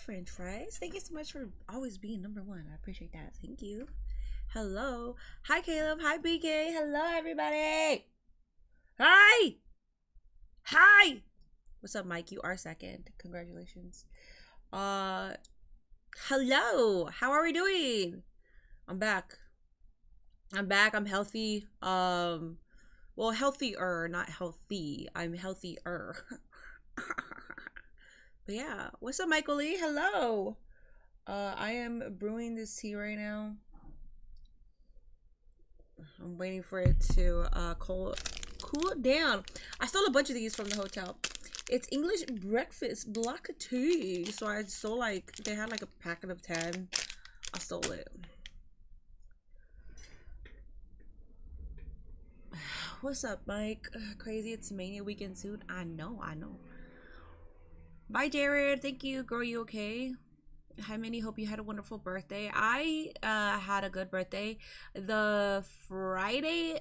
French fries. Thank you so much for always being number one. I appreciate that. Thank you. Hello. Hi, Caleb. Hi, BK. Hello, everybody. Hi. Hi. What's up, Mike? You are second. Congratulations. Hello. How are we doing? I'm back. I'm healthy. Well, healthier, not healthy. I'm healthier. But yeah, what's up, Michael Lee? Hello. I am brewing this tea right now. I'm waiting for it to cool down. I stole a bunch of these from the hotel. It's English breakfast black tea. So I stole, like, they had like a packet of 10. I stole it. What's up, Mike? Crazy, it's Mania weekend soon. I know. Bye, Jared. Thank you. Girl, you okay? Hi, Minnie. Hope you had a wonderful birthday. I had a good birthday. The Friday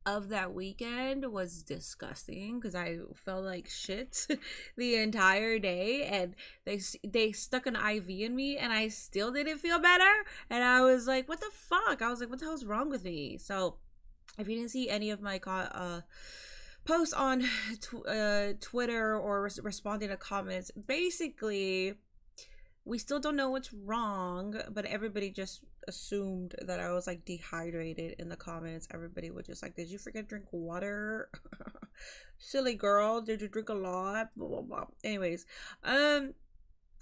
of that weekend was disgusting because I felt like shit the entire day, and they stuck an IV in me, and I still didn't feel better. And I was like, what the fuck? I was like, what the hell's wrong with me? So if you didn't see any of my posts on Twitter or responding to comments, basically we still don't know what's wrong, but everybody just assumed that I was like dehydrated in the comments. Everybody was just like, did you forget to drink water? Silly girl, did you drink a lot? Blah blah blah. Anyways,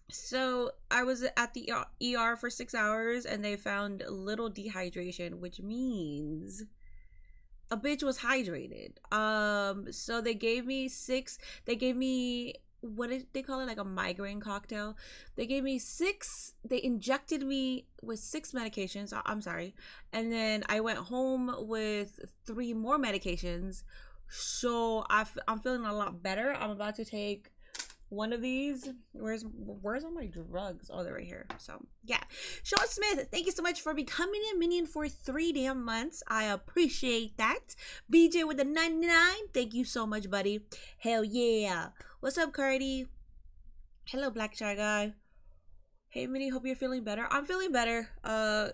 so I was at the ER for 6 hours, and they found little dehydration, which means a bitch was hydrated. So they gave me what did they call it, like a migraine cocktail. They gave me 6, they injected me with 6 medications. I'm sorry. And then I went home with 3 more medications. So I'm feeling a lot better. I'm about to take one of these. Where's all my drugs? Oh, they're right here. So yeah, Sean Smith, thank you so much for becoming a minion for 3 damn months. I appreciate that. BJ with the 99, thank you so much, buddy. Hell yeah. What's up, Cardi? Hello, Black Shy Guy. Hey, Minnie, hope you're feeling better. I'm feeling better.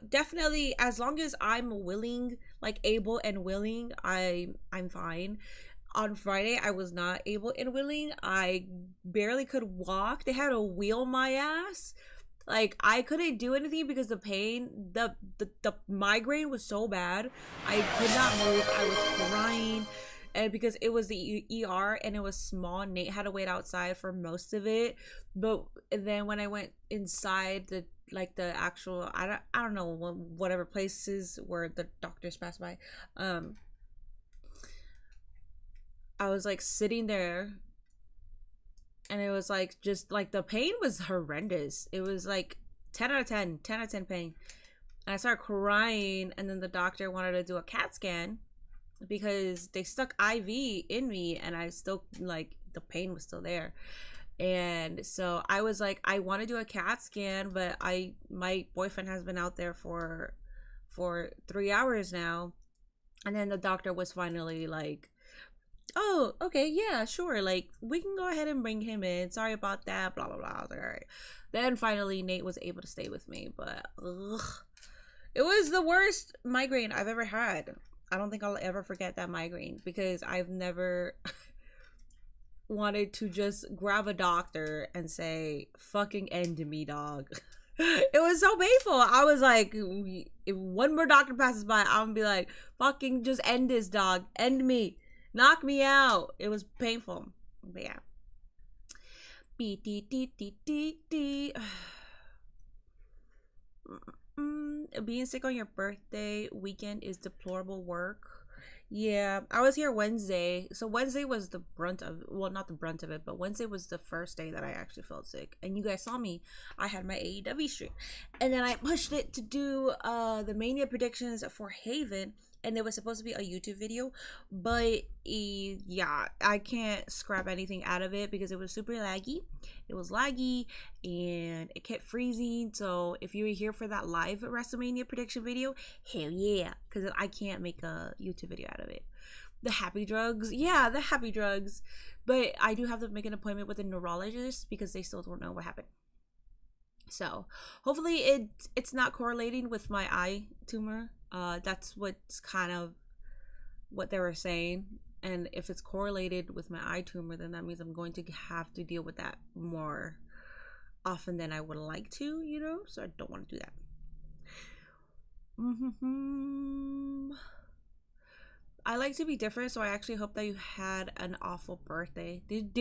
Definitely, as long as I'm willing, like able and willing, I'm fine. On Friday, I was not able and willing. I barely could walk. They had to wheel my ass. Like, I couldn't do anything because the pain, the migraine was so bad. I could not move. I was crying. And because it was the ER and it was small, Nate had to wait outside for most of it. But then when I went inside the actual, I don't know, whatever places where the doctors pass by, I was like sitting there, and it was like, just like the pain was horrendous. It was like 10 out of 10 pain. And I started crying, and then the doctor wanted to do a CAT scan because they stuck IV in me, and I still, like, the pain was still there. And so I was like, I want to do a CAT scan, but my boyfriend has been out there for 3 hours now. And then the doctor was finally like, oh, okay, yeah, sure, like, we can go ahead and bring him in. Sorry about that, blah blah blah. I was like, all right. Then finally Nate was able to stay with me, but it was the worst migraine I've ever had. I don't think I'll ever forget that migraine, because I've never wanted to just grab a doctor and say, fucking end me, dog. It was so painful. I was like, if one more doctor passes by, I'm gonna be like, fucking just end this, dog. End me. Knock me out. It was painful. But yeah. Being sick on your birthday weekend is deplorable work. Yeah, I was here Wednesday. So Wednesday was the brunt of, well, not the brunt of it, but Wednesday was the first day that I actually felt sick. And you guys saw me. I had my AEW stream. And then I pushed it to do the Mania predictions for Haven. And it was supposed to be a YouTube video, but yeah, I can't scrap anything out of it because it was super laggy. It was laggy and it kept freezing. So if you were here for that live WrestleMania prediction video, hell yeah, because I can't make a YouTube video out of it. The happy drugs, yeah, the happy drugs. But I do have to make an appointment with a neurologist because they still don't know what happened. So hopefully it's not correlating with my eye tumor. That's what's kind of what they were saying. And if it's correlated with my eye tumor, then that means I'm going to have to deal with that more often than I would like to, you know? So I don't want to do that. I like to be different, so I actually hope that you had an awful birthday. Did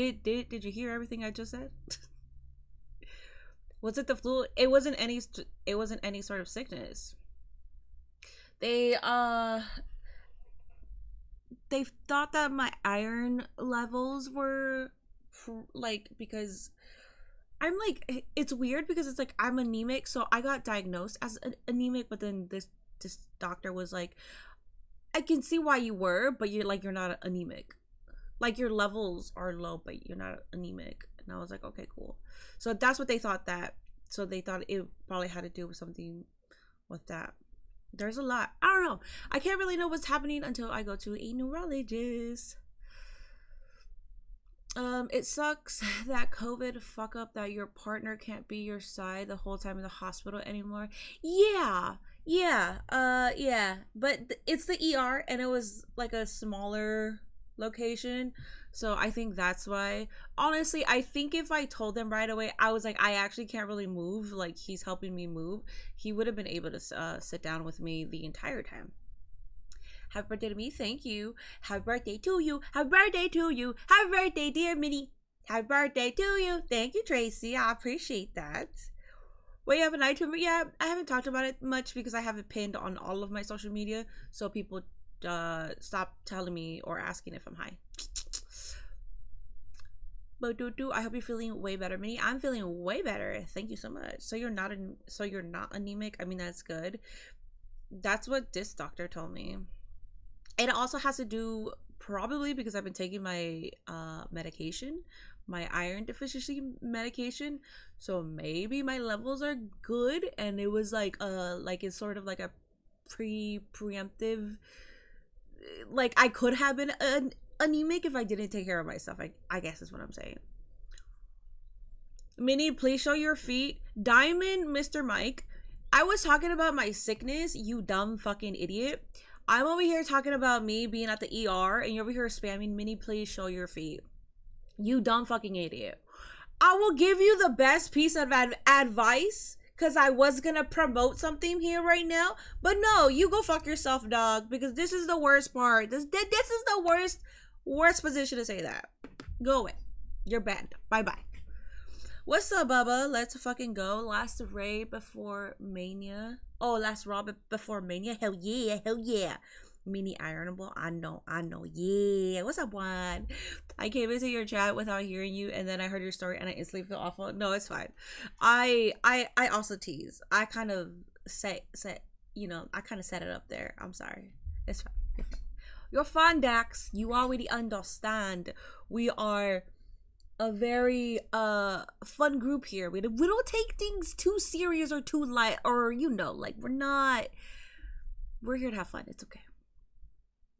you hear everything I just said? Was it the flu? It wasn't any sort of sickness. They thought that my iron levels were like, because I'm like, it's weird because it's like I'm anemic, so I got diagnosed as anemic, but then this doctor was like, I can see why you were, but you're not anemic. Like your levels are low, but you're not anemic. And I was like, okay, cool. So that's what they thought that. So they thought it probably had to do with something with that. There's a lot. I don't know. I can't really know what's happening until I go to a neurologist. It sucks that COVID fuck up that your partner can't be your side the whole time in the hospital anymore. Yeah. But it's the ER, and it was like a smaller location, so I think that's why. Honestly, I think if I told them right away, I was like, I actually can't really move, like he's helping me move, he would have been able to sit down with me the entire time. Happy birthday to me. Thank you. Happy birthday to you. Happy birthday to you. Happy birthday, dear Minnie. Happy birthday to you. Thank you, Tracy. I appreciate that. Well, you have an eye tumor? Yeah, I haven't talked about it much because I have it pinned on all of my social media, so people stop telling me or asking if I'm high. But I hope you're feeling way better, Minnie. I'm feeling way better. Thank you so much. So you're not anemic. I mean, that's good. That's what this doctor told me. And it also has to do probably because I've been taking my medication, my iron deficiency medication, so maybe my levels are good, and it was like it's sort of like a preemptive, like I could have been anemic if I didn't take care of myself. I guess is what I'm saying. Minnie, please show your feet. Diamond Mr. Mike, I was talking about my sickness, you dumb fucking idiot. I'm over here talking about me being at the ER, and you're over here spamming, Minnie, please show your feet. You dumb fucking idiot. I will give you the best piece of advice, because I was going to promote something here right now. But no, you go fuck yourself, dog, because this is the worst part. This is the worst position to say that. Go away. You're banned. Bye-bye. What's up, Bubba? Let's fucking go. Last Raw before Mania. Oh, last Raw before Mania. Hell yeah. Mini ironable. I know. Yeah. What's up, Juan? I came into your chat without hearing you, and then I heard your story, and I instantly feel awful. No, it's fine. I also tease. I kind of set I kind of set it up there. I'm sorry. It's fine. You're fine, Dax. You already understand. We are a very fun group here. We don't take things too serious or too light, or like we're here to have fun. It's okay.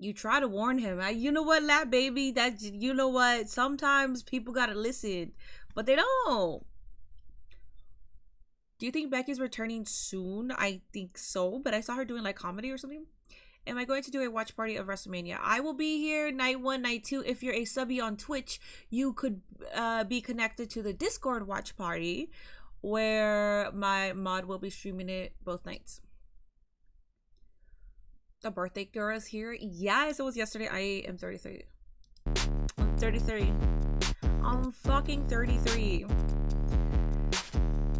You try to warn him. You know what, Lap Baby? You know what? Sometimes people gotta listen, but they don't. Do you think Becky's returning soon? I think so, but I saw her doing like comedy or something. Am I going to do a watch party of WrestleMania? I will be here night 1, night 2. If you're a subby on Twitch, you could be connected to the Discord watch party, where my mod will be streaming it both nights. The birthday girl is here. Yes, it was yesterday. I am 33. I'm 33. I'm fucking 33.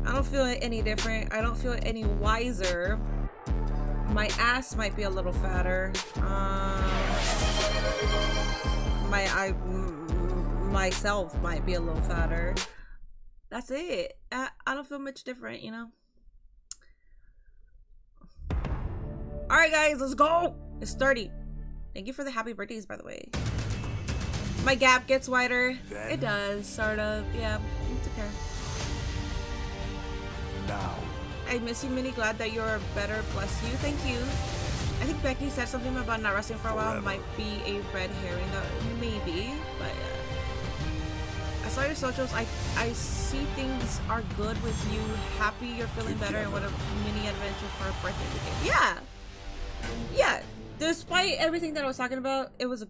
I don't feel any different. I don't feel any wiser. My ass might be a little fatter. Myself might be a little fatter. That's it. I don't feel much different, Alright guys, let's go! It's 30. Thank you for the happy birthdays, by the way. My gap gets wider. It does, sort of. Yeah, it's okay. Now. I miss you, Minnie. Glad that you're better. Bless you. Thank you. I think Becky said something about not wrestling for a while. Might be a red herring. Maybe, but I saw your socials. I I see things are good with you. Happy you're feeling better and what a mini adventure for a birthday weekend. Yeah. Yeah. Despite everything that I was talking about, it was a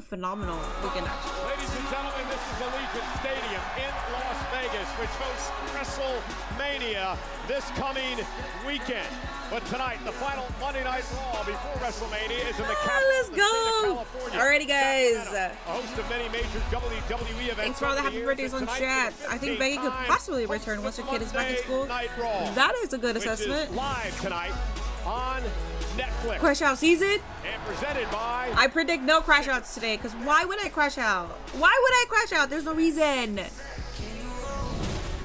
phenomenal weekend actually. Ladies and gentlemen, this is Allegiant Stadium in Las Vegas, which hosts WrestleMania this coming weekend. But tonight, the final Monday Night Raw before WrestleMania is in the capital let's go! Alrighty, guys. A host of many major WWE events. Thanks for all the happy birthdays on chat. I think Becky could possibly return once her kid is back in school. That is a good assessment. Live tonight on Netflix. Crash Out season. And presented by. I predict no crash outs today, because why would I crash out? Why would I crash out? There's no reason.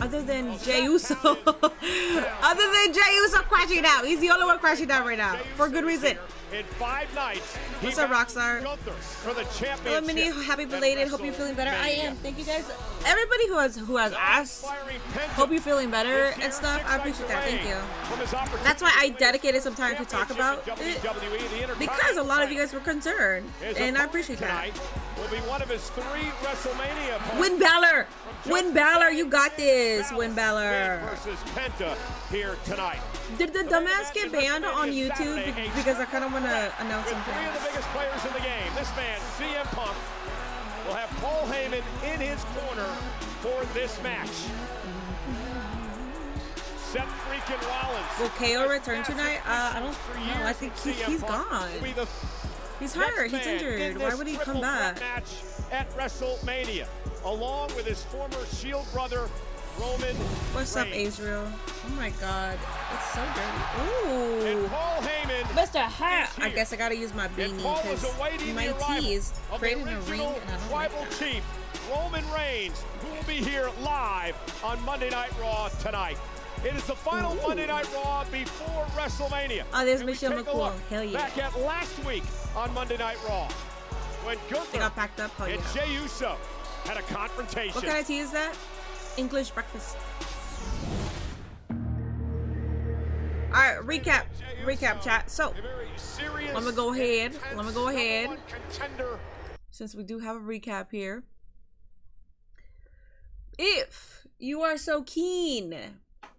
Other than Jey Uso. Other than Jey Uso crashing out. He's the only one crashing out right now. For good reason. In 5 nights. What's up, Rockstar? For the championship. Hello, Minnie. Happy belated. Hope you're feeling better. I am. Thank you guys. Everybody who has asked, hope you're feeling better and stuff. I appreciate that. Thank you. That's why I dedicated some time to talk about it, because a lot of you guys were concerned, and I appreciate that. Will be one of his 3 WrestleMania opponents. Win Balor! Win Balor! You got this! Win Balor! Versus Penta here tonight. Did the dumbass get banned on YouTube? Because I kind of want to announce something. 3 of the biggest players in the game. This man, CM Punk, will have Paul Heyman in his corner for this match. Seth freaking Rollins. Will KO return tonight? I don't know. I think he's gone. He's hurt. He's injured. Why would he come back? Match at WrestleMania, along with his former Shield brother, Roman. What's up, Israel? Oh my God, it's so dirty. Ooh. And Paul Heyman, Mr. Hat. I guess I gotta use my beanie because my tee is creating a ring, and I don't tribal like that. chief Roman Reigns, who will be here live on Monday Night Raw tonight. It is the final Monday Night Raw before WrestleMania. Oh, there's Michelle McCool. Hell yeah. Back at last week on Monday Night Raw, when Gunther got packed up. and Jey Uso had a confrontation. What kind of tea is that? English breakfast. Alright, recap chat. So let me go ahead. Since we do have a recap here. If you are so keen,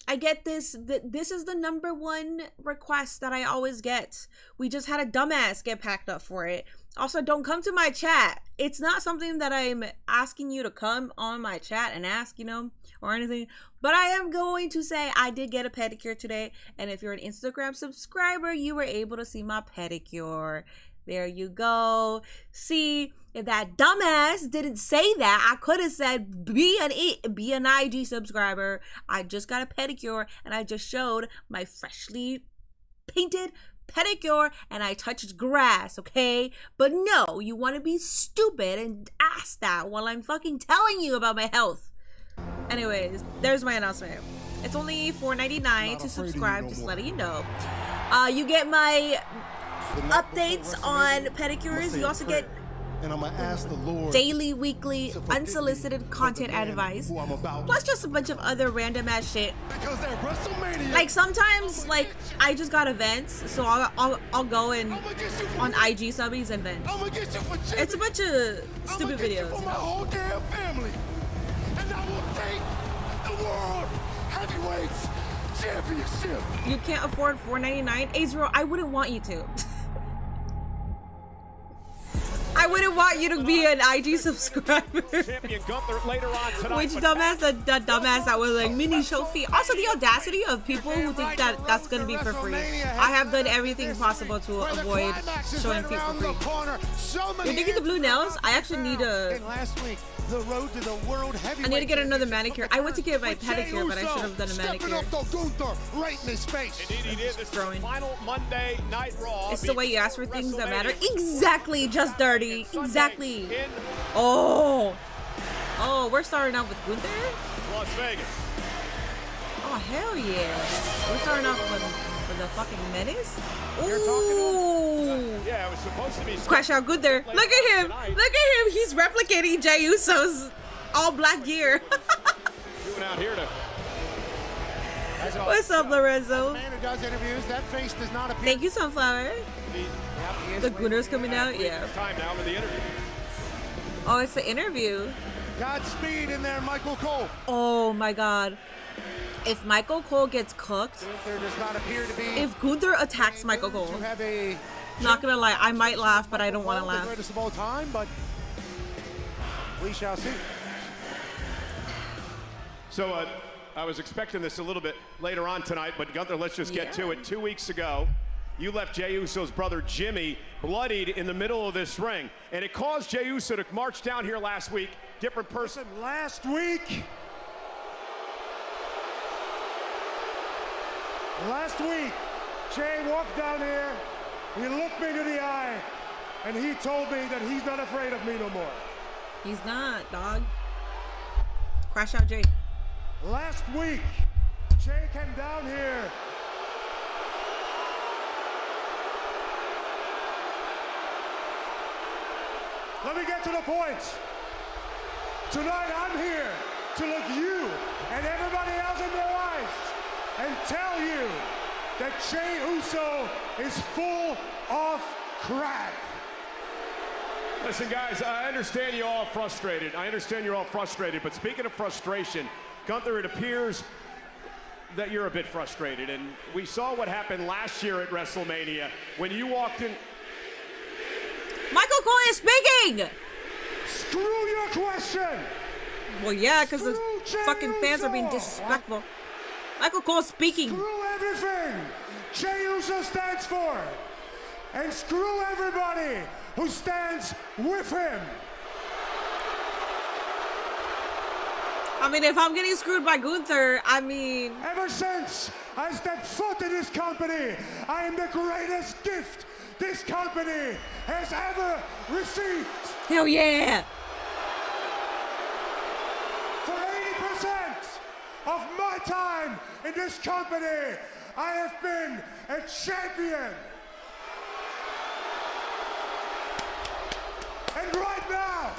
I get this. This is the #1 request that I always get. We just had a dumbass get packed up for it. Also, don't come to my chat. It's not something that I'm asking you to come on my chat and ask, you know, or anything. But I am going to say I did get a pedicure today. And if you're an Instagram subscriber, you were able to see my pedicure. There you go. See, if that dumbass didn't say that, I could have said be an IG subscriber. I just got a pedicure and I just showed my freshly painted pedicure and I touched grass, okay? But no, you want to be stupid and ask that while I'm fucking telling you about my health. Anyways, there's my announcement. It's only $4.99 to subscribe, just letting you know. You get my updates on pedicures. You also get and I'm gonna ask the Lord daily, weekly, unsolicited content advice, plus just a bunch of other random ass shit. Like sometimes, like I just got events, so I'll go in on IG subbies and vents. It's a bunch of stupid videos. For my whole damn family, and I will take the world heavyweights championship. You can't afford $4.99, Azrael. I wouldn't want you to. I wouldn't want you to be an IG subscriber. Champion Gunther later on tonight. Which dumbass, that dumbass that was like mini show fee. Also the audacity of people who think that that's gonna be for free. I have done everything possible to avoid showing feet for free. You're digging the blue nails? I actually need a... The road to the world I need to get another manicure. I went to get my pedicure, but I should have done a manicure. Right in his face. Indeed, he did. This is final Monday Night Raw. It's the way you ask for things that matter. Exactly, just dirty. Exactly. Oh, we're starting out with Gunther. Las Vegas. Oh hell yeah! We're starting off with the fucking menace. Ooh. Yeah, it was supposed to be. Crash out Gunther. Look at him. Look at him. He's replicating Jey Uso's all black gear. Doing out here to. What's up, Lorenzo? Man who does interviews, that face does not appear. Thank you, Sunflower. The Gunther's coming out. Yeah. Time now for the interview. Oh, it's the interview. Godspeed in there, Michael Cole. Oh my God. If Michael Cole gets cooked, Gunther does not appear to be. if Gunther attacks Michael Cole, not gonna lie, I might laugh, but I don't want to laugh. The greatest of all time, but we shall see. So I was expecting this a little bit later on tonight, but Gunther, let's just get to it. 2 weeks ago, you left Jey Uso's brother Jimmy bloodied in the middle of this ring, and it caused Jey Uso to march down here last week. Different person. Last week, Jey walked down here, he looked me to the eye, and he told me that he's not afraid of me no more. He's not, dog. Crash out, Jey. Last week, Jey came down here. Let me get to the point. Tonight I'm here to look you and everybody else in their eyes and tell you that Jey Uso is full of crap. Listen, guys, I understand you're all frustrated. But speaking of frustration, Gunther, it appears that you're a bit frustrated. And we saw what happened last year at WrestleMania when you walked in. Michael Cole is speaking! Screw your question! Well, yeah, because the Screw fucking Jey fans are being Uso. disrespectful. Michael Cole speaking. Screw everything Jey Uso stands for. And screw everybody who stands with him. I mean, if I'm getting screwed by Gunther, I mean... Ever since I stepped foot in this company, I am the greatest gift this company has ever received. Hell yeah! For 80% of my time in this company, I have been a champion. And right now,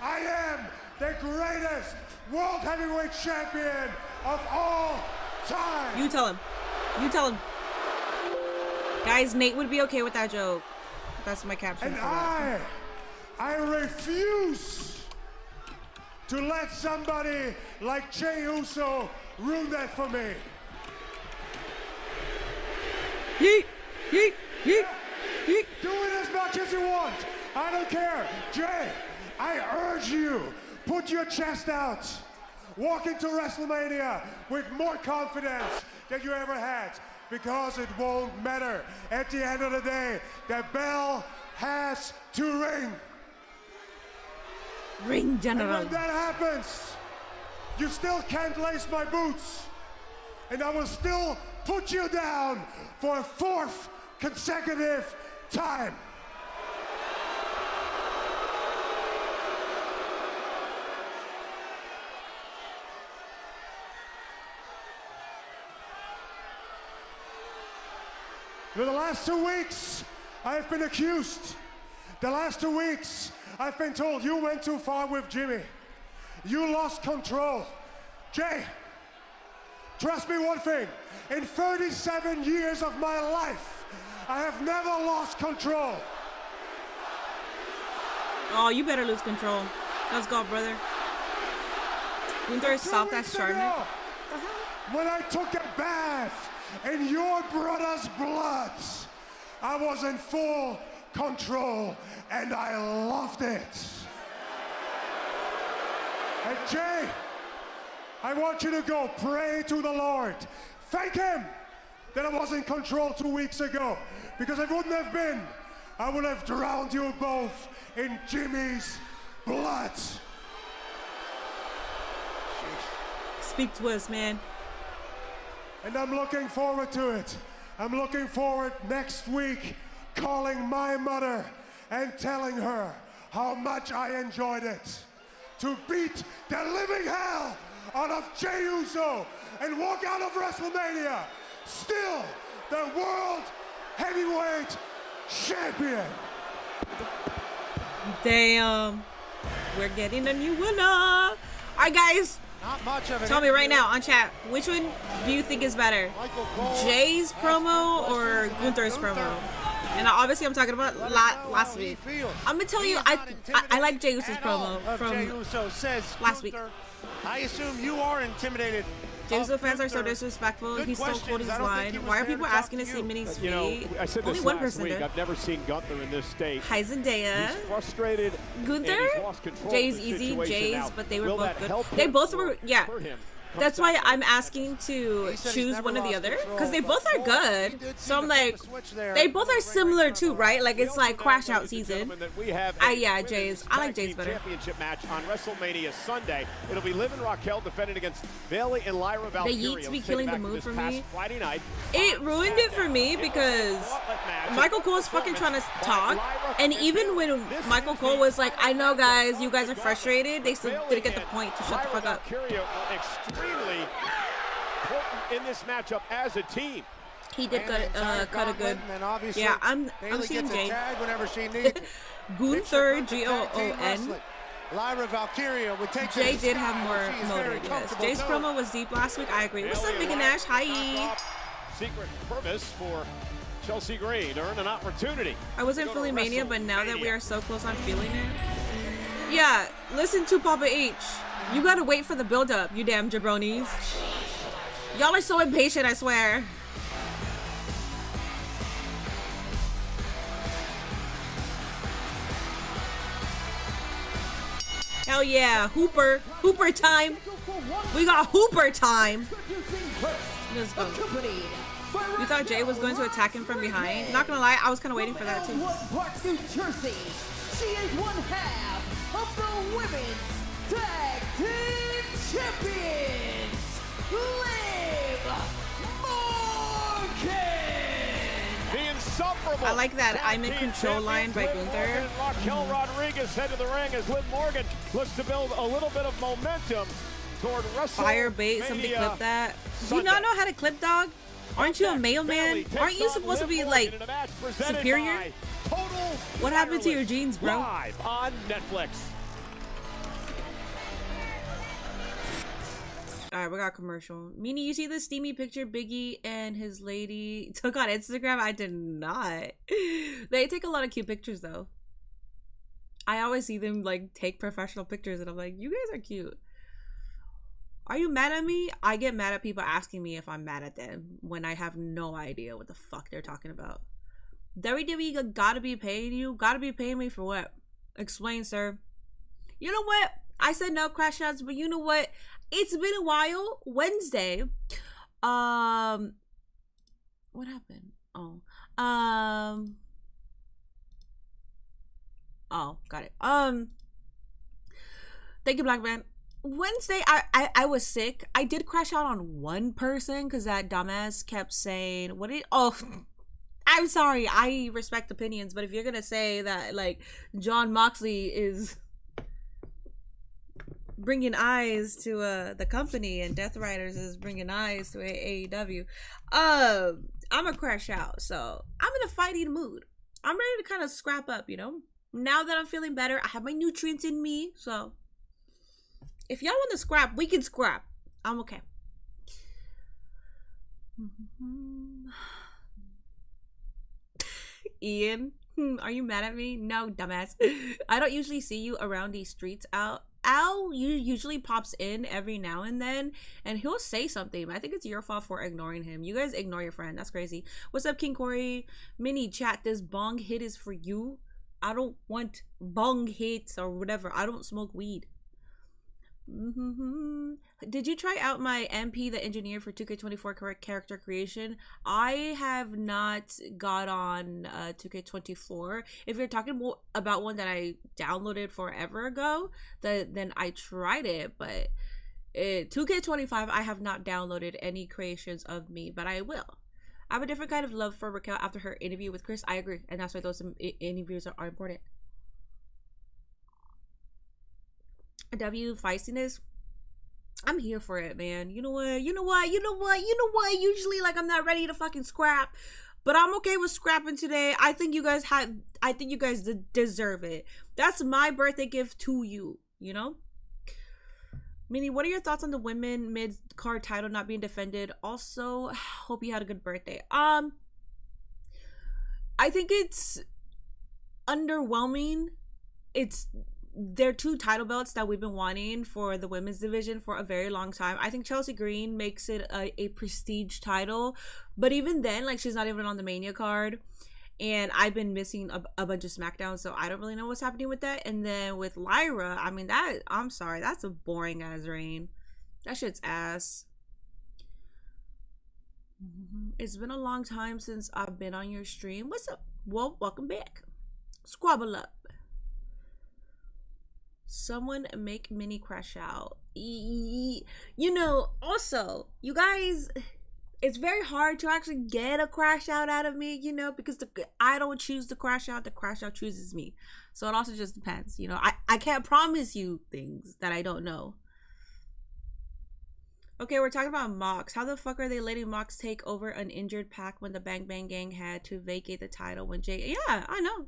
I am the greatest World Heavyweight Champion of all time. You tell him. You tell him. Guys, Nate would be okay with that joke. That's my caption And for that. I refuse to let somebody like Jey Uso ruin that for me. Yeet, yeet, yeet, yeet. Do it as much as you want. I don't care. Jey, I urge you, put your chest out. Walk into WrestleMania with more confidence than you ever had, because it won't matter. At the end of the day, the bell has to ring. Ring general. And when that happens, you still can't lace my boots. And I will still put you down for a 4th consecutive time. For the last 2 weeks, I've been accused. The last 2 weeks, I've been told you went too far with Jimmy. You lost control. Jey, trust me one thing. In 37 years of my life, I have never lost control. Oh, you better lose control. Let's go, brother. Gunther is soft as Charmin. When I took a bath in your brother's blood, I was in full control and I loved it. And Jey, I want you to go pray to the Lord. Thank him that I was in control 2 weeks ago, because I wouldn't have been. I would have drowned you both in Jimmy's blood. Speak to us, man. And I'm looking forward to it. I'm looking forward next week calling my mother and telling her how much I enjoyed it. To beat the living hell out of Jey Uso and walk out of WrestleMania still the World Heavyweight Champion. Damn. We're getting a new winner. All right, guys. Not much of it. Tell me right now on chat, which one do you think is better? Jey's promo or Gunther's promo? And obviously I'm talking about last week. I'm gonna tell you, I like Jey Uso's promo from Jey Uso says, last week. I assume you are intimidated. Jey Uso fans are so disrespectful. He's so quoting his line. Why are people asking to see Minnie's feet? You know, I said Only this one last person week. did. I've never seen Gunther in this state. Zendaya. He's frustrated. Gunther. And he's lost control Jay's of the easy. situation Jay's, now. but they were Will both that good. help They him both or were, yeah. hurt him? That's why I'm asking to choose one or the other, because they both are good. So I'm like, they both are similar too, right? Like it's like Crash Out season. Yeah, Jay's. I like Jay's better. Championship match on WrestleMania Sunday. It'll be Liv and Raquel defending against Bayley and Lyra Valkyria. They need to be killing the mood for me. Friday night. It ruined it for me because Michael Cole is fucking trying to talk, and even when Michael Cole was like, "I know, guys, you guys are frustrated," they still didn't get the point to shut the fuck up. Extremely important in this matchup as a team. He did cut a good. Yeah, I'm seeing Jay. Gunther, G-O-O-N. Lyra Valkyria would take Jay did have more motive, yes. Jay's promo was deep last week. I agree. What's up, Big and Nash? Hi. Secret purpose for Chelsea Green to earn an opportunity. I wasn't feeling Mania, but now that we are so close, I'm feeling it. Yeah, listen to Papa H. You gotta wait for the build-up, you damn jabronis. Y'all are so impatient, I swear. Hell yeah, Hooper time. We got Hooper time. Let's go. You thought Jay was going to attack him from behind? Not gonna lie, I was kind of waiting for that too. New Jersey. She is one half of the women's tag team champions, Liv Morgan. The insufferable. I like that I'm in control line by Gunther. Raquel Rodriguez head to the ring as Liv Morgan looks to build a little bit of momentum toward WrestleMania. Fire bait, something clip that. Do you not know how to clip, dog? Aren't you a mailman? Aren't you supposed to be like superior? What happened to your jeans, bro? Live on Netflix. All right, we got a commercial. Meanie, you see the steamy picture Biggie and his lady took on Instagram? I did not. They take a lot of cute pictures though. I always see them like take professional pictures and I'm like, you guys are cute. Are you mad at me? I get mad at people asking me if I'm mad at them when I have no idea what the fuck they're talking about. WWE gotta be paying you? Gotta be paying me for what? Explain, sir. You know what? I said no crash outs, but you know what? It's been a while. Wednesday. What happened? Oh, got it. Thank you, Black Man. Wednesday, I was sick. I did crash out on one person because that dumbass kept saying, I'm sorry. I respect opinions, but if you're gonna say that like John Moxley is bringing eyes to the company and Death Riders is bringing eyes to AEW, I'm gonna crash out. So I'm in a fighting mood. I'm ready to kind of scrap up, you know. Now that I'm feeling better, I have my nutrients in me, so if y'all want to scrap, we can scrap. I'm okay. Ian, are you mad at me? No, dumbass. I don't usually see you around these streets. Al usually pops in every now and then, and he'll say something. I think it's your fault for ignoring him. You guys ignore your friend. That's crazy. What's up, King Corey? Mini chat, this bong hit is for you. I don't want bong hits or whatever. I don't smoke weed. Did you try out my MP, the engineer for 2K24 character creation? I have not got on 2K24. If you're talking about one that I downloaded forever ago, then I tried it, but 2K25 I have not downloaded any creations of me, but I will. I have a different kind of love for Raquel after her interview with Chris. I agree, and that's why those interviews are important. feistiness, I'm here for it, man. You know what? Usually, like, I'm not ready to fucking scrap, but I'm okay with scrapping today. I think you guys deserve it. That's my birthday gift to you, you know? Minnie, what are your thoughts on the women mid-card title not being defended? Also, hope you had a good birthday. I think it's underwhelming. They're 2 title belts that we've been wanting for the women's division for a very long time. I think Chelsea Green makes it a prestige title, but even then, like, she's not even on the Mania card, and I've been missing a bunch of SmackDown, so I don't really know what's happening with that. And then with Lyra, I mean, I'm sorry, that's a boring ass reign. That shit's ass. It's been a long time since I've been on your stream. What's up? Well, welcome back. Squabble up. Someone make Minnie crash out. You know, also, you guys, it's very hard to actually get a crash out of me, you know, because I don't choose the crash out chooses me. So it also just depends, you know. I can't promise you things that I don't know. Okay, we're talking about Mox. How the fuck are they letting Mox take over an injured Pac when the Bang Bang Gang had to vacate the title when Jey... Yeah, I know.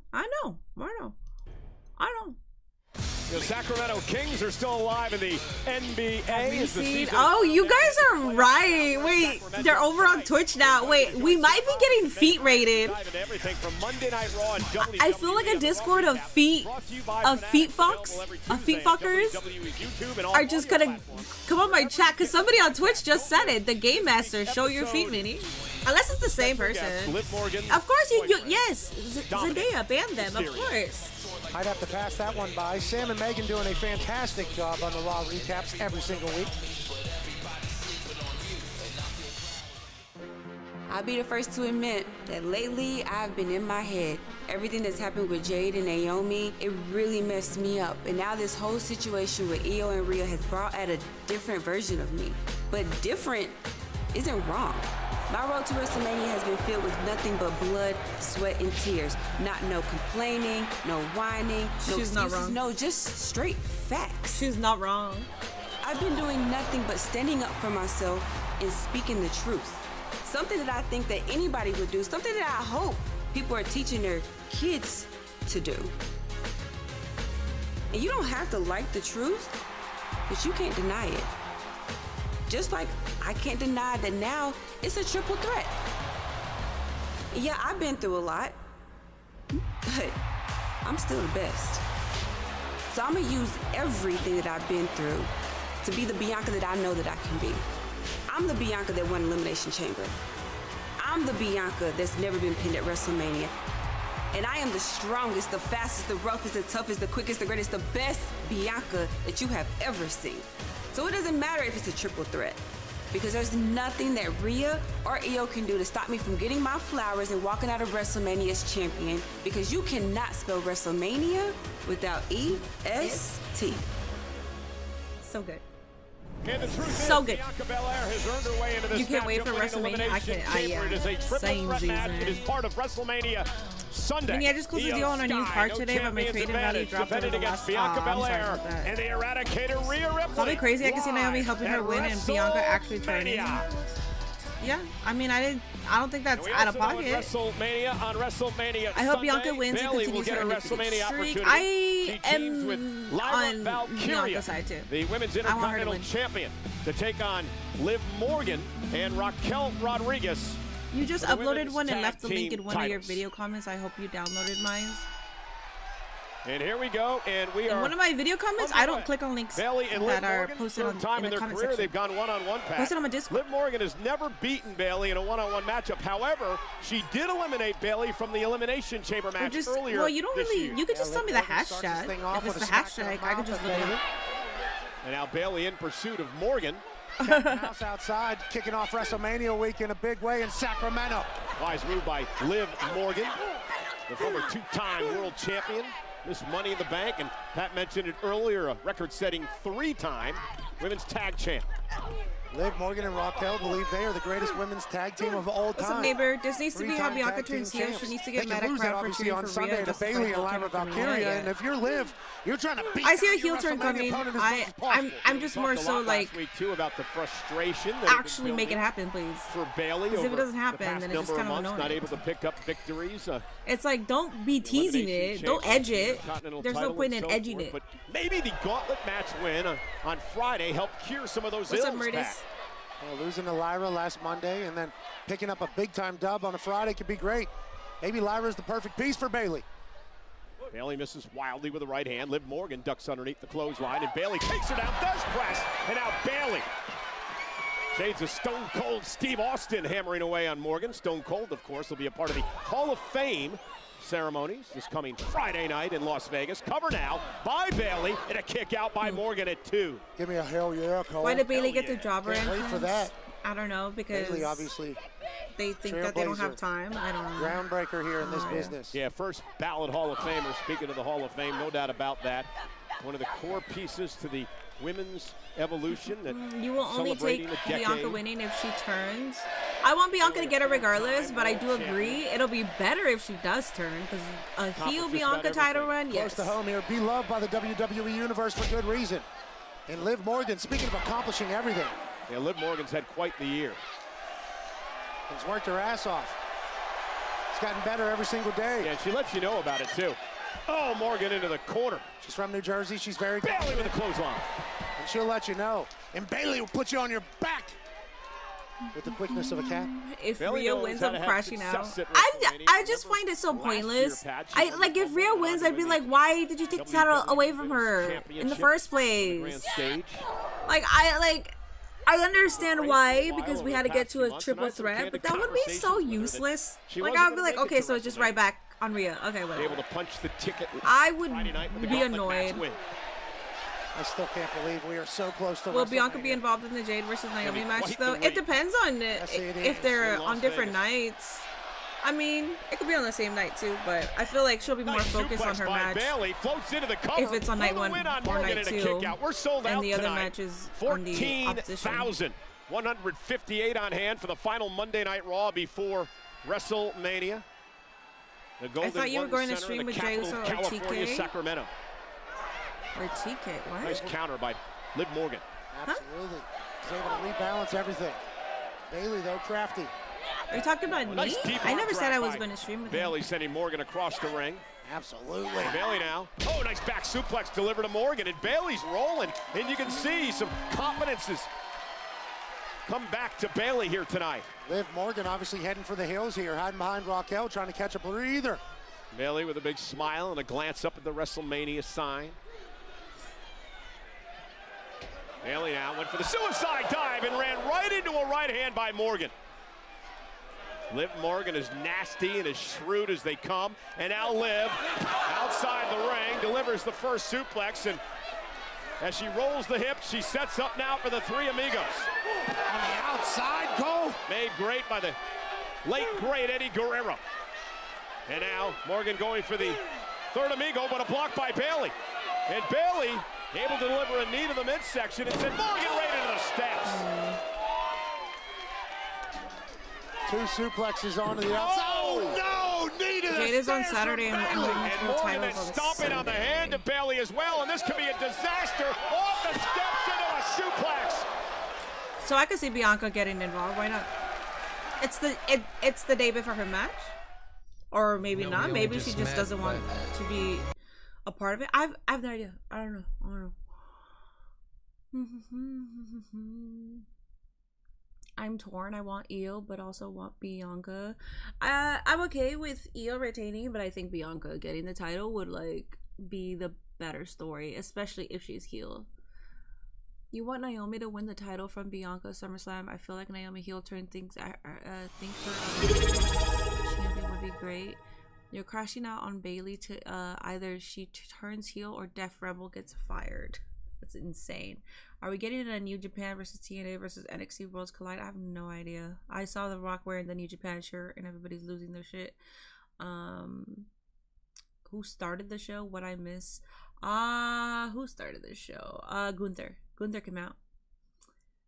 The Sacramento Kings are still alive in the NBA. Oh, you guys are right. Wait, they're over on Twitch now. Wait, we might be getting feet rated. I feel like a Discord of feet fuckers are just gonna come on my chat because somebody on Twitch just said it. The Game Master, show your feet, Minnie. Unless it's the same person. Liv Morgan. Of course, yes. Zendaya, ban them, of course. I'd have to pass that one by. Sam and Megan doing a fantastic job on the Raw recaps every single week. I'll be the first to admit that lately I've been in my head. Everything that's happened with Jade and Naomi, it really messed me up. And now this whole situation with Io and Rhea has brought out a different version of me. But different isn't wrong. My road to WrestleMania has been filled with nothing but blood, sweat, and tears. No complaining, no whining, no excuses, no, just straight facts. She's not wrong. I've been doing nothing but standing up for myself and speaking the truth. Something that I think that anybody would do, something that I hope people are teaching their kids to do. And you don't have to like the truth, but you can't deny it. Just like I can't deny that now it's a triple threat. Yeah, I've been through a lot, but I'm still the best. So I'm gonna use everything that I've been through to be the Bianca that I know that I can be. I'm the Bianca that won Elimination Chamber. I'm the Bianca that's never been pinned at WrestleMania. And I am the strongest, the fastest, the roughest, the toughest, the quickest, the greatest, the best Bianca that you have ever seen. So it doesn't matter if it's a triple threat, because there's nothing that Rhea or Io can do to stop me from getting my flowers and walking out of WrestleMania as champion, because you cannot spell WrestleMania without E-S-T. So good. And the truth so is, good. Bianca Belair has earned her way into this you can't wait for WrestleMania. I can. It is a triple threat match. It is part of WrestleMania Sunday. I just closed the deal on a new card today, but my trading value dropped over the last. Bianca Belair and the Eradicator Rhea Ripley. Probably crazy. I can see Naomi helping her win and Bianca actually turning. Yeah, I mean, I don't think that's out of pocket. WrestleMania on WrestleMania I hope Sunday. Bianca wins Bayley and continues her WrestleMania streak. I am on Bianca's side too. The Women's Intercontinental Champion to take on Liv Morgan and Raquel Rodriguez. You just uploaded one and left the link in one of your video comments. I hope you downloaded mine. And here we go, and we are. In one of my video comments, I don't click on links Bayley and that Liv are Morgan, posted on time in the their comment career, section. they've gone one-on-one pack. Posted on my Discord. Liv Morgan has never beaten Bayley in a one-on-one matchup. However, she did eliminate Bayley from the Elimination Chamber match earlier. Well, you don't this really. year. You could just tell me the hashtag. If it's the hashtag, I could just look it up. And now Bayley in pursuit of Morgan. House outside, kicking off WrestleMania week in a big way in Sacramento. Wise move by Liv Morgan, the former two-time world champion. This Money in the Bank, and Pat mentioned it earlier, a record-setting 3-time women's tag champ. Liv Morgan and Raquel believe they are the greatest women's tag team of all time. What's up, neighbor? This needs to be how Bianca turns heel. She needs to get mad at crowd for cheering on for Sunday Rhea. to Bayley and Lyra Valkyria. And if you're Liv, you're trying to beat. I see a heel turn coming. I'm just more so like last week too about the frustration that actually make it happen, please. For Bayley, because if it doesn't happen, then it's just kind of annoying. Not able to pick up victories. It's like, don't be teasing it. Don't edge it. There's no point in edging it. But maybe the gauntlet match win on Friday helped cure some of those ills. What's up, Murdis? Well, losing to Lyra last Monday and then picking up a big-time dub on a Friday could be great. Maybe Lyra's the perfect piece for Bayley. Bayley misses wildly with the right hand. Liv Morgan ducks underneath the clothesline, and Bayley takes her down, does press, and now Bayley. Shades of Stone Cold Steve Austin hammering away on Morgan. Stone Cold, of course, will be a part of the Hall of Fame ceremonies this coming Friday night in Las Vegas. Cover now by Bayley, and a kick out by Morgan at 2. Give me a hell yeah, Cole. Why did Bayley get the jobber Can't wait for that. I don't know, because Bayley, obviously, they think that they don't have time. I don't know. groundbreaker here in this business. Yeah, first ballot Hall of Famer. Speaking of the Hall of Fame, no doubt about that. One of the core pieces to the women's evolution. That you will only take Bianca winning if she turns. I want Bianca to get it regardless, but I do agree it'll be better if she does turn, because a heel Bianca title run, yes. Close to home here, beloved by the WWE Universe for good reason. And Liv Morgan, speaking of accomplishing everything. Yeah, Liv Morgan's had quite the year. She's worked her ass off. It's gotten better every single day. Yeah, she lets you know about it, too. Oh, Morgan into the corner. She's from New Jersey. She's very Bayley with a clothesline. And she'll let you know. And Bayley will put you on your back with the quickness of a cat. If Rhea wins, I'm crashing out. I just find it so pointless. Like, if Rhea wins, I'd be like, why did you take the title away from her in the first place? Like, I understand why, because we had to get to a triple threat, but that would be so useless. Like, I would be like, okay, so it's just right back on Rhea. Okay, whatever. Able to punch the ticket. I would be annoyed. I still can't believe we are so close to. Will Bianca be involved in the Jade versus Naomi match, though? It depends on if they're on different nights. I mean, it could be on the same night too, but I feel like she'll be more focused on her match if it's on night 1 or night 2, and the other match is on the opposition. 158 on hand for the final Monday Night Raw before WrestleMania. I thought you were going to stream with Jey Uso or TK. Sacramento. Or TK, what? Nice counter by Liv Morgan. Absolutely. She's able to rebalance everything. Bayley, though, crafty. Are you talking about me? I never said I was going to stream with Bayley sending Morgan across the ring. Absolutely. Bayley now. Oh, nice back suplex delivered to Morgan, and Bayley's rolling, and you can see some confidences come back to Bayley here tonight. Liv Morgan obviously heading for the hills here, hiding behind Raquel, trying to catch a breather. Bayley with a big smile and a glance up at the WrestleMania sign. Bayley now went for the suicide dive and ran right into a right hand by Morgan. Liv Morgan is nasty and as shrewd as they come. And now Liv, outside the ring, delivers the first suplex. And as she rolls the hip, she sets up now for the Three Amigos. On the outside, goal. Made great by the late, great Eddie Guerrero. And now Morgan going for the third Amigo, but a block by Bayley. And Bayley able to deliver a knee to the midsection and send Morgan right into the steps. 2 suplexes onto the outside. Oh, no! Knee to the Jade is on Saturday and Morgan is stomping on the hand of Bayley as well, and this could be a disaster. Off the steps into a suplex. So I could see Bianca getting involved. Why not? It's the day before her match, or maybe not. Maybe she just doesn't want to be a part of it. I have no idea. I don't know. I'm torn. I want Io, but also want Bianca. I'm okay with Io retaining, but I think Bianca getting the title would like be the better story, especially if she's heel. You want Naomi to win the title from Bianca SummerSlam. I feel like Naomi heel turn things. I think her champion would be great. You're crashing out on Bayley to either she turns heel or Def Rebel gets fired. That's insane. Are we getting a New Japan versus TNA versus NXT Worlds Collide? I have no idea. I saw The Rock wearing the New Japan shirt and everybody's losing their shit. Who started the show? What I miss? Who started the show? Gunther. Gunther came out.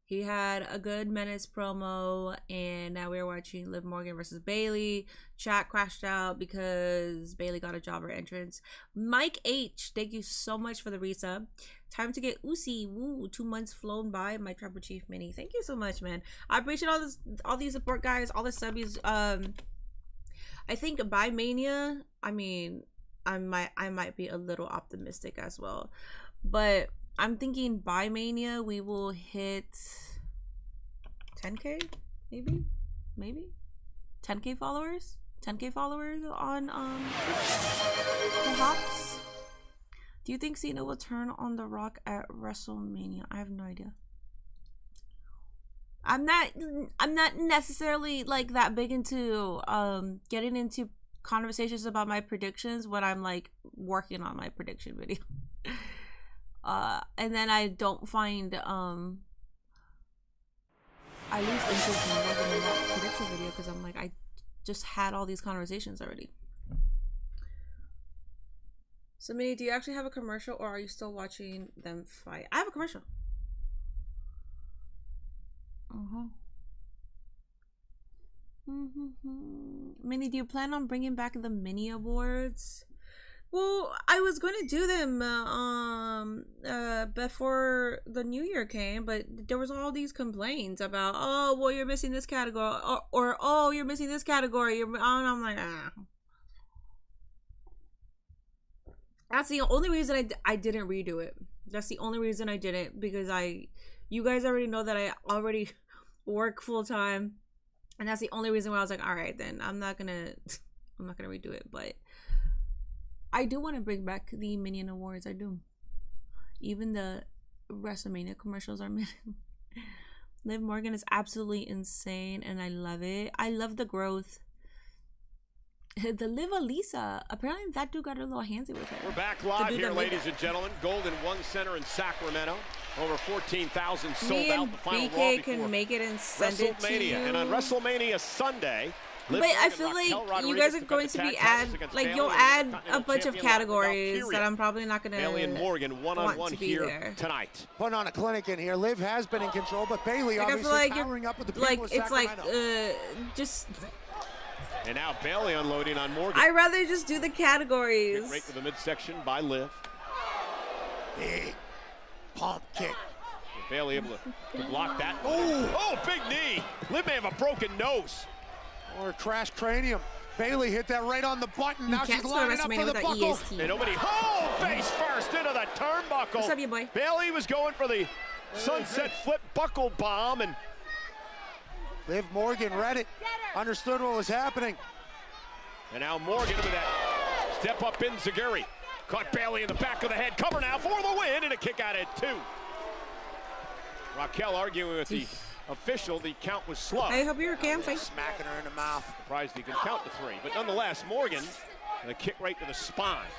He had a good Menace promo, and now we're watching Liv Morgan versus Bayley. Chat crashed out because Bayley got a jobber entrance. Mike H, thank you so much for the resub. Time to get Uzi. Woo, 2 months flown by. My Tribal Chief Mini. Thank you so much, man. I appreciate all these support guys, all the subbies. I think by Mania, I mean, I might be a little optimistic as well, but I'm thinking by Mania we will hit 10K, maybe 10K followers, 10K followers on perhaps. Do you think Cena will turn on The Rock at WrestleMania? I have no idea. I'm not necessarily like that big into getting into conversations about my predictions when I'm like working on my prediction video. And then I don't find I lose interest in working on that prediction video because I'm like, I just had all these conversations already. So Minnie, do you actually have a commercial or are you still watching them fight? I have a commercial. Minnie, do you plan on bringing back the mini awards? Well, I was going to do them before the new year came, but there was all these complaints about, oh, well, you're missing this category, or oh, you're missing this category. And I'm like, ah. That's the only reason I didn't redo it. That's the only reason I didn't, because you guys already know that I already work full time, and that's the only reason why I was like, all right, then I'm not gonna redo it. But I do want to bring back the Minion Awards. I do. Even the WrestleMania commercials are missing. Liv Morgan is absolutely insane, and I love it. I love the growth. The Liv Elisa, apparently that dude got a little handsy with her. We're back live here, ladies and gentlemen. Golden One Center in Sacramento. Over 14,000 sold out. The final BK can make it and send it to you. And on WrestleMania Sunday, but I feel like you guys are going to be you'll add a bunch of categories that I'm probably not gonna Bayley and Morgan one-on-one here there tonight. Putting on a clinic in here. Liv has been in control, but Bayley obviously powering up with the people of Sacramento. Just. And now Bayley unloading on Morgan. I'd rather just do the categories. Right to the midsection by Liv. Big pump kick. And Bayley able to block that. Oh, big knee. Liv may have a broken nose. Or a crashed cranium. Bayley hit that right on the button. Now she's lining up for the buckle. And nobody. Face first into the turnbuckle. What's up, you boy? Bayley was going for the sunset flip buckle bomb, and Liv Morgan read it, understood what was happening. And now Morgan with that step up in Zaguri. Caught Bayley in the back of the head. Cover now for the win, and a kick out at 2. Raquel arguing with the official. The count was slow. I hope you're camping. Smacking her in the mouth. Surprised he could count to 3. But nonetheless, Morgan, a kick right to the spine.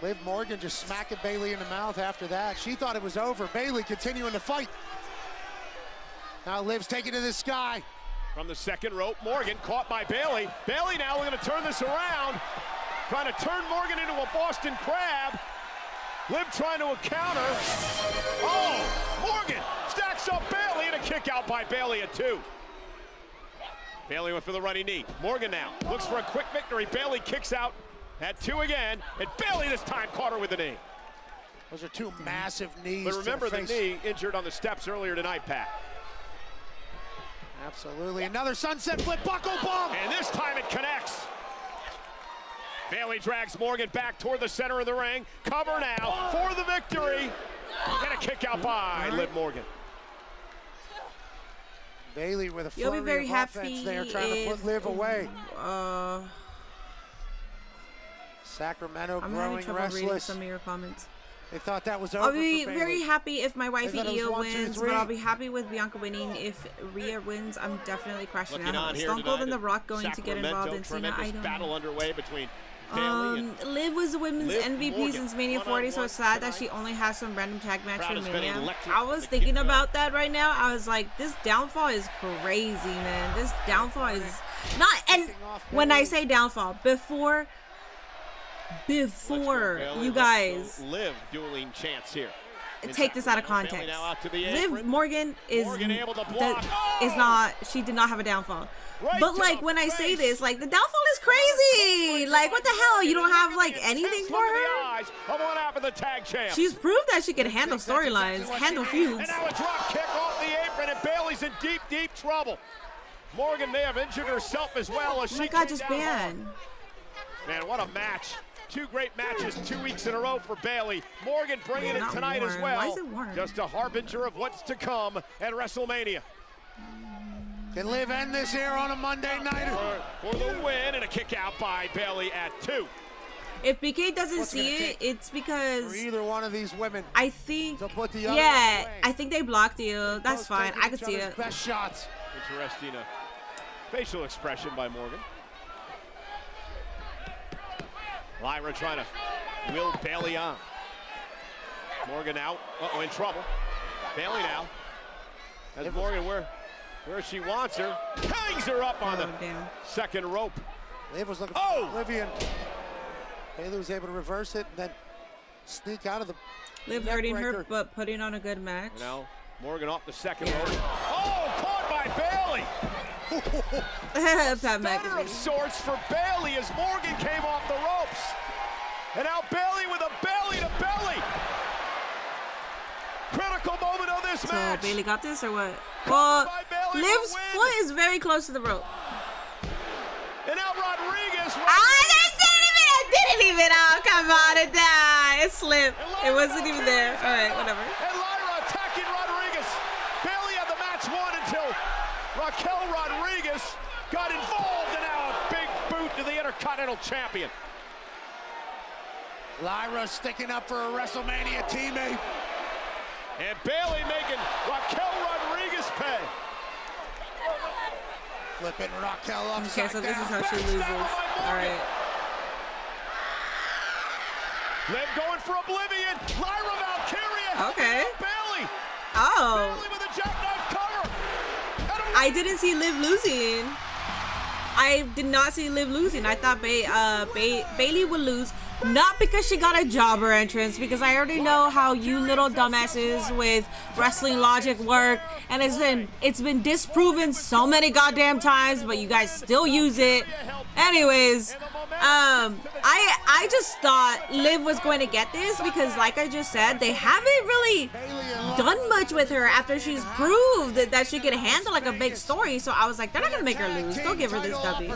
Liv Morgan just smacking Bayley in the mouth after that. She thought it was over. Bayley continuing to fight. Now Liv's taking to the sky. From the second rope, Morgan caught by Bayley. Bayley now going to turn this around. Trying to turn Morgan into a Boston Crab. Liv trying to counter. Oh, Morgan stacks up Bayley, and a kick out by Bayley at 2. Bayley went for the running knee. Morgan now looks for a quick victory. Bayley kicks out at 2 again, and Bayley this time caught her with the knee. Those are 2 massive knees. But remember the knee injured on the steps earlier tonight, Pat. Absolutely. Another sunset flip buckle bomb. And this time it connects. Bayley drags Morgan back toward the center of the ring. Cover now for the victory. And a kick out by Liv Morgan. Bayley with a flurry of offense there, trying to put Liv away. Sacramento growing restless. Some of your comments. They thought that was over. I'll be very happy if my wifey Io wins, but I'll be happy with Bianca winning. If Rhea wins, I'm definitely questioning Stone Cold and The Rock going to get involved in Cena. I don't battle underway between Liv was the women's MVP since Mania 40, so it's sad that she only has some random tag match for Mania. I was thinking about that right now. I was like, this downfall is crazy, man. This downfall is not, and when I say downfall, before you guys Liv dueling chance here. Take this out of context. Liv Morgan is not, she did not have a downfall. But like when I say this, like the downfall is crazy. Like what the hell? You don't have like anything for her? She's proved that she can handle storylines, handle feuds. And now a drop kick off the apron, and Bayley's in deep, deep trouble. Morgan may have injured herself as well as she came down. Man, what a match. 2 great matches 2 weeks in a row for Bayley. Morgan bringing it tonight as well. Why is it warm? Just a harbinger of what's to come at WrestleMania. Can Liv end this here on a Monday night? For the win, and a kick out by Bayley at 2. If BK doesn't What's it see gonna it, take it's because For either one of these women I think, to put the other yeah, away. I think they blocked you. That's Both fine. taking I could each see other's it. Best shots. Interesting facial expression by Morgan. Lyra trying to will Bayley on. Morgan out. Uh-oh, in trouble. Bayley now. As Morgan where she wants her. Hangs her up on the second rope. Liv was looking Oh! for Olivia. Bayley was able to reverse it and then sneak out of the Liv hurting her, but putting on a good match. Now, Morgan off the second rope. Oh, caught by Bayley! Pat Stunner McAfee. of sorts for Bayley as Morgan came off the ropes. And now Bayley with a belly to belly. Critical moment of this So match. Bayley got this or what? Well, by Bayley Liv's to win. foot is very close to the rope. And now Rodriguez. Didn't even. Oh, come on, it slipped. It wasn't even there. All right, whatever. And Lyra attacking Rodriguez. Bayley had the match won until Raquel Rodriguez got involved, and now a big boot to the Intercontinental Champion. Lyra sticking up for a Wrestlemania teammate. And Bayley making Raquel Rodriguez pay. Flipping Raquel upside Okay, so this is down. how she loses. All right. Liv going for Oblivion. Lyra Valkyria. Okay. Bayley. Oh. Bayley with a jackknife cover. I didn't see Liv losing. I did not see Liv losing. I thought Bayley would lose. Not because she got a jobber entrance, because I already know how you little dumbasses with wrestling logic work, and it's been disproven so many goddamn times, but you guys still use it. Anyways, I just thought Liv was going to get this because, like I just said, they haven't really done much with her after she's proved that she can handle like a big story. So I was like, they're not gonna make her lose. They'll give her this W.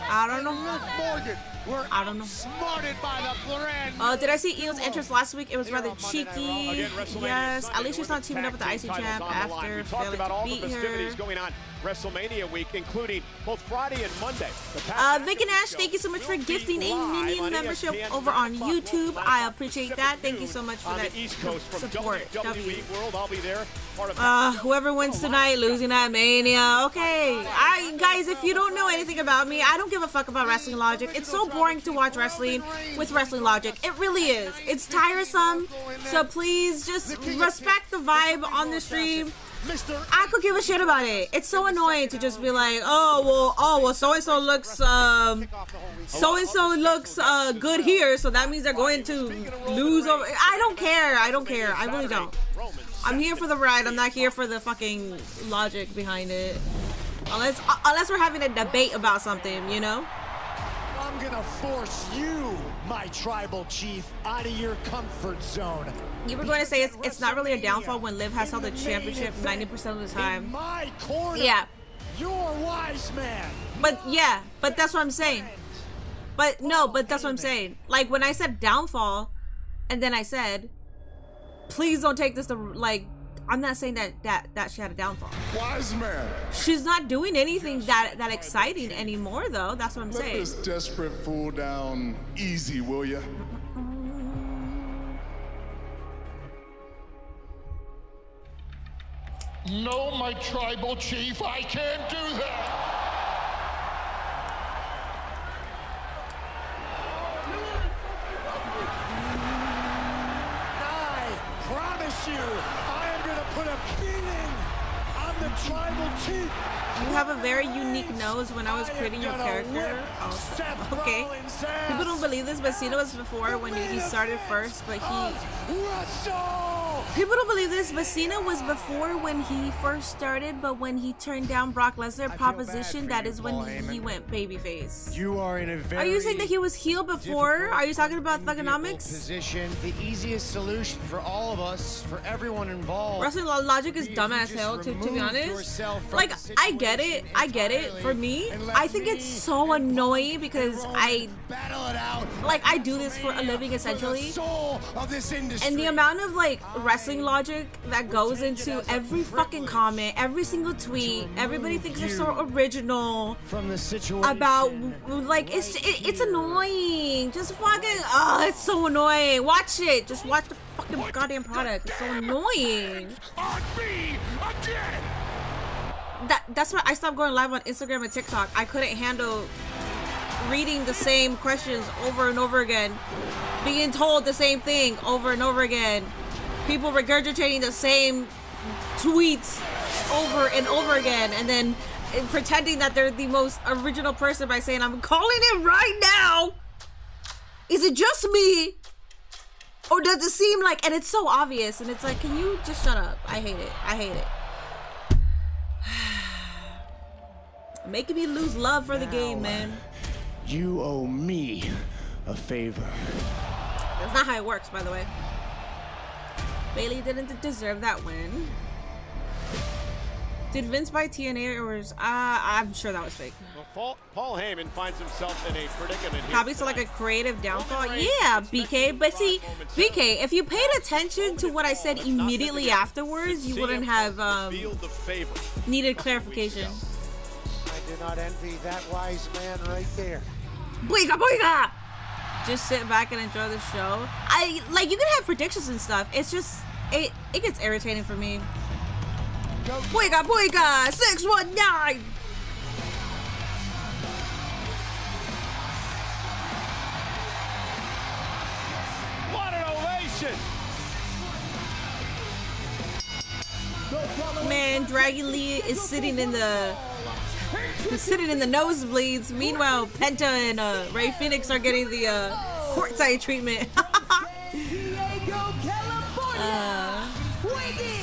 I don't know. I don't know. Smarted by the brand. Did I see Io's entrance last week? It was rather cheeky. Yes, at least she's not teaming up with the IC champ after failing to beat her. Going on WrestleMania week, including both Friday and Monday. Vic and Ash, thank you so much for gifting a Minion membership over on YouTube. I appreciate that. Thank you so much for that support. I'll be there. Whoever wins tonight, losing at Mania. Okay, guys, if you don't know anything about me, I don't give a fuck about wrestling logic. It's so boring to watch wrestling with wrestling logic. It really is. It's tiresome. So please just respect the vibe on the stream. I could give a shit about it. It's so annoying to just be like, oh well, so and so looks good here, so that means they're going to lose over. I don't care. I really don't. I'm here for the ride. I'm not here for the fucking logic behind it. Unless we're having a debate about something, you know? I'm gonna force you, my tribal chief, out of your comfort zone. You were going to say it's not really a downfall when Liv has held the championship 90% of the time. My corner, yeah. You're wise man. But that's what I'm saying. But that's what I'm saying. Like when I said downfall, and then I said, please don't take this to like. I'm not saying that she had a downfall. Wise man. She's not doing anything that exciting anymore, though. That's what I'm saying. Let this desperate fool down easy, will ya? No, my tribal chief, I can't do that. I promise you, I am gonna put a beating on the tribal chief. You have a very unique nose when I was creating your character. Oh, okay. People don't believe this, but Cena was before when he started first, but people don't believe this, but Cena was before when he first started, but when he turned down Brock Lesnar proposition, that is when he went babyface. You are in a very. Are you saying that he was heel before? Are you talking about Thugonomics? Position, the easiest solution for all of us, for everyone involved. Wrestling logic is dumb as hell, to be honest. Like, I get it. For me, I think it's so annoying because I do this for a living essentially. And the amount of like wrestling wrestling logic that goes into every fucking comment, every single tweet. Everybody thinks they're so original from the situation about, like, it's annoying. Just fucking, it's so annoying. Watch it. Just watch the fucking goddamn product. It's so annoying. On me again. That's why I stopped going live on Instagram and TikTok. I couldn't handle reading the same questions over and over again, being told the same thing over and over again, people regurgitating the same tweets over and over again, and then pretending that they're the most original person by saying, I'm calling it right now. Is it just me? Or does it seem like, and it's so obvious, and it's like, can you just shut up? I hate it. I hate it. Making me lose love for the game, man. You owe me a favor. That's not how it works, by the way. Bayley didn't deserve that win. Did Vince buy TNA, or was I'm sure that was fake. Well, Paul Heyman finds himself in a predicament here. Probably to like a creative downfall. Yeah, BK. But see, BK, if you paid attention to what I said immediately afterwards, you wouldn't have needed clarification. I do not envy that wise man right there. Boyga, boyga! Just sit back and enjoy the show. You can have predictions and stuff. It's just, it gets irritating for me. Boyga, boyga! 619! What an ovation! Man, Dragon Lee is sitting in the nosebleeds. Meanwhile, Penta and Ray Phoenix are getting the courtside treatment.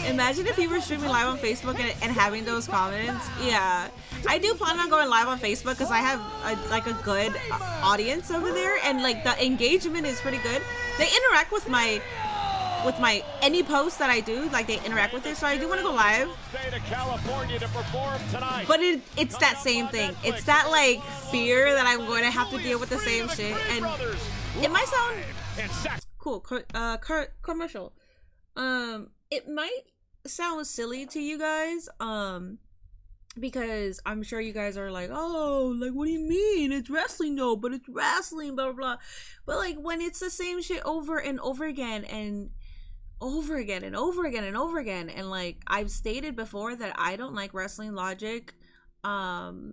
Imagine if you were streaming live on Facebook and having those comments. Yeah, I do plan on going live on Facebook because I have a good audience over there, and like the engagement is pretty good. They interact with my any post that I do, like they interact with it, so I do want to go live. But it's that same thing. It's that like fear that I'm going to have to deal with the same shit, and it might sound cool. Commercial. It might sound silly to you guys, because I'm sure you guys are like, oh, like, what do you mean? It's wrestling, though, but it's wrestling, blah, blah, blah. But, like, when it's the same shit over and over again, and over again, and over again, and over again, and, like, I've stated before that I don't like wrestling logic, or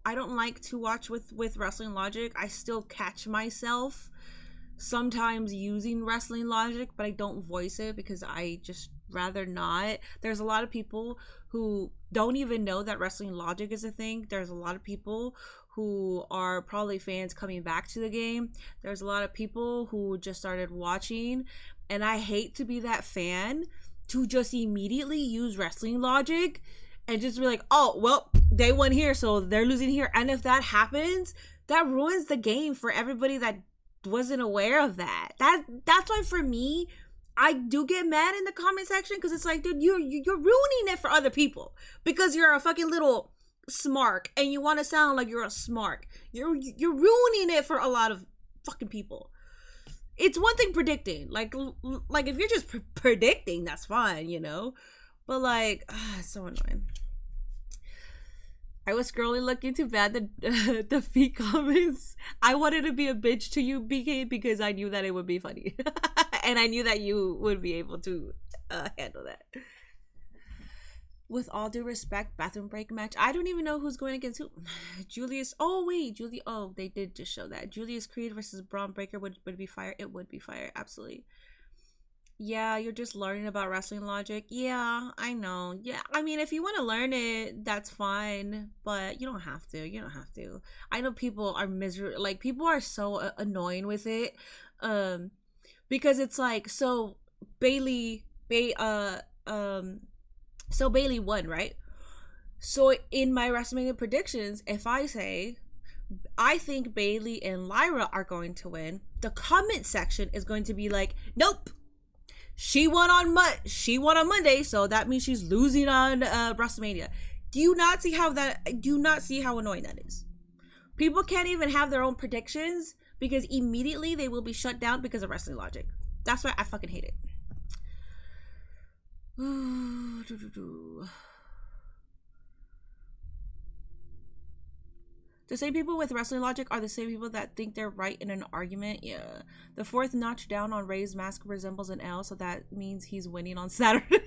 I don't like to watch with wrestling logic. I still catch myself sometimes using wrestling logic, but I don't voice it because I just rather not. There's a lot of people who don't even know that wrestling logic is a thing. There's a lot of people who are probably fans coming back to the game. There's a lot of people who just started watching, and I hate to be that fan to just immediately use wrestling logic and just be like, oh, well, they won here, so they're losing here. And if that happens, that ruins the game for everybody that wasn't aware of that. That's why for me, I do get mad in the comment section, because it's like, dude, you're ruining it for other people because you're a fucking little smark and you want to sound like you're a smark. You're ruining it for a lot of fucking people. It's one thing predicting, like if you're just predicting, that's fine, you know, but like, it's so annoying. I was scrolling looking too bad the feed comments. I wanted to be a bitch to you, BK, because I knew that it would be funny. And I knew that you would be able to handle that. With all due respect, bathroom break match. I don't even know who's going against who. Julius. Oh, wait. Oh, they did just show that. Julius Creed versus Braun Breaker would be fire. It would be fire. Absolutely. Yeah, you're just learning about wrestling logic. Yeah, I know. Yeah, I mean, if you want to learn it, that's fine, but you don't have to. You don't have to. I know people are miserable. Like, people are so annoying with it, because it's like, so Bayley won, right? So in my Wrestlemania predictions, if I say I think Bayley and Lyra are going to win, the comment section is going to be like, nope. She won on Monday, so that means she's losing on Wrestlemania. Do you not see how annoying that is? People can't even have their own predictions because immediately they will be shut down because of wrestling logic. That's why I fucking hate it. Ooh, doo, doo, doo. The same people with wrestling logic are the same people that think they're right in an argument. Yeah. The fourth notch down on Ray's mask resembles an L, so that means he's winning on Saturday.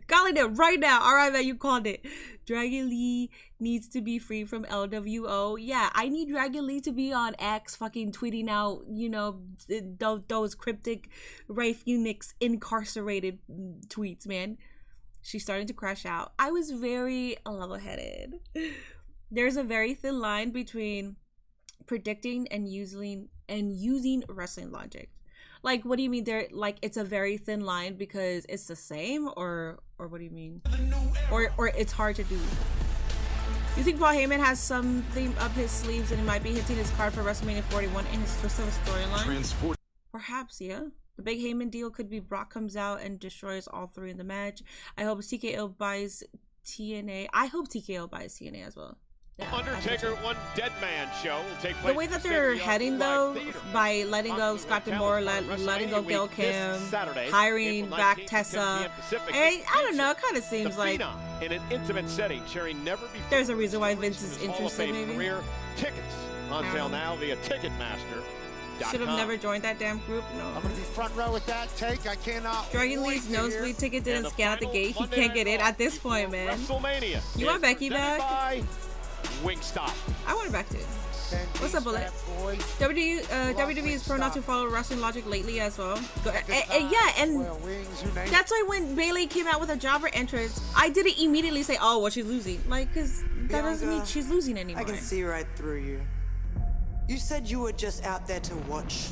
Calling it right now. All right, man, you called it. Dragon Lee needs to be free from LWO. Yeah, I need Dragon Lee to be on X fucking tweeting out, you know, those cryptic Ray Phoenix incarcerated tweets, man. She's starting to crash out. I was very level-headed. There's a very thin line between predicting and using wrestling logic. Like, what do you mean? There, like, it's a very thin line because it's the same, or what do you mean? Or it's hard to do. You think Paul Heyman has something up his sleeves and he might be hitting his card for WrestleMania 41 in his twist of a storyline? Perhaps, yeah. The big Heyman deal could be Brock comes out and destroys all three in the match. I hope TKO buys TNA. I hope TKO buys TNA as well. Yeah, Undertaker One Dead Man show will take place. The way that they're heading though, by letting go Scott D'Amore, letting go Gail Kim, hiring back Tessa, I don't know, it kind of seems like in an intimate setting, sharing never before. There's a reason why Vince is interested, maybe. Tickets on sale now via Ticketmaster. Should have never joined that damn group. No. I'm gonna be front row with that take. I cannot. Dragon Lee's nosebleed ticket didn't scan at the gate. He can't get in at this point, man. WrestleMania. You want Becky back? Wingstop. I want her back too. What's up, Bullet? WWE is prone not to follow wrestling logic lately as well. Yeah, and that's why when Bayley came out with a jobber entrance, I didn't immediately say, "Oh, well, she's losing," like, because that doesn't mean she's losing anymore. I can see right through you. You said you were just out there to watch,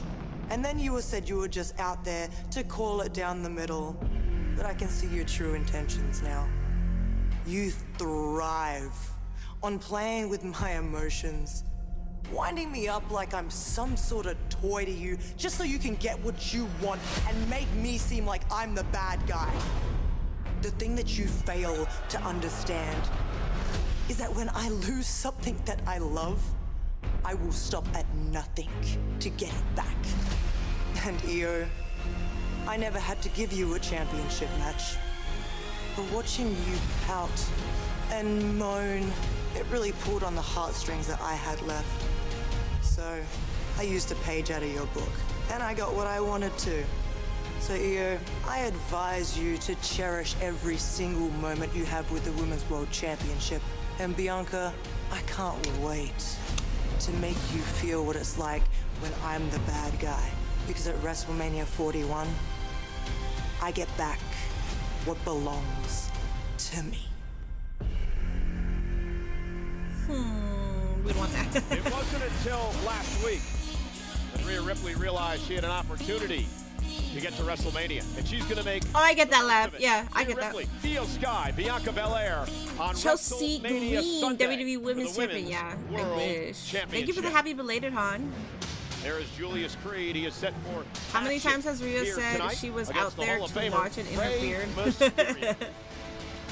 and then you said you were just out there to call it down the middle. But I can see your true intentions now. You thrive on playing with my emotions, winding me up like I'm some sort of toy to you, just so you can get what you want and make me seem like I'm the bad guy. The thing that you fail to understand is that when I lose something that I love, I will stop at nothing to get it back. And Io, I never had to give you a championship match, but watching you pout and moan, it really pulled on the heartstrings that I had left. So I used a page out of your book, and I got what I wanted to. So Io, I advise you to cherish every single moment you have with the Women's World Championship. And Bianca, I can't wait to make you feel what it's like when I'm the bad guy. Because at WrestleMania 41, I get back what belongs to me. We don't want that. It wasn't until last week that Rhea Ripley realized she had an opportunity to get to WrestleMania, and she's going to make. Oh, I get that laugh. Yeah, I get Ripley, that. Theo Sky, Bianca Belair on Chelsea WrestleMania Green, Sunday WWE Women's Champion. Yeah, I wish. Thank you for the happy belated, hon. There is Julius Creed. He is set for. How many times has Rhea said she was out there to watch and interfered?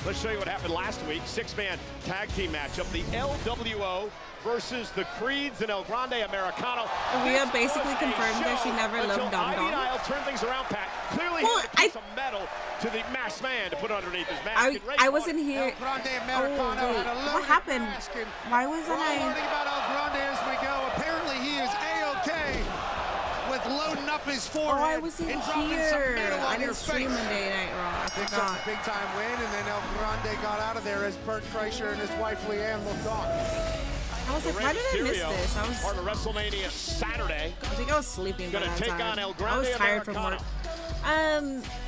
Let's show you what happened last week. Six-man tag team matchup. The LWO versus the Creeds and El Grande Americano. Rhea basically confirmed that she never loved Dom Dom. I'll turn things around, Pat. Clearly, he had a piece of metal to the masked man to put underneath his mask. I wasn't here. Oh, wait. What happened? Why wasn't I? Learning about El Grande as we go. Apparently, he is A-OK with loading up his forehead. Oh, I wasn't here. I didn't stream Monday Night Raw. I forgot. Big time win, and then El Grande got out of there as Bert Kreischer and his wife Leanne looked on. I was like, why did I miss this? I was part of WrestleMania Saturday. I think I was sleeping. Gonna take on El Grande. I was tired from work.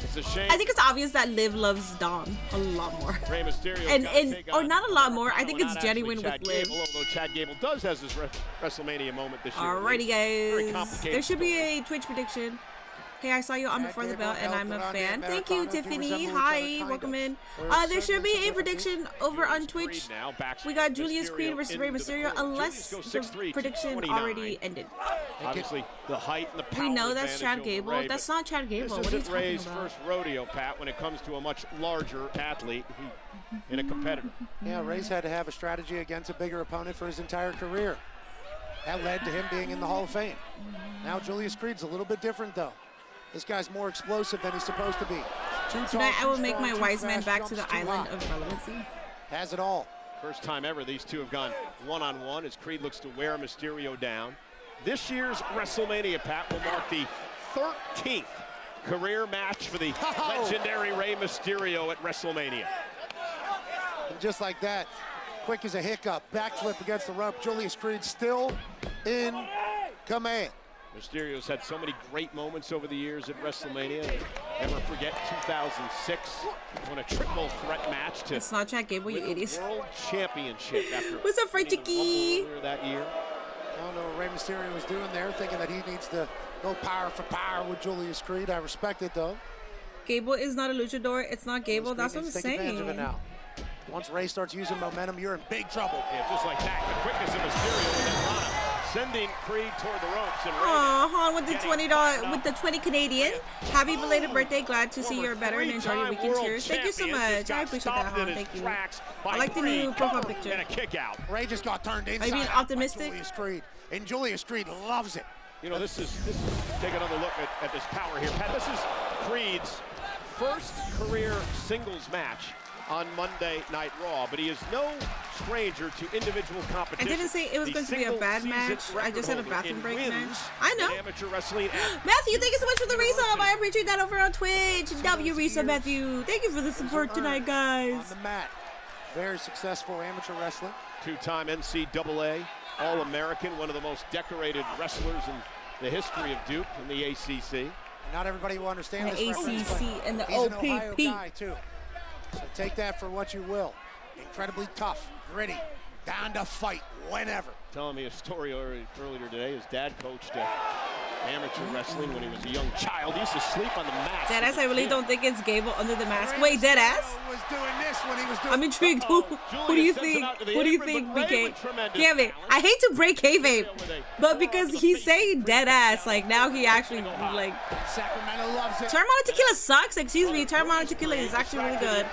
It's a shame. I think it's obvious that Liv loves Dom a lot more. Rey Mysterio and or not a lot more. I think it's genuine with Liv. Although Chad Gable does has his WrestleMania moment this year. Alrighty, guys. There should be a Twitch prediction. Hey, I saw you on Before the Bell, and I'm a fan. Thank you, Tiffany. Hi, welcome in. There should be a prediction over on Twitch. We got Julius Creed versus Rey Mysterio, unless the prediction already ended. Obviously, the height and the power. We know that's Chad Gable. That's not Chad Gable. What are you talking Rey's about? first rodeo, Pat, when it comes to a much larger athlete and a competitor. Yeah, Rey's had to have a strategy against a bigger opponent for his entire career. That led to him being in the Hall of Fame. Now Julius Creed's a little bit different, though. This guy's more explosive than he's supposed to be. Tonight I will make my wise man back to the island of relevancy. Has it all. First time ever these two have gone one-on-one as Creed looks to wear Mysterio down. This year's WrestleMania, Pat, will mark the 13th career match for the legendary Rey Mysterio at WrestleMania. And just like that, quick as a hiccup, backflip against the rope. Julius Creed still in command. Mysterio's had so many great moments over the years at WrestleMania. Never forget 2006 when a triple threat match to Snapchat Gable, you idiots. World Championship after what's up, Fried Chicky? That year. I don't know what Rey Mysterio was doing there, thinking that he needs to go power for power with Julius Creed. I respect it though. Gable is not a luchador. It's not Gable. That's what I'm saying. Advantage of it now. Once Rey starts using momentum, you're in big trouble. Yeah, just like that. The quickness of Mysterio and then Lana sending Creed toward the ropes. And Han with the $20 with the 20 Canadian. Happy belated birthday. Glad to see you're better and enjoy your weekend. Cheers. Thank you so much. I appreciate that, Han. Thank you. I like the new profile picture. And a kick out. Ray just got turned inside. Are you being optimistic? Julius Creed. And Julius Creed loves it. You know, this is take another look at this power here, Pat. This is Creed's first career singles match on Monday Night Raw, but he is no stranger to individual competition. I didn't say it was going to be a bad match. I just had a bathroom break match. I know. Amateur wrestling. Matthew, thank you so much for the resub. I appreciate that over on Twitch. W resub, Matthew. Thank you for the support tonight, guys. On the mat. Very successful amateur wrestling. Two-time NCAA All-American, one of the most decorated wrestlers in the history of Duke in the ACC. And not everybody will understand the this. ACC and the he's OPP. An Ohio guy too. So take that for what you will. Incredibly tough, gritty, down to fight whenever. Telling me a story earlier today. His dad coached amateur wrestling when he was a young child. He used to sleep on the mat. Deadass, I really don't think it's Gable under the mask. Wait, Deadass? Was doing this when he was doing. I'm intrigued. Who do you think? Who do you think, BK? Damn it! I hate to break kayfabe, but because he's saying Deadass, like now he actually like. Sacramento loves it. Terramana Tequila sucks. Excuse me. Terramana Tequila is actually really good.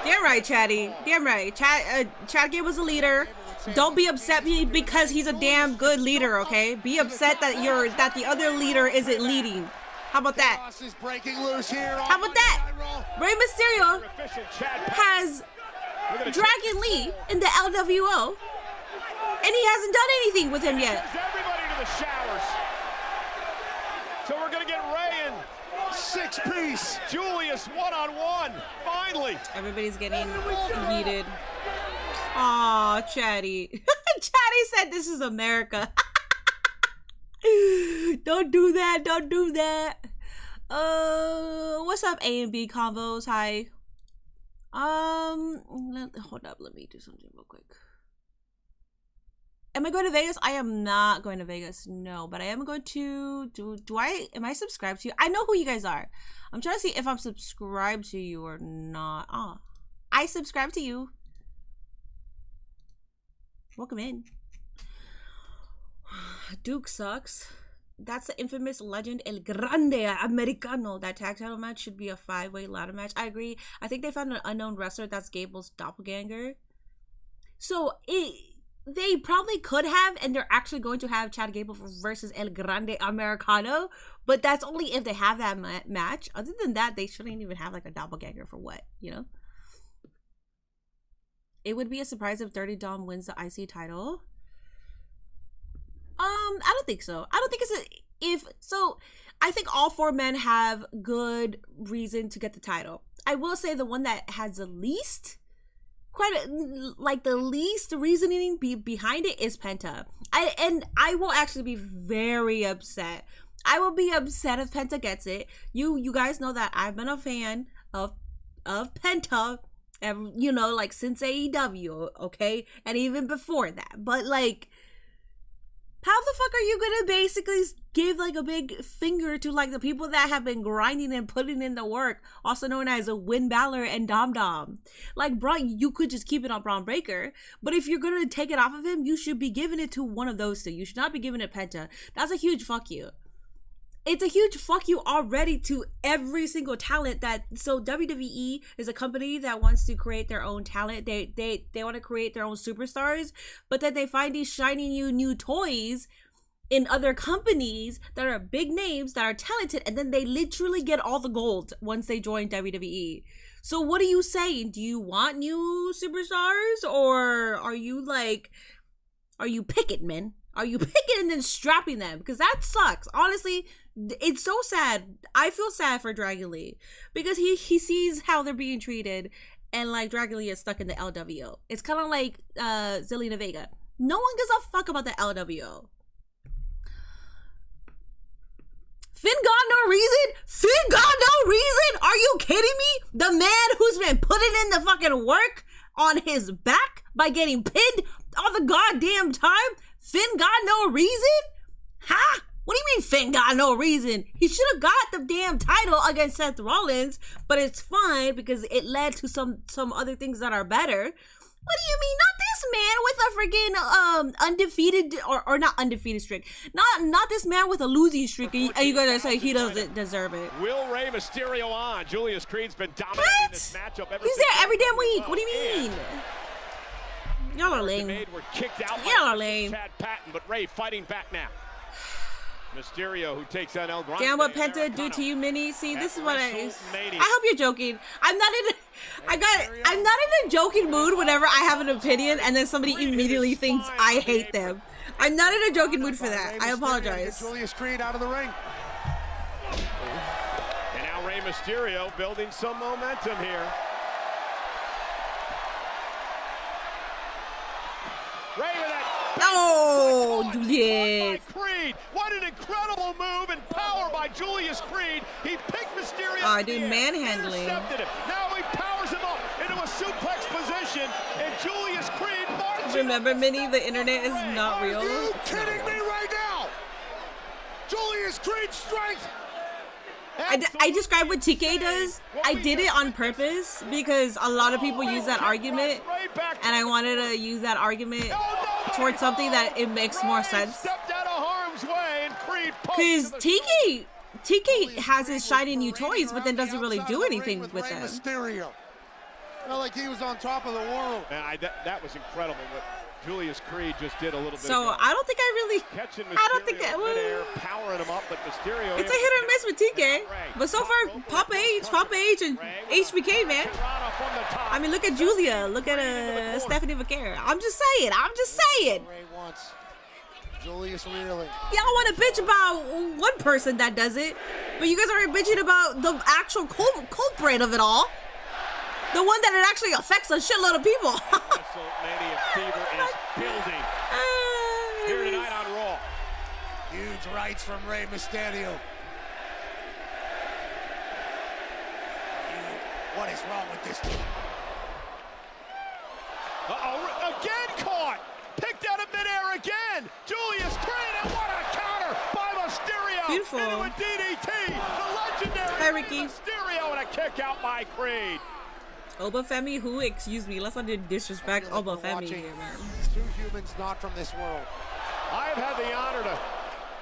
Damn right, Chatty. Damn right. Chad Gable's a leader. Don't be upset because he's a damn good leader, okay? Be upset that the other leader isn't leading. How about that? How about that? Rey Mysterio has Dragon Lee in the LWO, and he hasn't done anything with him yet. Everybody to the showers. So we're gonna get Rey in 6-piece. Julius one-on-one. Finally. Everybody's getting heated. Aw, Chatty. Chatty said this is America. Don't do that. Don't do that. What's up, A and B combos? Hi. Hold up. Let me do something real quick. Am I going to Vegas? I am not going to Vegas. No, but I am going to. Am I subscribed to you? I know who you guys are. I'm trying to see if I'm subscribed to you or not. Ah, I subscribe to you. Welcome in. Duke sucks. That's the infamous legend El Grande Americano. That tag title match should be a 5-way ladder match. I agree. I think they found an unknown wrestler that's Gable's doppelganger. So they probably could have, and they're actually going to have Chad Gable versus El Grande Americano. But that's only if they have that match. Other than that, they shouldn't even have like a doppelganger for what, you know? It would be a surprise if Dirty Dom wins the IC title. I don't think so. I don't think I think all 4 men have good reason to get the title. I will say the one that has the least, the least reasoning behind it is Penta. I will actually be very upset. I will be upset if Penta gets it. You guys know that I've been a fan of Penta. You know, like since AEW, okay, and even before that. But like, how the fuck are you gonna basically give like a big finger to like the people that have been grinding and putting in the work, also known as Win Balor and Dom Dom? Like, bro, you could just keep it on Braun Breaker, but if you're gonna take it off of him, you should be giving it to one of those two. You should not be giving it Penta. That's a huge fuck you. It's a huge fuck you already to every single talent so WWE is a company that wants to create their own talent. They want to create their own superstars, but then they find these shiny new toys in other companies that are big names, that are talented, and then they literally get all the gold once they join WWE. So what are you saying? Do you want new superstars, or are you picking, men? Are you picking and then strapping them? Because that sucks. Honestly, it's so sad. I feel sad for Dragon Lee because he sees how they're being treated, and like Dragon Lee is stuck in the LWO. It's kind of like Zelina Vega. No one gives a fuck about the LWO. Finn got no reason? Finn got no reason? Are you kidding me? The man who's been putting in the fucking work on his back by getting pinned all the goddamn time? Finn got no reason? Huh? What do you mean Finn got no reason? He should have got the damn title against Seth Rollins, but it's fine because it led to some other things that are better. What do you mean? Not this man with a freaking undefeated or not undefeated streak. Not this man with a losing streak. And you're gonna say he doesn't deserve it. Will Rey Mysterio on? Julius Creed's been dominating this matchup. He's there every damn week. What do you mean? Y'all are lame. Y'all are lame. Chad Patton, but Rey fighting back now. Mysterio, who takes on El Grande. Damn, what Penta do to you, Minnie? See, this is what I hope you're joking. I'm not in a joking mood whenever I have an opinion and then somebody immediately thinks I hate them. I'm not in a joking mood for that. I apologize. Julius Creed out of the ring. And now Rey Mysterio building some momentum here. Rey with that. Oh, Julius. Creed. What an incredible move and power by Julius Creed. He picked Mysterio. Dude, manhandling. Intercepted him. Now he powers him up into a suplex position, and Julius Creed marches. Remember, Minnie, the internet is not real. Are you kidding me right now? Julius Creed's strength. I described what TK does. I did it on purpose because a lot of people use that argument, and I wanted to use that argument towards something that it makes more sense. Because TK has his shiny new toys, but then doesn't really do anything with them. Mysterio. Felt like he was on top of the world. That was incredible. What Julius Creed just did a little bit. So I don't think I really. I don't think that. Powering him up, but Mysterio. It's a hit or miss with TK. But so far, Papa H, and HBK, man. I mean, look at Julia. Look at Stephanie McCare. I'm just saying. Julius reeling. Y'all want to bitch about one person that does it, but you guys are bitching about the actual culprit of it all. The one that it actually affects a shitload of people. WrestleMania fever is building here tonight on Raw. Huge rights from Rey Mysterio. What is wrong with this team? Uh-oh, again caught! Picked out of midair again! Julius Creed, and what a counter by Mysterio! Beautiful. Into a DDT! The legendary Mysterio, and a kick out by Creed. Oba Femi, who? Excuse me, let's not disrespect Oba Femi here, man. Two humans not from this world. I've had the honor to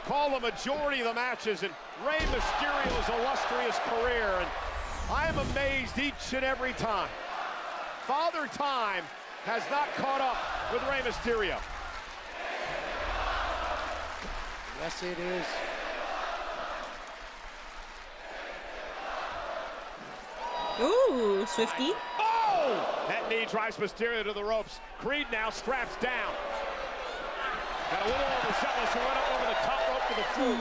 call the majority of the matches in Rey Mysterio's illustrious career, and I am amazed each and every time. Father Time has not caught up with Rey Mysterio. Yes, it is. Ooh, Swifty. Oh! That knee drives Mysterio to the ropes. Creed now straps down. Got a little overzealous who went up over the top rope to the floor.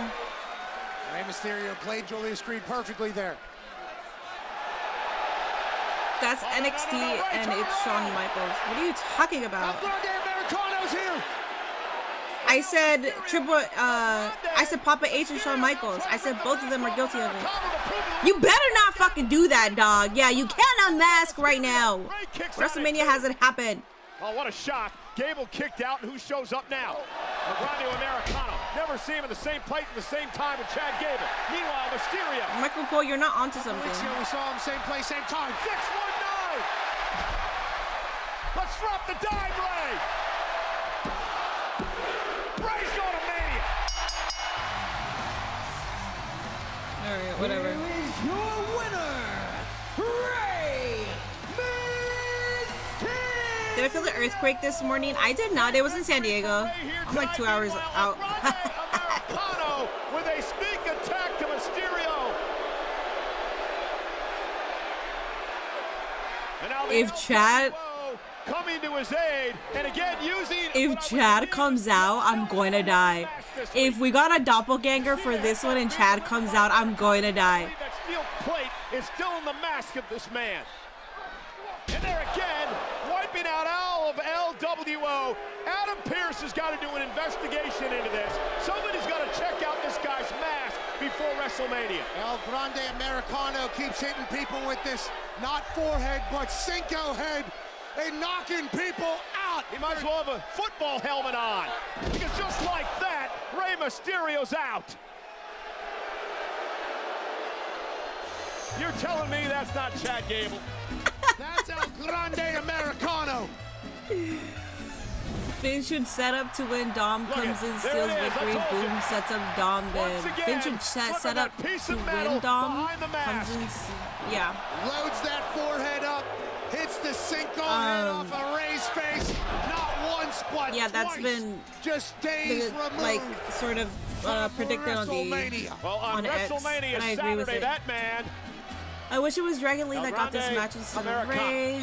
Rey Mysterio played Julius Creed perfectly there. That's NXT and it's Shawn Michaels. What are you talking about? I said I said Papa H and Shawn Michaels. I said both of them are guilty of it. You better not fucking do that, dog. Yeah, you can't unmask right now. WrestleMania hasn't happened. Oh, what a shock. Gable kicked out, and who shows up now? Grande Americano. Never see him in the same place at the same time with Chad Gable. Meanwhile, Mysterio. Michael Cole, you're not onto something. We saw him same place, same time. 619. Let's drop the dime, Rey. Rey's going to Mania. All right, whatever. Here is your winner, Rey Mysterio. Did I feel the earthquake this morning? I did not. It was in San Diego. I'm like 2 hours out. now the if Chad coming to his aid, and again using. If Chad comes out, I'm going to die. If we got a doppelganger for this one and Chad comes out, I'm going to die. That steel plate is still in the mask of this man. And there again, wiping out all of LWO. Adam Pearce has got to do an investigation into this. Somebody's got to check out this guy's mask before WrestleMania. El Grande Americano keeps hitting people with this, not forehead, but Cinco head, and knocking people out. He might as well have a football helmet on, because just like that, Rey Mysterio's out. You're telling me that's not Chad Gable? That's El Grande Americano. Finn should set up to when Dom comes in, steals victory. Boom, sets up Dom. Then Finn should set up to when Dom comes in. Yeah. Loads that forehead up. Hits the Cinco head off of Rey's face. Not once, but yeah, that's twice. been just days removed. Like sort of predicted on the on WrestleMania X, and I agree with Saturday, it. that man. I wish it was Dragon Lee that got this match instead of Rey.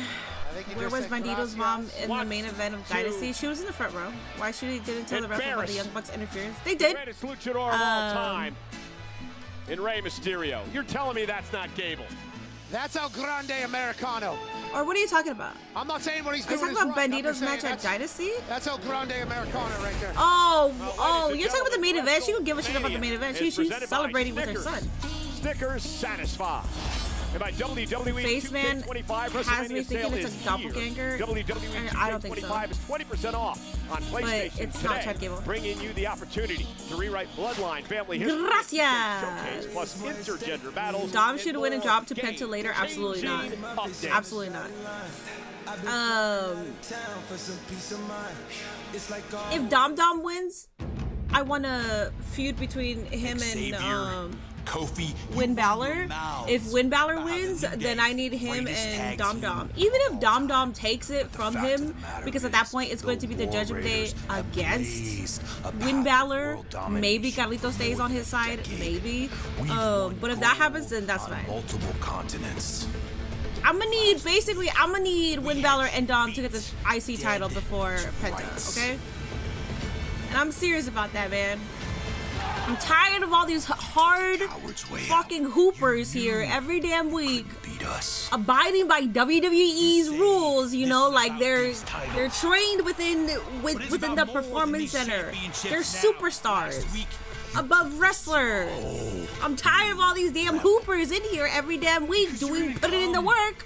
Where was Bandito's mom in the main event of Dynasty? She was in the front row. Why should he didn't tell the ref about the Young Bucks interference? They did. Greatest luchador of all time in Rey Mysterio. You're telling me that's not Gable? That's El Grande Americano. Or what are you talking about? I'm not saying what he's doing. Are you talking about Bandito's match at Dynasty? That's El Grande Americano right there. Oh, you're talking about the main event. She don't give a shit about the main event. She's celebrating with her son. Snickers satisfied. And by WWE Faceman 2K25, has me thinking it's a doppelganger. WWE I don't think so. 2K25 is 20% off on PlayStation But it's today, not Chad Gable. bringing you the opportunity to rewrite Bloodline family history. Gracias. Showcase plus intergender battles. Dom should win and drop to Penta later. Absolutely not. Absolutely not. If Dom wins, I want a feud between him and Kofi, Win Balor. If Win Balor wins, then I need him and Dom. Even if Dom takes it from him, because at that point it's going to be the Judgment Day against Win Balor. Maybe Carlito stays on his side. Maybe. But if that happens, then that's fine. Multiple continents. I'm gonna need Win Balor and Dom to get the IC title before Penta. Okay. And I'm serious about that, man. I'm tired of all these hard fucking hoopers here every damn week, abiding by WWE's rules. You know, like they're trained within the performance center. They're superstars, above wrestlers. I'm tired of all these damn hoopers in here every damn week putting in the work.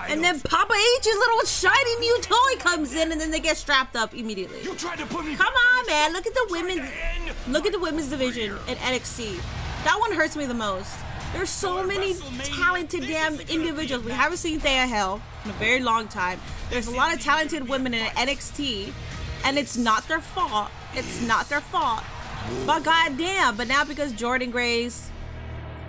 And then Papa H's little shiny new toy comes in, and then they get strapped up immediately. Come on, man! Look at the women's division at NXT. That one hurts me the most. There's so many talented damn individuals. We haven't seen Thea Hell in a very long time. There's a lot of talented women in NXT, and it's not their fault. It's not their fault. But goddamn! But now because Jordan Grace,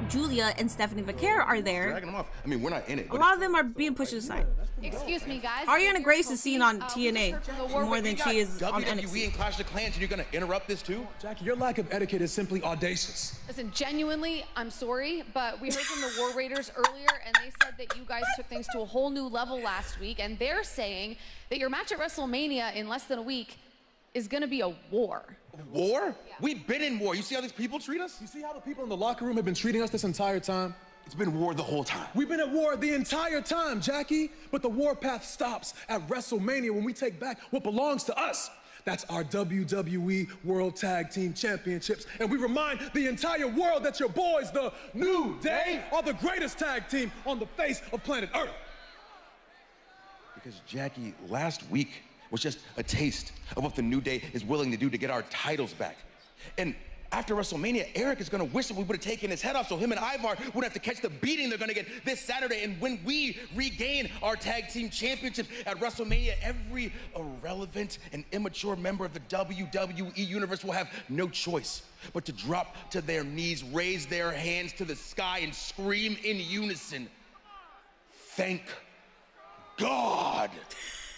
Julia, and Stephanie Vaquer are there, Dragging them off. I mean, we're not in it. a lot of them are being pushed aside. Excuse me, guys. Ariana Grace is seen on TNA more than she is on WWE NXT. and Clash of Clans, and you're gonna interrupt this too? Jackie, your lack of etiquette is simply audacious. Listen, genuinely, I'm sorry, but we heard from the War Raiders earlier, and they said that you guys took things to a whole new level last week, and they're saying that your match at WrestleMania in less than a week is gonna be a war. War? Yeah. We've been in war. You see how these people treat us? You see how the people in the locker room have been treating us this entire time? It's been war the whole time. We've been at war the entire time, Jackie. But the warpath stops at WrestleMania when we take back what belongs to us. That's our WWE World Tag Team Championships. And we remind the entire world that your boys, the New Day, are the greatest tag team on the face of planet Earth. Because, Jackie, last week was just a taste of what the New Day is willing to do to get our titles back. And after WrestleMania, Eric is gonna wish that we would have taken his head off so him and Ivar wouldn't have to catch the beating they're gonna get this Saturday. And when we regain our tag team championships at WrestleMania, every irrelevant and immature member of the WWE universe will have no choice but to drop to their knees, raise their hands to the sky, and scream in unison, "Thank God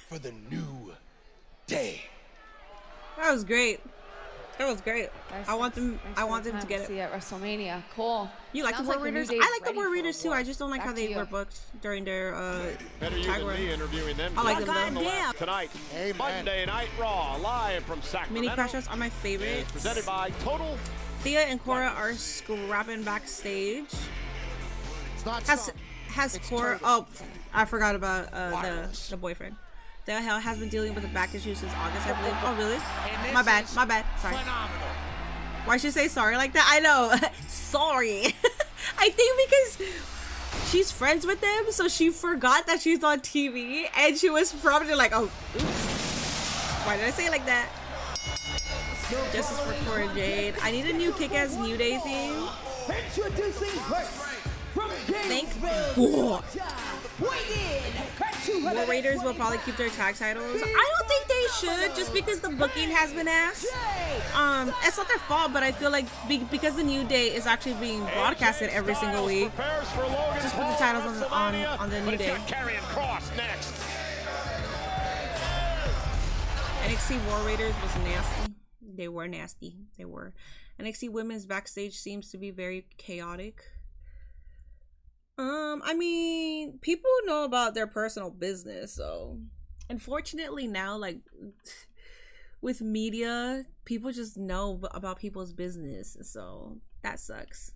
for the New Day." That was great. That was great. I want them to get it. See at WrestleMania. Cool. You like the War Raiders? I like the War Raiders too. I just don't like how they were booked during their Better you than me interviewing them. I like them though. Tonight, Monday Night Raw, live from Sacramento. Mini crash outs are my favorite. Presented by Total. Thea and Cora are scrapping backstage. It's not has Cora? Oh, I forgot about the boyfriend. The hell has been dealing with the back issues since August, I believe. Oh, really? My bad. Sorry. Phenomenal. Why should you say sorry like that? I know. Sorry. I think because she's friends with them, so she forgot that she's on TV, and she was probably like, oh, oops. Why did I say it like that? Justice for Cora Jade. I need a new kick-ass New Day theme. Introducing first from Thank God. War Raiders will probably keep their tag titles. I don't think they should, just because the booking has been ass. It's not their fault, but I feel like because the New Day is actually being broadcasted every single week, just put the titles on the New Day. Karrion Kross next. NXT War Raiders was nasty. They were nasty. They were. NXT Women's backstage seems to be very chaotic. I mean, people know about their personal business, so unfortunately now, like, with media, people just know about people's business, so that sucks.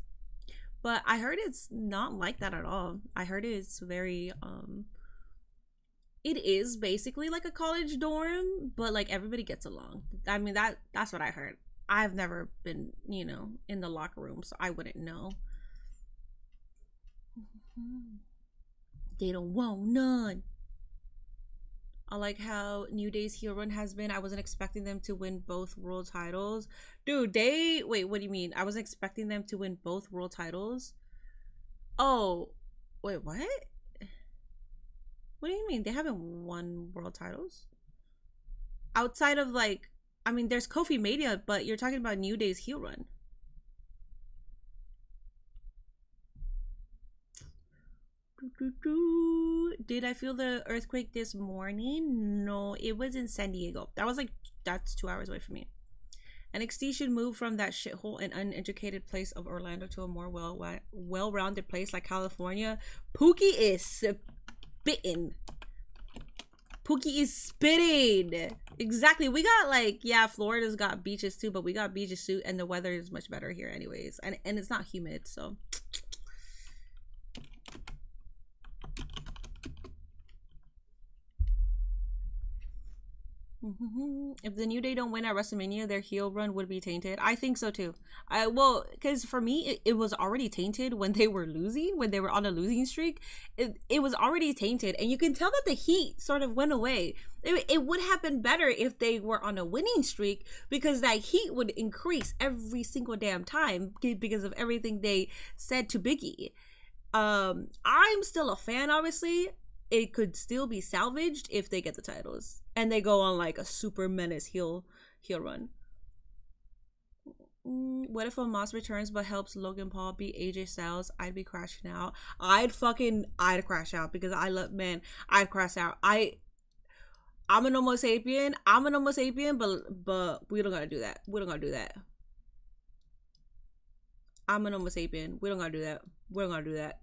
But I heard it's not like that at all. I heard it's very, it is basically like a college dorm, but like everybody gets along. I mean, that's what I heard. I've never been, you know, in the locker room, so I wouldn't know. They don't want none. I like how New Day's heel run has been. I wasn't expecting them to win both world titles. Dude, wait, what do you mean? I wasn't expecting them to win both world titles. Oh, wait, what? What do you mean? They haven't won world titles? Outside of, like, I mean, there's Kofi Mania, but you're talking about New Day's heel run. Did I feel the earthquake this morning? No, it was in San Diego. That's 2 hours away from me. NXT should move from that shithole and uneducated place of Orlando to a more well-rounded place like California. Pookie is spitting. Pookie is spitting. Exactly. We got, like, yeah, Florida's got beaches too, but we got beaches too, and the weather is much better here anyways, and it's not humid, so if the New Day don't win at WrestleMania, their heel run would be tainted. I think so too. Well, because for me, it was already tainted when they were losing, when they were on a losing streak. It was already tainted, and you can tell that the heat sort of went away. It would have been better if they were on a winning streak, because that heat would increase every single damn time because of everything they said to Big E. I'm still a fan, obviously. It could still be salvaged if they get the titles and they go on like a super menace heel run. What if Omos returns but helps Logan Paul beat AJ Styles? I'd be crashing out. I'd crash out, because I'd crash out. I'm an Homo sapien, but we don't gotta do that. I'm an Homo sapien. We don't gotta do that.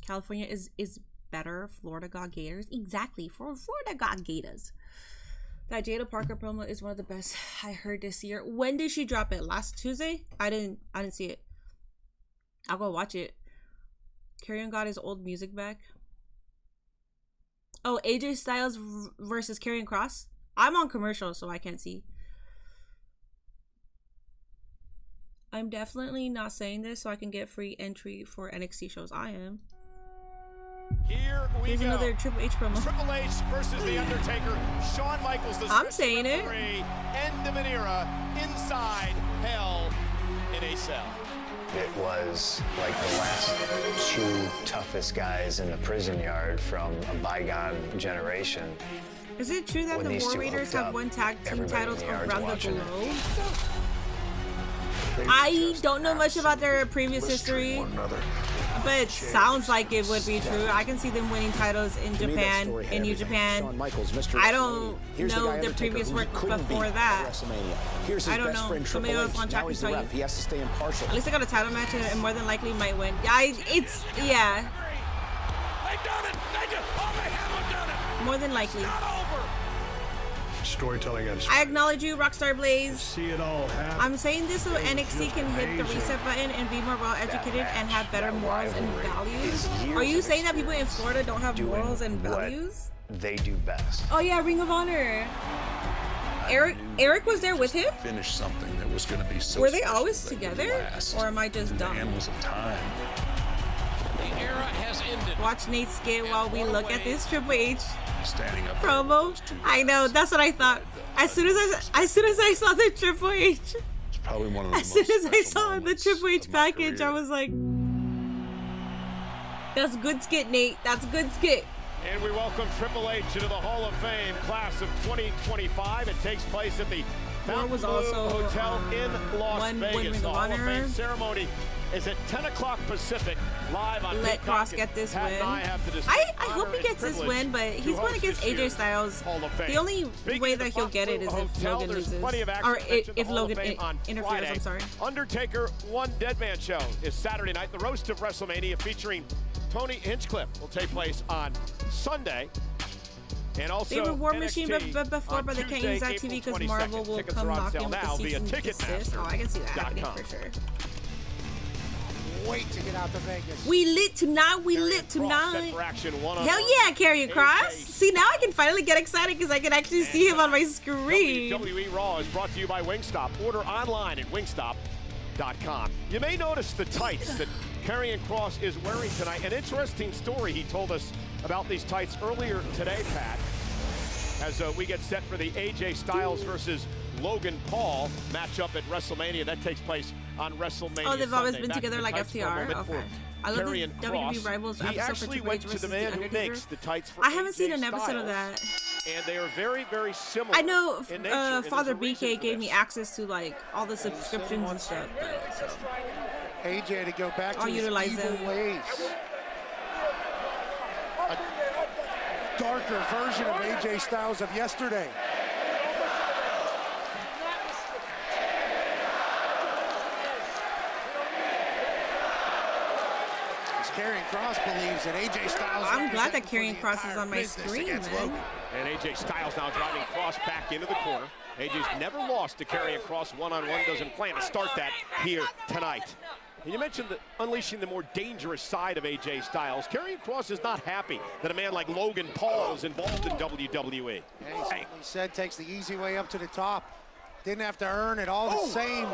California is better. Florida got Gators. Exactly. Florida got Gators. That Jada Parker promo is one of the best I heard this year. When did she drop it? Last Tuesday? I didn't see it. I'll go watch it. Karrion got his old music back. Oh, AJ Styles versus Karrion Kross. I'm on commercial, so I can't see. I'm definitely not saying this so I can get free entry for NXT shows. I am. Here we Here's go. Another Triple H promo. Triple H versus The Undertaker. Shawn Michaels, the I'm saying it. End of an era inside Hell in a Cell. It was like the last two toughest guys in the prison yard from a bygone generation. Is it true that the War Raiders have won tag team titles around the globe? I don't know much about their previous history, but it sounds like it would be true. I can see them winning titles in Japan, in New Japan. I don't know the previous work before that. I don't know. Somebody else on chat can tell you. At least I got a title match and more than likely might win. Yeah. More than likely. Storytelling at its I acknowledge you, Rockstar Blaze. See it all happen. I'm saying this so NXT can hit the reset button and be more well educated and have better morals and values. Are you saying that people in Florida don't have morals and values? They do best. Oh yeah, Ring of Honor. Eric was there with him? Finish something that was going to be so. Were they always together? Or am I just dumb? Annals of time. The era has ended. Watch Nate skit while we look at this Triple H Standing up promo. I know, that's what I thought. As soon as I saw the Triple H, it's probably one of the as soon as I saw the Triple H package, I was like, "That's good skit, Nate. That's good skit." And we welcome Triple H into the Hall of Fame class of 2025. It takes place at the was also Hotel in Las Vegas. The Hall of Fame ceremony is at 10 o'clock Pacific, live on Let Kross get this win. I hope he gets this win, but he's going against AJ Styles. The only way that he'll get it is if Logan loses. Or if Logan interferes, I'm sorry. Undertaker One Dead Man Show is Saturday night. The Roast of WrestleMania featuring Tony Hinchcliffe will take place on Sunday. And also they were War NXT Machine before, but they can't use that TV because Marvel will come knock in with the cease and desist. Oh, I can see that happening for sure. Wait to get out to Vegas. We lit tonight. We lit tonight. Hell yeah, Karrion Kross. See, now I can finally get excited because I can actually see him on my screen. WWE Raw is brought to you by Wingstop. Order online at wingstop.com. You may notice the tights that Karrion Kross is wearing tonight. An interesting story he told us about these tights earlier today, Pat, as we get set for the AJ Styles versus Logan Paul matchup at WrestleMania. That takes place on WrestleMania. Oh, they've always been Back together like FTR. Okay. I love the WWE Rivals episode for Triple H versus The Undertaker. I haven't seen an episode of that. And they are very, very similar. I know Father BK gave me access to like all the subscriptions and stuff. But, so. AJ to go back to his utilize evil them. ways. A darker version of AJ Styles of yesterday. Karrion Kross believes that AJ Styles. I'm glad that Karrion Kross is on my screen, man. And AJ Styles now driving Kross back into the corner. AJ's never lost to Karrion Kross one-on-one. Doesn't plan to start that here tonight. And you mentioned unleashing the more dangerous side of AJ Styles. Karrion Kross is not happy that a man like Logan Paul is involved in WWE. And he said takes the easy way up to the top. Didn't have to earn it. All the same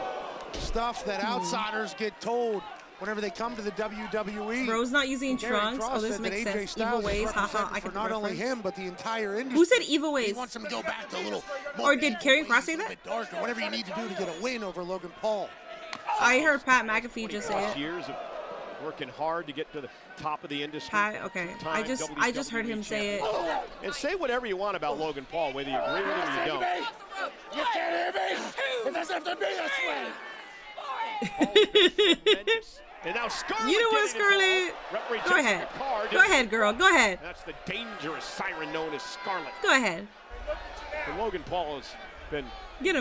stuff that outsiders get told whenever they come to the WWE. Bro's not using trunks. Oh, this makes sense. Evil ways. Haha, I can not only him, but the entire industry. Who said evil ways? He wants him to go back to a little or did Karrion Kross say that? Darker, whatever you need to do to get a win over Logan Paul. I heard Pat McAfee just say it. Years of working hard to get to the top of the industry. Pat, okay. I just heard him say it. And say whatever you want about Logan Paul, whether you agree with him or you don't. You can't hear me. It doesn't have to be this way. And now Scarlett. You know what, Scarlett? Go ahead. Go ahead, girl. Go ahead. That's the dangerous siren known as Scarlett. Go ahead. And Logan Paul has been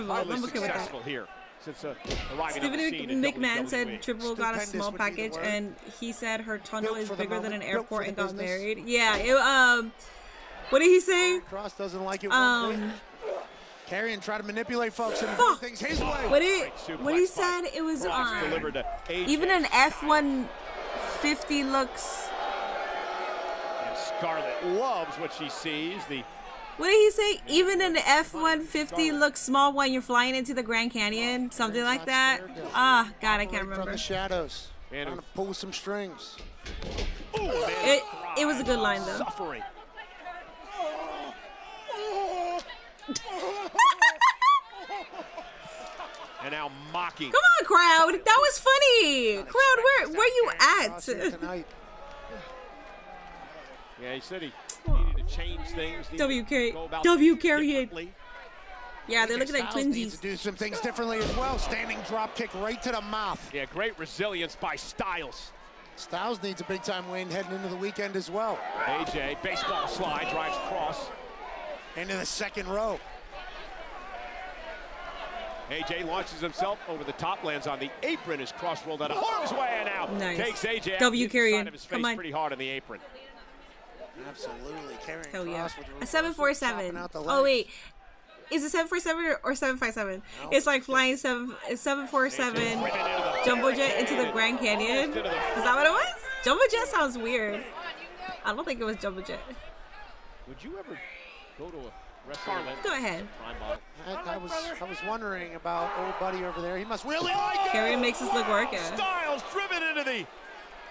highly successful here since arriving on the scene. Stephen McMahon said Triple got a small package, and he said her tunnel is bigger than an airport and got married. Yeah. What did he say? Kross doesn't like it. Karrion tried to manipulate folks and do things his way. What he said, it was even an F-150 looks. And Scarlett loves what she sees. What did he say? Even an F-150 looks small when you're flying into the Grand Canyon, something like that. Ah, God, I can't remember. From the shadows, trying to pull some strings. It was a good line though. Suffering. And now mocking. Come on, crowd. That was funny. Crowd, where you at? Yeah, he said he needed to change things. Karrion. Yeah, they're looking like twinsies. Needs to do some things differently as well. Standing drop kick right to the mouth. Yeah, great resilience by Styles. Styles needs a big-time win heading into the weekend as well. AJ, baseball slide, drives Kross into the second row. AJ launches himself over the top, lands on the apron as Kross rolled out of harm's way and out. Nice. Takes AJ W out Karrion. of his face Come on. pretty hard on the apron. Absolutely. Karrion Hell yeah. Kross with A 747. Oh wait. Is it 747 or 757? No. It's like flying 747 jumbo jet into the Grand Canyon. Is that what it was? Jumbo jet sounds weird. I don't think it was jumbo jet. Would you ever go to a wrestling event? Go ahead. I was wondering about old buddy over there. He must really like it. Karrion makes us look work at. Styles driven into the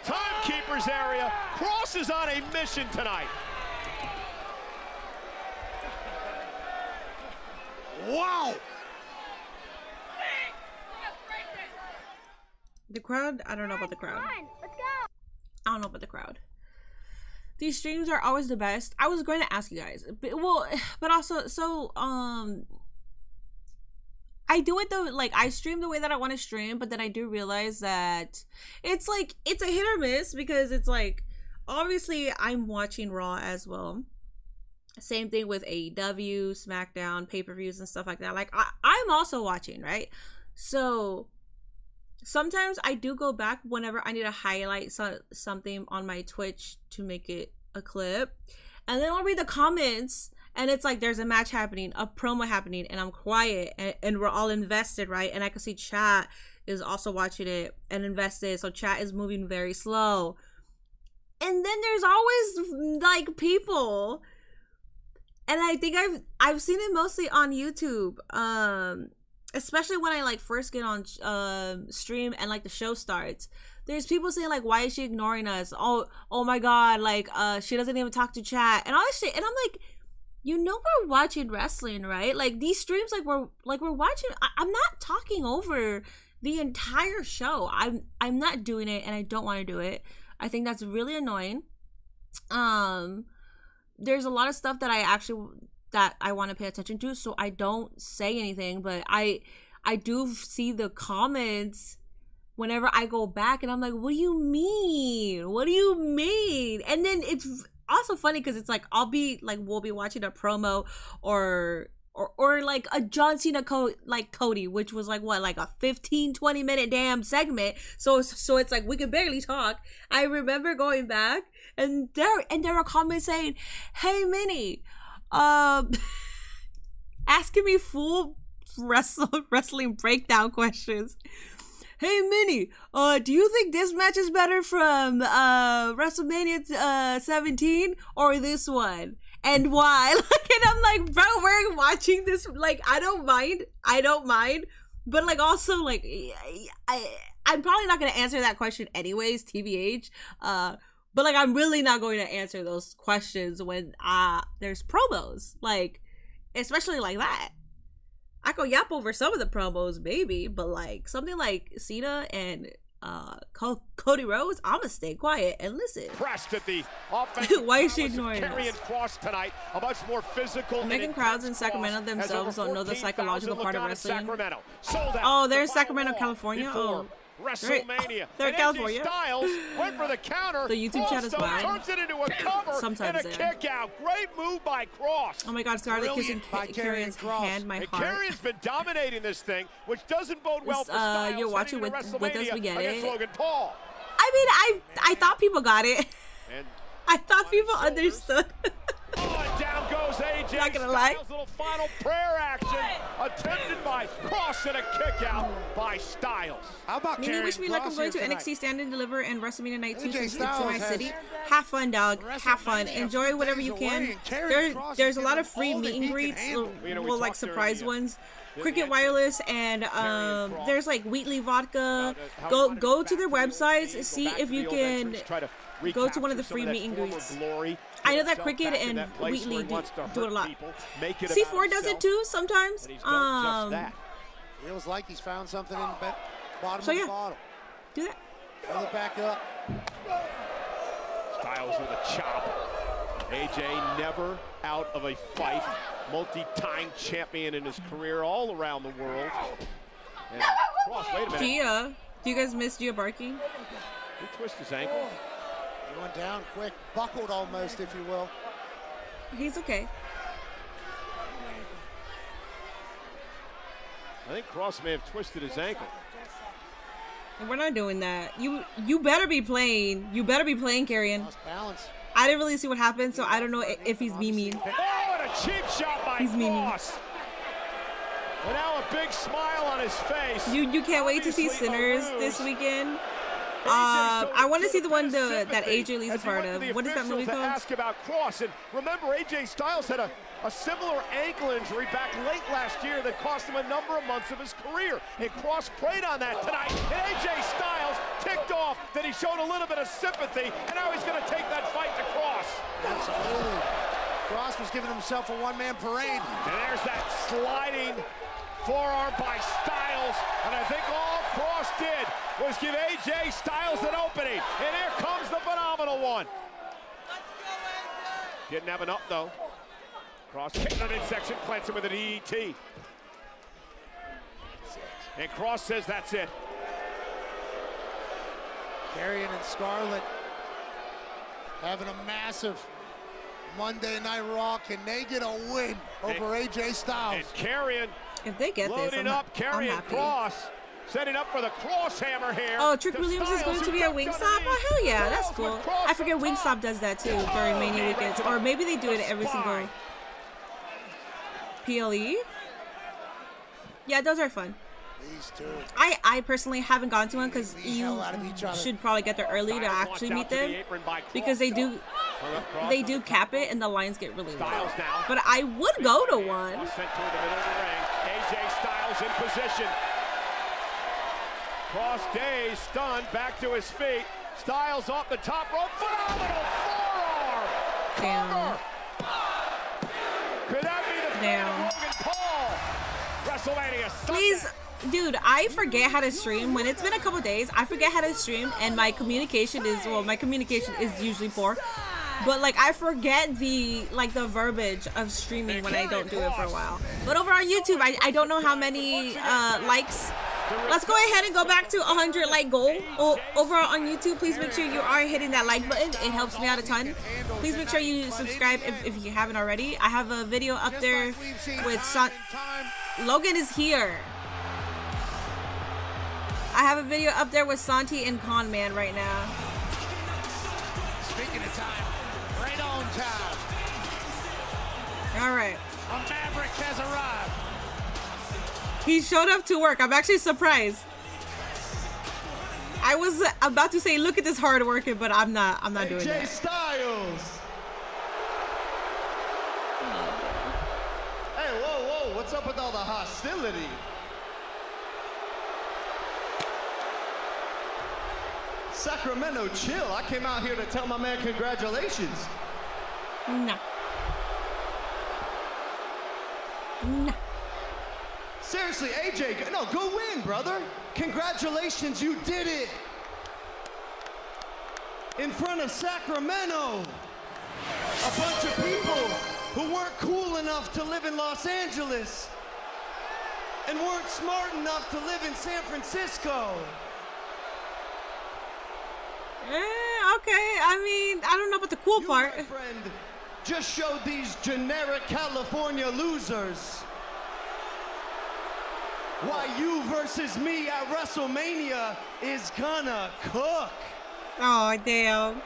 timekeeper's area. Kross is on a mission tonight. Wow. The crowd? I don't know about the crowd. Let's go. I don't know about the crowd. These streams are always the best. I was going to ask you guys, but also, so I do it though, like I stream the way that I want to stream, but then I do realize that it's like it's a hit or miss because it's like obviously I'm watching Raw as well. Same thing with AEW, SmackDown, pay-per-views and stuff like that. Like I'm also watching, right? So sometimes I do go back whenever I need to highlight something on my Twitch to make it a clip. And then I'll read the comments and it's like there's a match happening, a promo happening, and I'm quiet and we're all invested, right? And I can see chat is also watching it and invested. So chat is moving very slow. And then there's always like people, and I think I've seen it mostly on YouTube. Especially when I like first get on stream and like the show starts, there's people saying like, why is she ignoring us? Oh my god, like she doesn't even talk to chat and all this shit. And I'm like, you know, we're watching wrestling, right? Like these streams, like we're watching. I'm not talking over the entire show. I'm not doing it, and I don't want to do it. I think that's really annoying. There's a lot of stuff that I want to pay attention to, so I don't say anything, but I do see the comments whenever I go back and I'm like, what do you mean? What do you mean? And then it's also funny because it's like we'll be watching a promo or like a John Cena Cody, which was like what, like a 15-20 minute damn segment. So it's like we could barely talk. I remember going back and there are comments saying, hey Minnie, asking me full wrestling breakdown questions. Hey Minnie, do you think this match is better from WrestleMania 17 or this one? And why? Like, and I'm like, bro, we're watching this. Like, I don't mind. But like, also, like, I'm probably not gonna answer that question anyways, TBH. But like, I'm really not going to answer those questions when there's promos, like, especially like that. I go yap over some of the promos, maybe, but like something like Cena and Cody Rhodes, I'ma stay quiet and listen. Pressed at the offensive. Why is she ignoring Karrion us? Kross tonight, a much more physical. American crowds in Sacramento themselves don't know the psychological part of wrestling. Sold out. Oh, they're in Sacramento, California. Oh. WrestleMania. They're in California. Styles went for the counter. The YouTube chat is wild. wild. Turns it into a cover. Sometimes and a kick out. Great move by Kross. Oh my God, Scarlett kissing Karrion's hand, my heart. Karrion's been dominating this thing, which doesn't bode well for Styles. You're watching with us, we get it. Logan Paul. I mean, I thought people got it. And I thought people understood. Oh, and down goes AJ. Not gonna lie. Styles' little final prayer action attempted by Kross and a kick out by Styles. How about Minnie, wish me luck. I'm going to NXT Stand and Deliver and WrestleMania Night 2 since it's in my city. Have fun, dog. Have fun. Enjoy whatever you can. There's a lot of free meet and greets, well, like surprise ones. Cricket Wireless, and there's like Wheatley Vodka. Go to their websites, see if you can go to one of the free meet and greets. I know that Cricket and Wheatley do it a lot. C4 does it too sometimes. Feels like he's found something in the bottom so of yeah, the bottle. do that. Fill it back up. Styles with a chop. AJ never out of a fight. Multi-time champion in his career all around the world. And Kross, wait a minute. Gia, do you guys miss Gia barking? He twisted his ankle. He went down quick, buckled almost, if you will. He's okay. I think Kross may have twisted his ankle. We're not doing that. You better be playing. You better be playing, Karrion. Balance. I didn't really see what happened, so I don't know if he's memeing. Oh, and a cheap shot by Kross. And now a big smile on his face. You can't wait to see Sinners this weekend. I want to see the one that AJ Lee's a part of. What is that movie called? Ask about Kross, and remember AJ Styles had a similar ankle injury back late last year that cost him a number of months of his career. And Kross played on that tonight. And AJ Styles ticked off that he showed a little bit of sympathy, and now he's going to take that fight to Kross. Absolutely. Kross was giving himself a one-man parade. And there's that sliding forearm by Styles, and I think all Kross did was give AJ Styles an opening, and here comes the phenomenal one. Didn't have enough though. Kross kicked the midsection, plants him with an EET. And Kross says that's it. Karrion and Scarlett having a massive Monday Night Raw. Can they get a win over AJ Styles? And Karrion, if they get this, loading up Karrion Kross, setting up for the cross hammer here. Oh, Trick Williams is going to be at Wingstop? Oh, hell yeah, that's cool. I forget Wingstop does that too during Mania weekends, or maybe they do it every single PLE. Yeah, those are fun. These two. I personally haven't gone to one because you should probably get there early to actually meet them, because they do cap it and the lines get really long. But I would go to one. Sent toward the middle of the ring. AJ Styles in position. Kross dazed, stunned, back to his feet. Styles off the top rope. Phenomenal forearm. Damn. Could that be the Logan Paul? WrestleMania Sunday. Please, dude, I forget how to stream. When it's been a couple days, I forget how to stream, and my communication is usually poor. But like I forget the verbiage of streaming when I don't do it for a while. But over on YouTube, I don't know how many likes. Let's go ahead and go back to 100 like goal over on YouTube. Please make sure you are hitting that like button. It helps me out a ton. Please make sure you subscribe if you haven't already. I have a video up there with Logan is here. I have a video up there with Santi and Con Man right now. Speaking of time, right on time. All right. A Maverick has arrived. He showed up to work. I'm actually surprised. I was about to say, look at this hard working, but I'm not doing that. AJ Styles. Hey, whoa, what's up with all the hostility? Sacramento, chill. I came out here to tell my man congratulations. No. No. Seriously, AJ, no, go win, brother. Congratulations, you did it. In front of Sacramento. A bunch of people who weren't cool enough to live in Los Angeles and weren't smart enough to live in San Francisco. Okay, I mean, I don't know about the cool part. My friend, just showed these generic California losers why you versus me at WrestleMania is gonna cook. Oh, damn.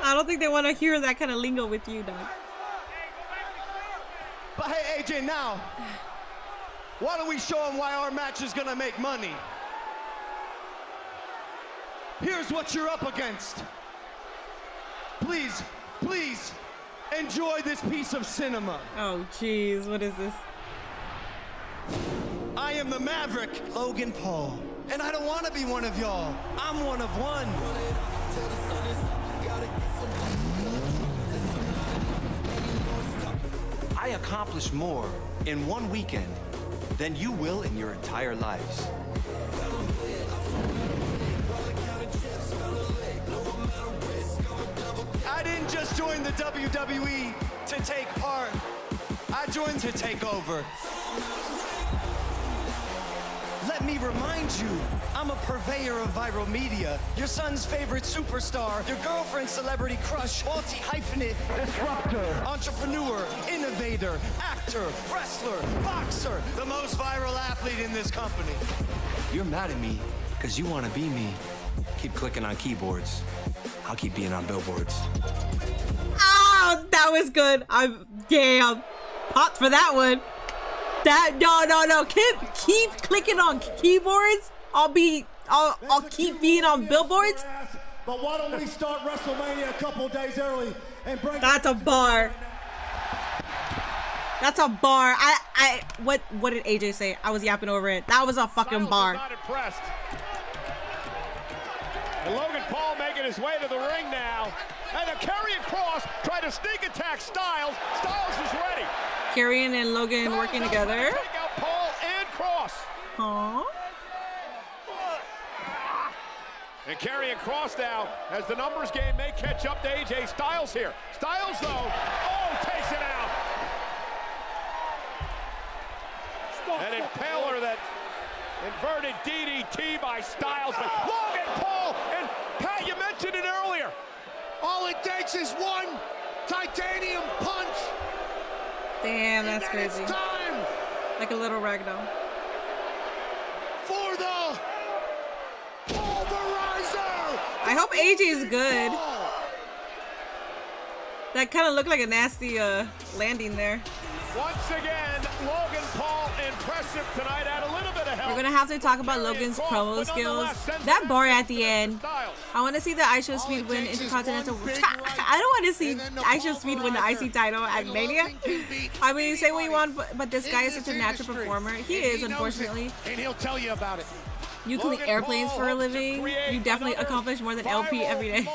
I don't think they want to hear that kind of lingo with you, dog. But hey, AJ, now, why don't we show them why our match is gonna make money? Here's what you're up against. Please, please, enjoy this piece of cinema. Oh, jeez, what is this? I am the Maverick, Logan Paul. And I don't want to be one of y'all. I'm one of one. I accomplished more in one weekend than you will in your entire lives. I didn't just join the WWE to take part. I joined to take over. Let me remind you, I'm a purveyor of viral media, your son's favorite superstar, your girlfriend's celebrity crush, multi-hyphenate, disruptor, entrepreneur, innovator, actor, wrestler, boxer, the most viral athlete in this company. You're mad at me because you want to be me. Keep clicking on keyboards. I'll keep being on billboards. Oh, that was good. I'm damn popped for that one. That no. Keep clicking on keyboards. I'll keep being on billboards. But why don't we start WrestleMania a couple days early and bring? That's a bar. That's a bar. What did AJ say? I was yapping over it. That was a fucking bar. Not impressed. And Logan Paul making his way to the ring now. And a Karrion Kross tried to sneak attack Styles. Styles is ready. Karrion and Logan working together. Take out Paul and Kross. Aww. And Karrion Kross now, as the numbers game may catch up to AJ Styles here. Styles though, takes it out. An impaler that inverted DDT by Styles. But Logan Paul, and Pat, you mentioned it earlier. All it takes is one titanium punch. Damn, that's crazy. It's time like a little ragdoll. For the pulverizer. I hope AJ is good. That kind of looked like a nasty landing there. Once again, Logan Paul impressive tonight. Had a little bit of help. We're gonna have to talk about Logan's promo skills. That bar at the end. I want to see the ISO Speed win Intercontinental. I don't want to see ISO Speed win the IC title at Mania. I mean, say what you want, but this guy is such a natural performer. He is, unfortunately. And he'll tell you about it. You clean airplanes for a living. You definitely accomplish more than LP every day.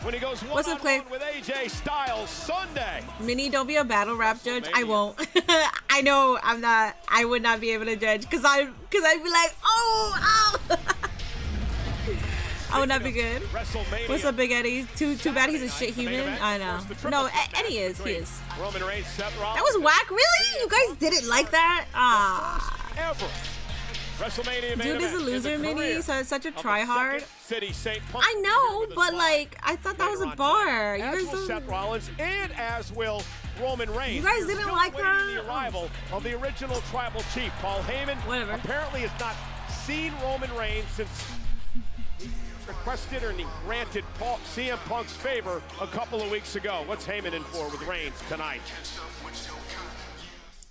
When he goes what's up, Clay? With AJ Styles Sunday. Minnie, don't be a battle rap judge. I won't. I know I'm not. I would not be able to judge because I'd be like, oh. I would not be good. What's up, Big Eddie? Too bad he's a shit human. I know. No, and he is. He is. Roman Reigns, Seth Rollins. That was whack. Really? You guys didn't like that? Ever. WrestleMania dude is a loser, Minnie. So it's such a try-hard. I know, but like, I thought that was a bar. You guys will Seth Rollins, and as will Roman Reigns. You guys didn't like that? The arrival of the original Tribal Chief, Paul Heyman. Whatever. Apparently has not seen Roman Reigns since he requested or he granted CM Punk's favor a couple of weeks ago. What's Heyman in for with Reigns tonight?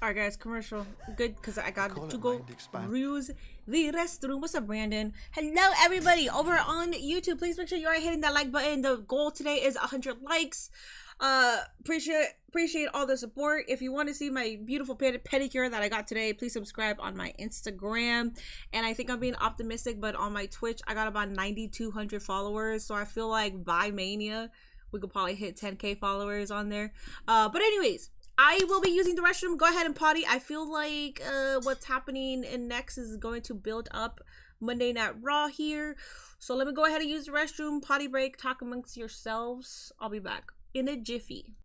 Alright guys, commercial. Good, because I got to go use the restroom. What's up, Brandon? Hello everybody over on YouTube. Please make sure you are hitting that like button. The goal today is 100 likes. Appreciate all the support. If you want to see my beautiful pedicure that I got today, please subscribe on my Instagram. And I think I'm being optimistic, but on my Twitch, I got about 9,200 followers. So I feel like by Mania, we could probably hit 10K followers on there. But anyways, I will be using the restroom. Go ahead and potty. I feel like what's happening in next is going to build up Monday Night Raw here. So let me go ahead and use the restroom, potty break, talk amongst yourselves. I'll be back in a jiffy.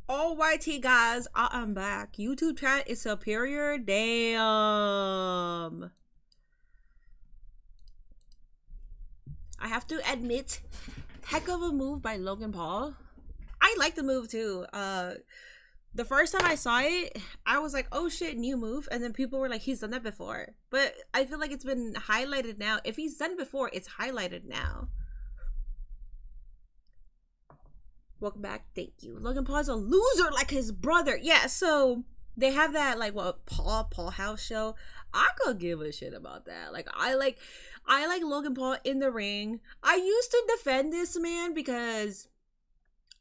All YT guys, I'm back. YouTube chat is superior. Damn. I have to admit, heck of a move by Logan Paul. I like the move too. The first time I saw it, I was like, oh shit, new move. And then people were like, he's done that before. But I feel like it's been highlighted now. If he's done it before, it's highlighted now. Welcome back. Thank you. Logan Paul's a loser like his brother. Yeah, so they have that like what Paul House show. I could give a shit about that. Like I like Logan Paul in the ring. I used to defend this man because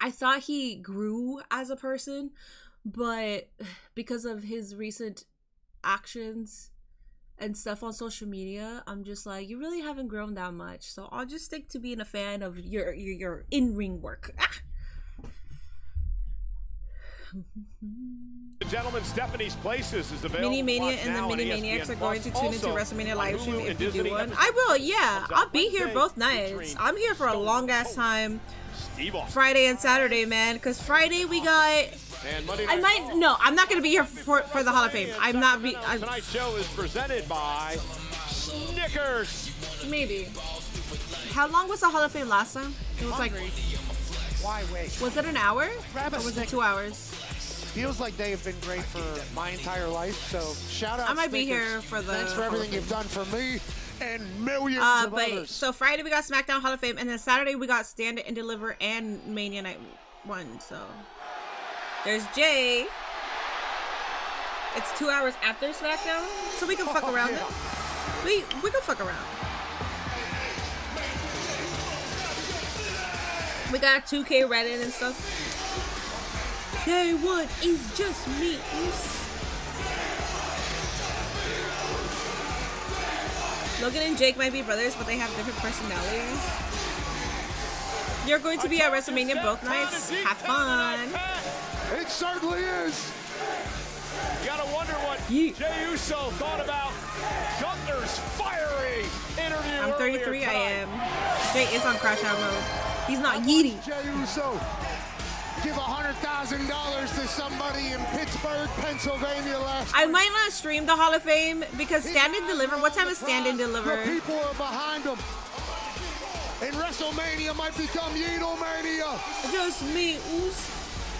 I thought he grew as a person, but because of his recent actions and stuff on social media, I'm just like, you really haven't grown that much. So I'll just stick to being a fan of your in-ring work. Gentlemen, Stephanie's Places is available. Mini Mania and the Mini Maniacs are going to tune into WrestleMania live stream if you do one. I will, yeah. I'll be here both nights. I'm here for a long ass time. Friday and Saturday, man. Because Friday we got. I'm not gonna be here for the Hall of Fame. I'm not. Tonight's show is presented by Snickers. Maybe. How long was the Hall of Fame last time? It was like. Why wait? Was it an hour? Or was it 2 hours? Feels like they have been great for my entire life. So shout out. I might be Snickers. here for the. Thanks for everything you've done for me and millions of others. So Friday we got SmackDown Hall of Fame, and then Saturday we got Stand It and Deliver and Mania Night 1. So there's Jay. It's 2 hours after SmackDown, so we can fuck around. Yeah. We can fuck around. We got 2K Reddit and stuff. Day one is just me. Logan and Jake might be brothers, but they have different personalities. You're going to be at WrestleMania both nights. Have fun. It certainly is. You gotta wonder what Jey Uso thought about Gunther's fiery interview. I'm 33. I am. Jay is on crash out mode. He's not yeeting. Jey Uso give $100,000 to somebody in Pittsburgh, Pennsylvania last I might not stream the Hall of Fame because Stand and Deliver. What time is Stand and Deliver? The people are behind him. And WrestleMania might become Yeetalmania. Just me, oos.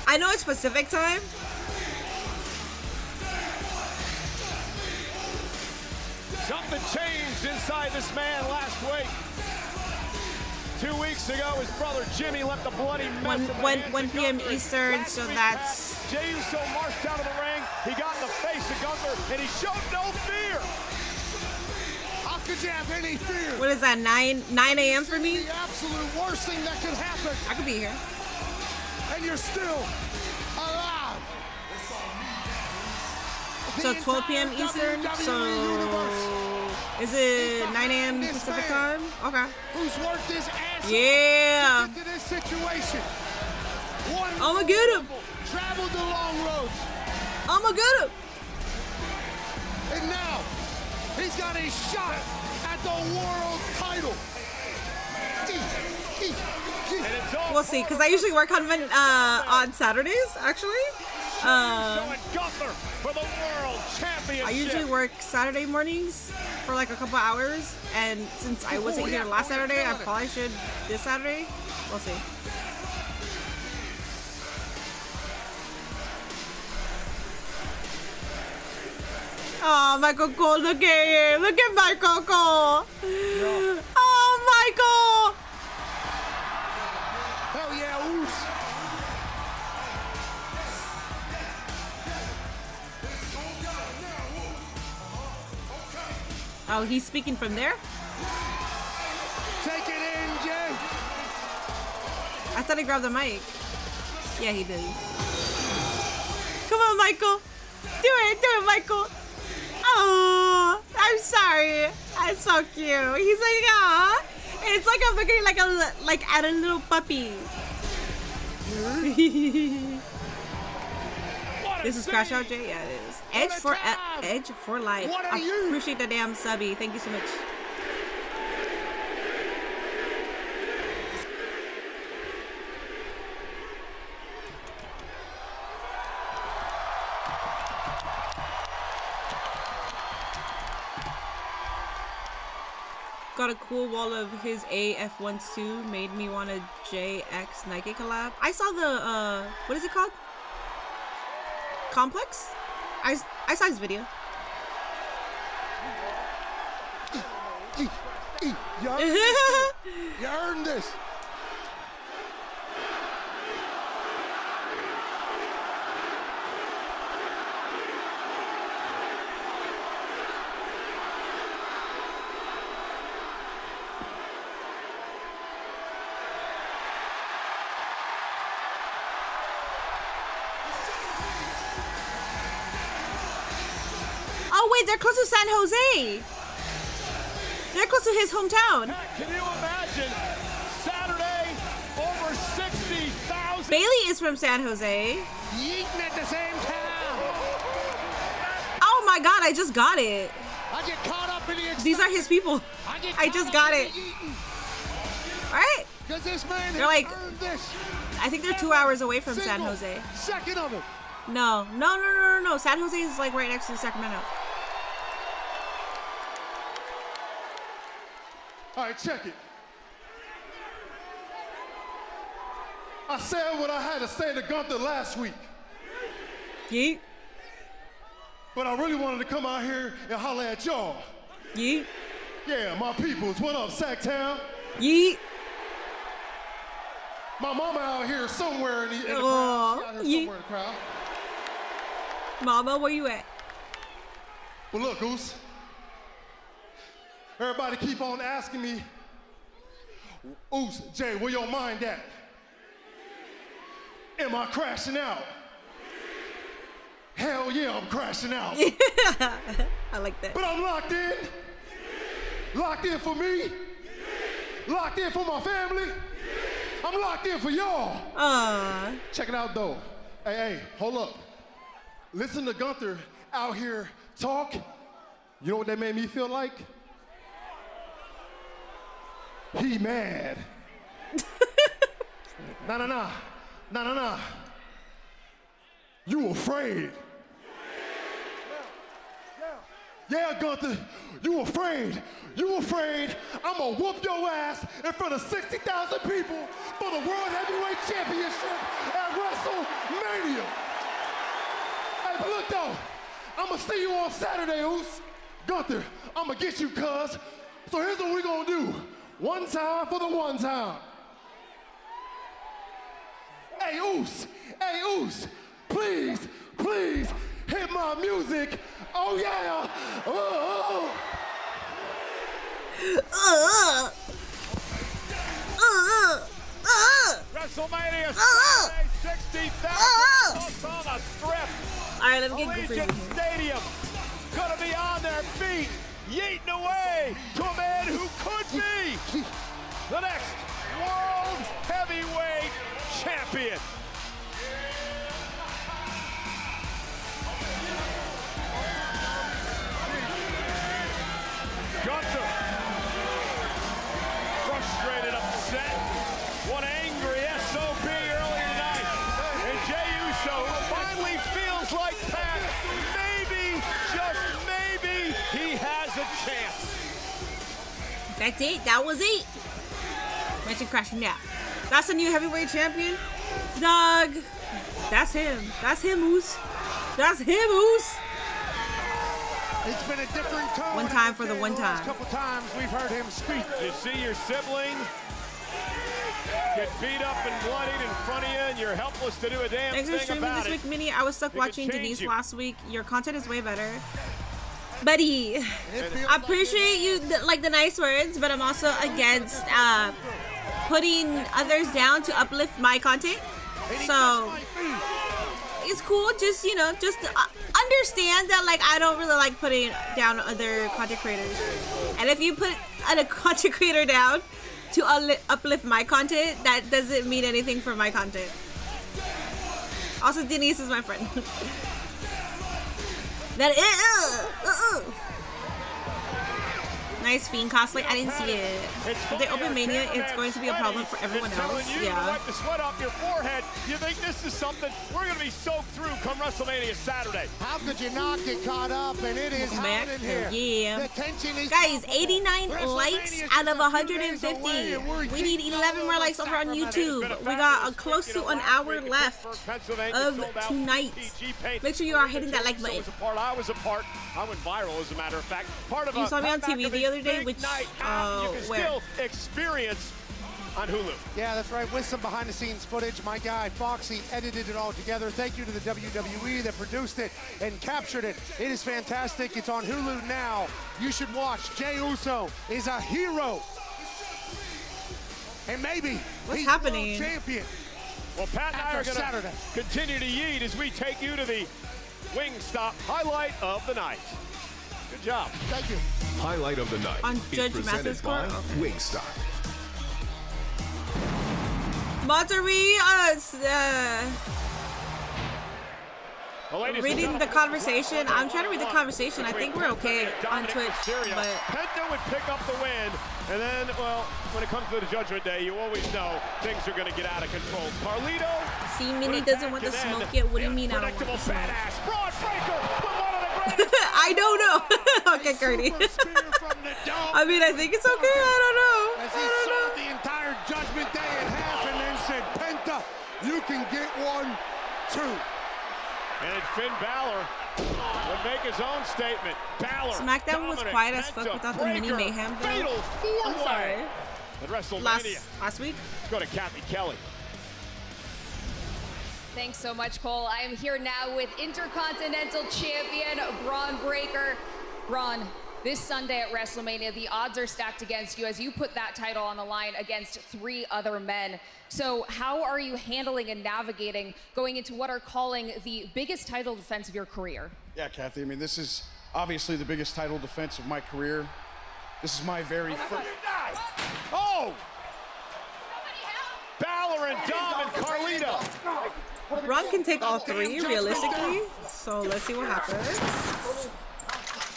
I know it's Pacific time. Something changed inside this man last week. 2 weeks ago, his brother Jimmy left a bloody mess. 1 p.m. Eastern, so that's. Jey Uso marched out of the ring. He got in the face of Gunther, and he showed no fear. How could you have any fear? What is that? 9 a.m. for me? The absolute worst thing that could happen. I could be here. And you're still alive. So 12 p.m. Eastern. So is it 9 a.m. Pacific time? Okay. Who's worked his ass yeah. to get to this situation? I'ma get him. Traveled the long roads. I'ma get him. And now he's got a shot at the world title. We'll see, because I usually work on Saturdays, actually. I usually work Saturday mornings for like a couple hours, and since I wasn't here last Saturday, I probably should this Saturday. We'll see. Oh, Michael Cole, look at him. Look at Michael Cole. Oh, Michael. Hell yeah, Oos. Oh, he's speaking from there? Take it in, Jay. I thought he grabbed the mic. Yeah, he did. Come on, Michael. Do it, Michael. Oh, I'm sorry. That's so cute. He's like, ah. It's like I'm looking like at a little puppy. This is Crash Out Jay? Yeah, it is. Edge for life. I appreciate the damn subby. Thank you so much. got a cool wall of his AF12 made me want a JX Nike collab. I saw the what is it called? Complex? I saw his video. You earned this. Oh wait, they're close to San Jose. They're close to his hometown. Can you imagine? Saturday, over 60,000. Bayley is from San Jose. Yeeting at the same time. Oh my god, I just got it. I get caught up in the These are his people. I just got it. Alright. Because this man They're like, earned this. I think they're 2 hours away from San Jose. Second of it. No. San Jose is like right next to Sacramento. All right, check it. I said what I had to say to Gunther last week. Yeet. But I really wanted to come out here and holler at y'all. Yeet. Yeah, my peoples. What up, Sacktown? Yeet. My mama out here somewhere in the crowd. She out here somewhere in the crowd. Mama, where you at? Well, look, Goose. Everybody keep on asking me, Oos, Jay, where your mind at? Am I crashing out? Hell yeah, I'm crashing out. I like that. But I'm locked in. Locked in for me. Locked in for my family. I'm locked in for y'all. Check it out, though. Hey, hold up. Listen to Gunther out here talk. You know what that made me feel like? He mad. Nah. You afraid. Yeah, Gunther, you afraid. You afraid I'ma whoop your ass in front of 60,000 people for the World Heavyweight Championship at WrestleMania. Hey, but look though, I'ma see you on Saturday, Oos. Gunther, I'ma get you, cuz. So here's what we gonna do. One time for the one time. Hey, Oos, please hit my music. Oh, yeah. WrestleMania Saturday, 60,000 on a strip. All right, let me get Allegiant Stadium gonna be on their feet, yeeting away to a man who could be the next World Heavyweight Champion. Gunther, frustrated, upset, one angry SOB earlier tonight. And Jey Uso finally feels like Pat, maybe, just maybe, he has a chance. That's it. That was it. Mention crashing now. That's a new heavyweight champion. Dog. That's him. That's him, Oos. That's him, Oos. It's been a different tone. One time for the one time. A couple times we've heard him speak. You see your sibling get beat up and bloodied in front of you, and you're helpless to do a damn Thanks for thing streaming about this it. week, Minnie. I was stuck watching Denise last week. Your content is way better. Buddy, I appreciate you, the nice words, but I'm also against putting others down to uplift my content. So it's cool, just understand that I don't really like putting down other content creators. And if you put a content creator down to uplift my content, that doesn't mean anything for my content. Also, Denise is my friend. Nice Fiend cosplay. I didn't see it. If they open Mania, it's going to be a problem for everyone else. Yeah. Wipe the sweat off your forehead. You think this is something we're going to be soaked through come WrestleMania Saturday? How could you not get caught up? And it is hot in here. Yeah. The tension is guys, 89 likes out of 150. We need 11 more likes over on YouTube. We got close to an hour left of tonight. Make sure you are hitting that like button. I was a part. I went viral, as a matter of fact. Part of you saw me on TV the other day, which you can still experience on Hulu. Yeah, that's right. With some behind-the-scenes footage, my guy Foxy edited it all together. Thank you to the WWE that produced it and captured it. It is fantastic. It's on Hulu now. You should watch. Jey Uso is a hero, and maybe what's happening? World champion. Well, Pat and I are going to continue to yeet as we take you to the Wingstop highlight of the night. Good job. Thank you. Highlight of the night on Judge presented by Wingstop. Monterey, reading the conversation. I'm trying to read the conversation. I think we're okay on Twitch, but Penta would pick up the win, and then, well, when it comes to the Judgment Day, you always know things are going to get out of control. Carlito. See, Minnie doesn't want the smoke yet. What do you mean I don't want the smoke? I don't know. Okay, Curdy. I mean, I think it's okay. I don't know. As he sold the entire Judgment Day in half and then said, Penta, you can get one, too. And Finn Balor would make his own statement. Balor. SmackDown was quiet as fuck without the mini mayhem, though. Fatal four-way at WrestleMania. Last week. Let's go to Kathy Kelly. Thanks so much, Cole. I am here now with Intercontinental Champion Braun Breaker. Braun, this Sunday at WrestleMania, the odds are stacked against you as you put that title on the line against 3 other men. So how are you handling and navigating going into what are calling the biggest title defense of your career? Yeah, Kathy, I mean, this is obviously the biggest title defense of my career. This is my very first... Oh! Balor and Dom and Carlito. Ron can take all 3, realistically. So let's see what happens.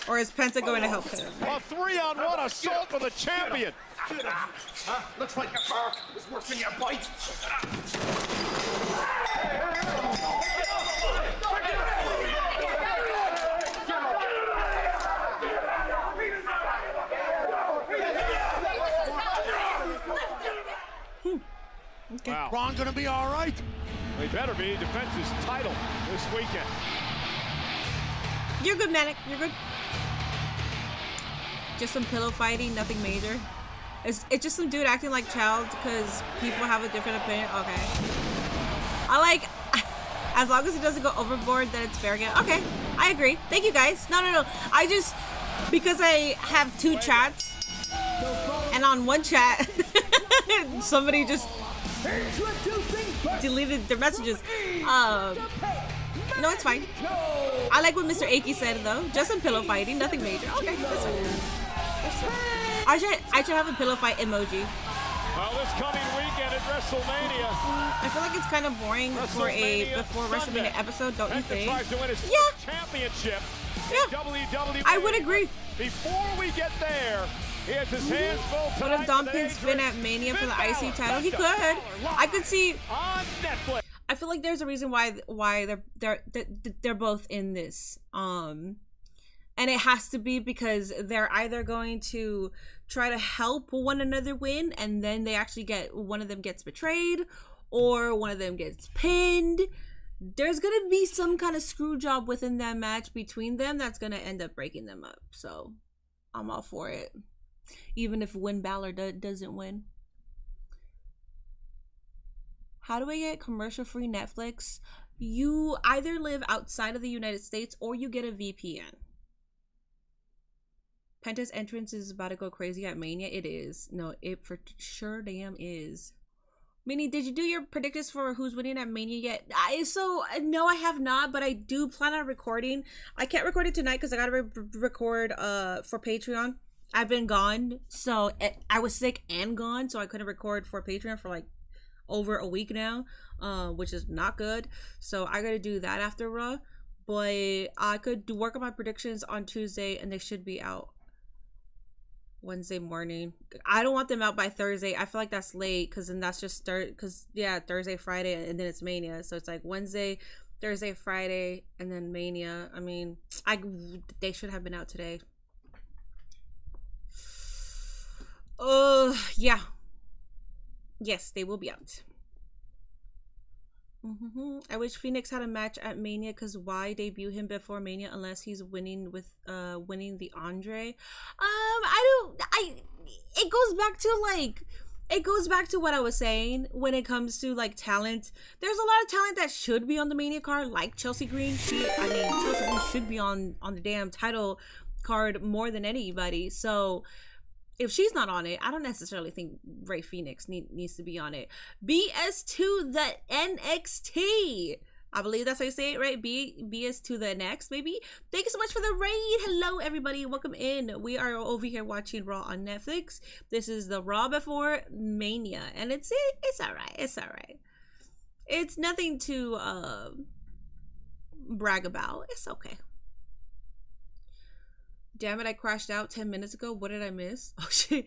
Or is Penta going to help him? A 3-on-1 assault for the champion. Looks like your bark is worse than your bite. Okay. Wow. Ron gonna be all right? He better be. He defends his title this weekend. You're good, Manic. You're good. Just some pillow fighting, nothing major. It's just some dude acting like child because people have a different opinion. Okay. I like, as long as he doesn't go overboard, then it's fair game. Okay, I agree. Thank you, guys. No. I just, because I have 2 chats, and on one chat, somebody just deleted their messages. No, it's fine. I like what Mr. Aki said, though. Just some pillow fighting, nothing major. Okay, that's fine. I should have a pillow fight emoji. Well, this coming weekend at WrestleMania. I feel like it's kind of boring for a before WrestleMania episode, don't you think? Tries to win his championship. Yeah. WWE. I would agree. Before we get there, he has his hands full tonight. What if Dom pins Finn at Mania for the IC title? He could. I could see. On Netflix. I feel like there's a reason why they're both in this. And it has to be because they're either going to try to help one another win, and then they actually one of them gets betrayed, or one of them gets pinned. There's gonna be some kind of screw job within that match between them that's gonna end up breaking them up. So I'm all for it, even if Balor doesn't win. How do I get commercial-free Netflix? You either live outside of the United States or you get a VPN. Penta's entrance is about to go crazy at Mania. It is. No, it for sure damn is. Minnie, did you do your predictions for who's winning at Mania yet? No, I have not, but I do plan on recording. I can't record it tonight because I gotta record for Patreon. I've been gone, so I was sick and gone, so I couldn't record for Patreon for like over a week now, which is not good. So I gotta do that after Raw, but I could work on my predictions on Tuesday and they should be out. Wednesday morning. I don't want them out by Thursday. I feel like that's late because then that's just Thursday, Friday, and then it's Mania. So it's like Wednesday, Thursday, Friday, and then Mania. I mean, they should have been out today. Yeah. Yes, they will be out. I wish Phoenix had a match at Mania, because why debut him before Mania unless he's winning with winning the Andre? It goes back to what I was saying when it comes to like talent. There's a lot of talent that should be on the Mania card, like Chelsea Green. Chelsea Green should be on the damn title card more than anybody. So if she's not on it, I don't necessarily think Rey Fenix needs to be on it. BS2 the NXT. I believe that's how you say it, right? BS2 the next, maybe. Thank you so much for the raid. Hello, everybody. Welcome in. We are over here watching Raw on Netflix. This is the Raw before Mania, and it's alright. It's alright. It's nothing to brag about. It's okay. Damn it, I crashed out 10 minutes ago. What did I miss? Oh shit.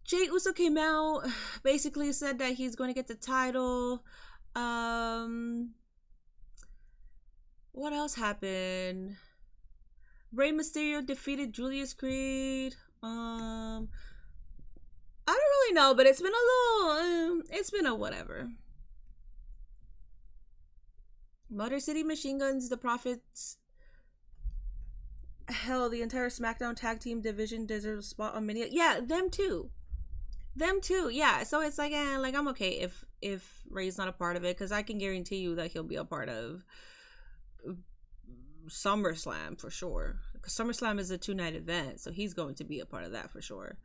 Jey Uso came out, basically said that he's going to get the title. What else happened? Rey Mysterio defeated Julius Creed. I don't really know, but it's been a little it's been a whatever. Motor City Machine Guns, the Profits. Hell, the entire SmackDown tag team division deserves a spot on Mania. Yeah, them too. Yeah, so it's like, I'm okay if Rey's not a part of it, because I can guarantee you that he'll be a part of SummerSlam for sure. Because SummerSlam is a 2-night event, so he's going to be a part of that for sure.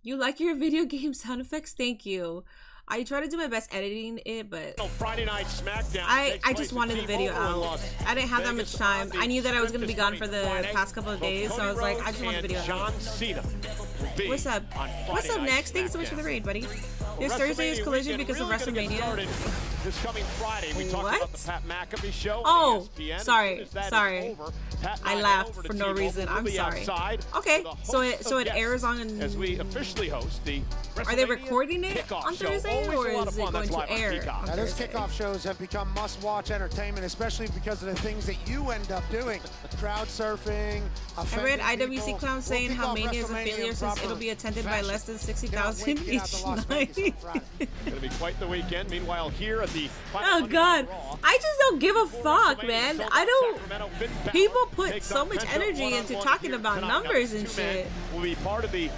You like your video game sound effects? Thank you. I try to do my best editing it, but Friday Night SmackDown. I just wanted the video out. I didn't have that much time. I knew that I was going to be gone for the past couple of days, so I was like, I just want the video out. What's up? What's up next? Thanks so much for the raid, buddy. This Thursday is Collision because of Wrestlemania. This coming Friday, we talked about the Pat McAfee show. Oh, sorry. I laughed for no reason. I'm sorry. Okay, so it airs on. As we officially host the. Are they recording it on Thursday, or is it going to air? Now, those kickoff shows have become must-watch entertainment, especially because of the things that you end up doing. Crowd surfing. I read IWC Clown saying how Mania is a failure since it'll be attended by less than 60,000 each night. It's going to be quite the weekend. Meanwhile, here at the oh god, I just don't give a fuck, man. I don't. People put so much energy into talking about numbers and shit. Will be part of the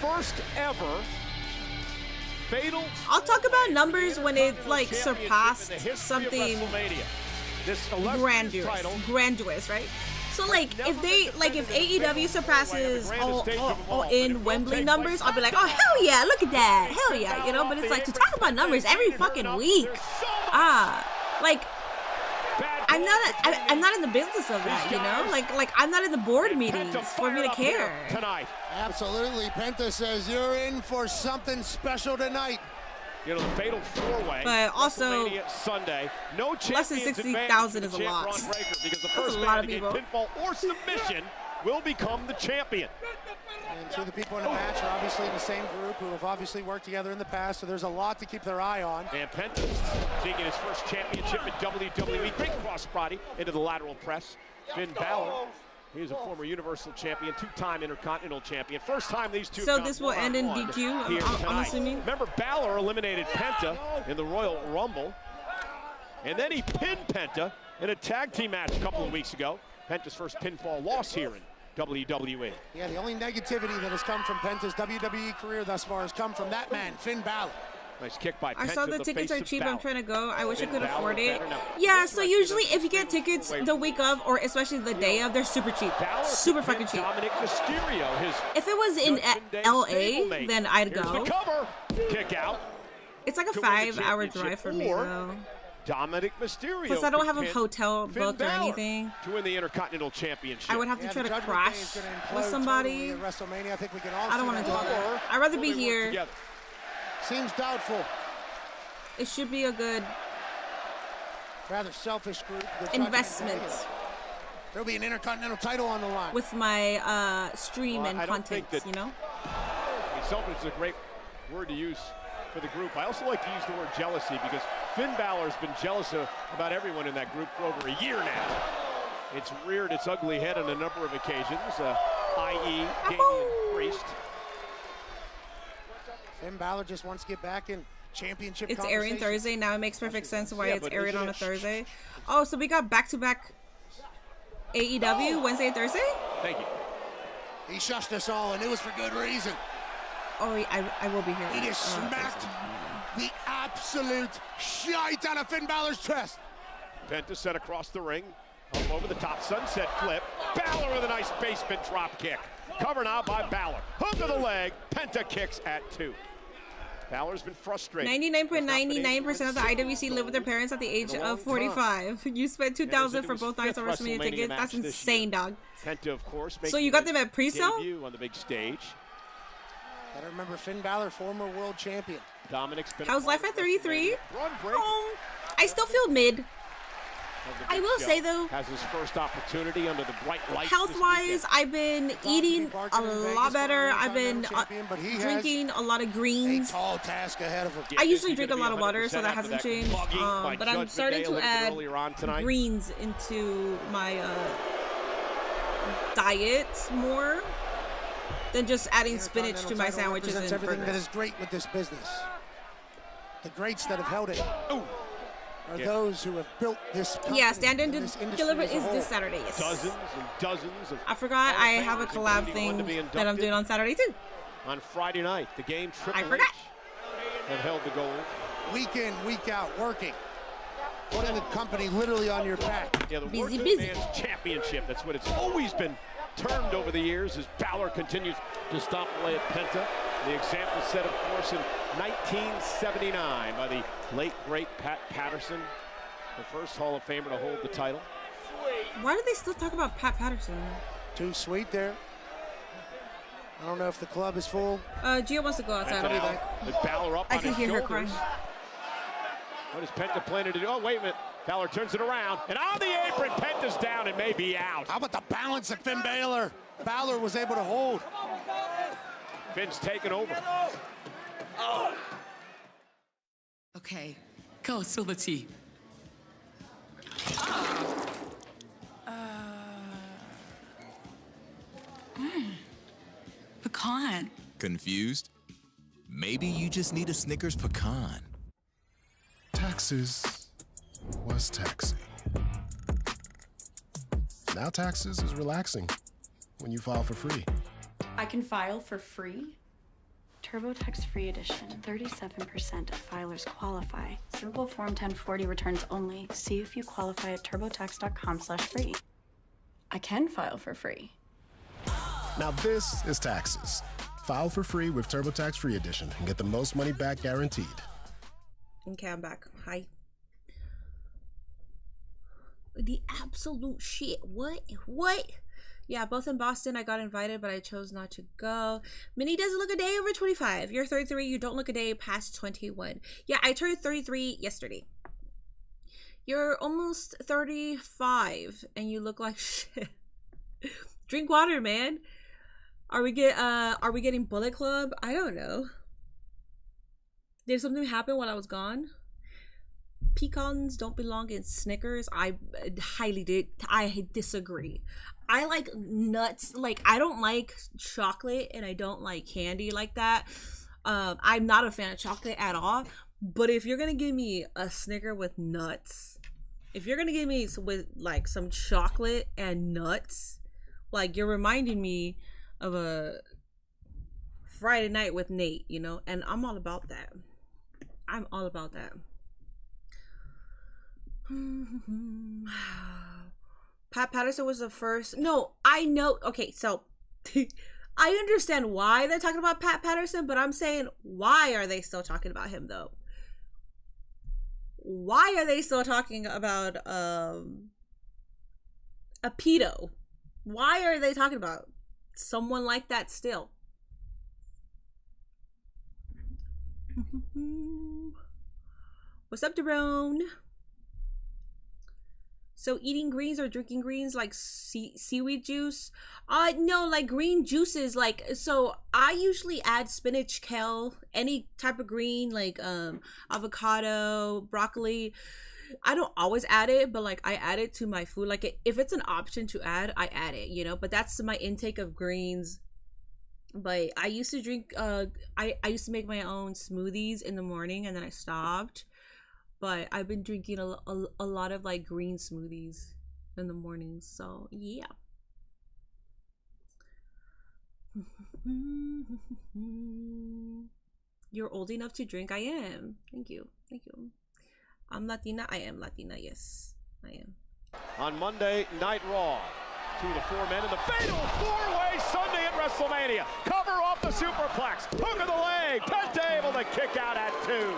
first ever fatal. I'll talk about numbers when it like surpassed something grandiose, right? So like if AEW surpasses all in Wembley numbers, I'll be like, oh hell yeah, look at that, hell yeah, you know. But it's like to talk about numbers every fucking week, like I'm not in the business of that, you know. Like I'm not in the board meetings for me to care. Absolutely, Penta says you're in for something special tonight. You know, the fatal four-way. But also, Sunday, no less than 60,000 is a lot. Because the first man to get pinfall or submission will become the champion. And two of the people in the match are obviously in the same group who have obviously worked together in the past, so there's a lot to keep their eye on. And Penta taking his first championship in WWE. Great crossbody into the lateral press. Finn Balor. He's a former Universal Champion, 2-time Intercontinental Champion. First time these two. So this will end in DQ, I'm assuming. Remember, Balor eliminated Penta in the Royal Rumble. And then he pinned Penta in a tag team match a couple of weeks ago. Penta's first pinfall loss here in WWE. Yeah, the only negativity that has come from Penta's WWE career thus far has come from that man, Finn Balor. Nice kick by Penta. I saw the tickets are cheap. I'm trying to go. I wish I could afford it. Yeah, so usually if you get tickets the week of, or especially the day of, they're super cheap. Super fucking cheap. If it was in LA, then I'd go. Kick out. It's like a 5-hour drive for me, though. Dominic Mysterio. Plus, I don't have a hotel booked or anything. To win the Intercontinental Championship. I would have to try to crash with somebody. I don't want to do that. I'd rather be here. Seems doubtful. It should be a good, rather selfish group. Investment. There'll be an Intercontinental title on the line. With my stream and I don't content, think that, you know? I mean, selfish is a great word to use for the group. I also like to use the word jealousy because Finn Balor's been jealous about everyone in that group for over a year now. It's reared its ugly head on a number of occasions, i.e. Damian Priest. Finn Balor just wants to get back in championship It's airing Thursday. Now it makes perfect sense why it's airing on a Thursday. Oh, so we got back-to-back AEW Wednesday and Thursday? Thank you. He shushed us all, and it was for good reason. Oh, I will be here. He just smacked the absolute shite out of Finn Balor's chest. Penta set across the ring, up over the top, sunset flip. Balor with a nice basement drop kick. Covered out by Balor. Hook of the leg, Penta kicks at 2. Balor's been frustrated. 99.99% of the IWC live with their parents at the age of 45. You spent $2,000 for both nights of WrestleMania tickets. That's insane, dog. Penta, of course, so you got them at pre-sale? Debut on the big stage. Gotta remember Finn Balor, former world champion. Dominic's been. How's life at 33? I still feel mid. I will say though, has his first opportunity under the bright lights. Health-wise, I've been eating a lot better. I've been drinking a lot of greens. A tall task ahead of him. I usually drink a lot of water, so that hasn't changed. But I'm starting to add greens into my diet more than just adding spinach to my sandwiches and everything burgers. that is great with this business. The greats that have held it are those who have built this company. Yeah, Stand and Deliver is this Saturday. Yes. Dozens and dozens of. I forgot I have a collab thing that I'm doing on Saturday too. On Friday night, the game Triple I forgot. H have held the gold. Week in, week out, working. Putting the company literally on your back. Yeah, the busy. Man's Championship. That's what it's always been termed over the years as Balor continues to stomp away at Penta. The example set, of course, in 1979 by the late, great Pat Patterson, the first Hall of Famer to hold the title. Why do they still talk about Pat Patterson? Too sweet there. I don't know if the club is full. Gio wants to go outside. I'll be back. With Balor up I on can his hear her shoulders. crying. What is Penta planning to do? Oh, wait a minute. Balor turns it around, and on the apron, Penta's down and may be out. How about the balance that Finn Balor was able to hold? Finn's taken over. Okay, go spill the tea. Pecan. Confused? Maybe you just need a Snickers pecan. Taxes was taxing. Now taxes is relaxing when you file for free. I can file for free? TurboTax Free Edition. 37% of filers qualify. Simple Form 1040 returns only. See if you qualify at turbotax.com/free. I can file for free. Now this is taxes. File for free with TurboTax Free Edition and get the most money back guaranteed. Okay, I'm back. Hi. The absolute shit. What? Yeah, both in Boston. I got invited, but I chose not to go. Minnie doesn't look a day over 25. You're 33. You don't look a day past 21. Yeah, I turned 33 yesterday. You're almost 35, and you look like shit. Drink water, man. Are we getting Bullet Club? I don't know. Did something happen while I was gone? Pecans don't belong in Snickers. I disagree. I like nuts. Like, I don't like chocolate and I don't like candy like that. I'm not a fan of chocolate at all. But if you're gonna give me a Snicker with nuts, if you're gonna give me with like some chocolate and nuts, like, you're reminding me of a Friday night with Nate, you know, and I'm all about that. I'm all about that. Pat Patterson was the first. No, I know. Okay, so I understand why they're talking about Pat Patterson, but I'm saying, why are they still talking about him though? Why are they still talking about a pedo? Why are they talking about someone like that still? What's up, Daron? So eating greens or drinking greens like seaweed juice? No, like green juices. Like, so I usually add spinach, kale, any type of green, like avocado, broccoli. I don't always add it, but like I add it to my food. Like if it's an option to add, I add it, you know. But that's my intake of greens. But I used to drink I used to make my own smoothies in the morning, and then I stopped. But I've been drinking a lot of like green smoothies in the mornings. So yeah. You're old enough to drink. I am. Thank you. Thank you. I'm Latina. I am Latina. Yes, I am. On Monday Night Raw, 2 of the 4 men in the fatal 4-way Sunday at WrestleMania. Cover off the superplex. Hook of the leg. Penta able to kick out at 2.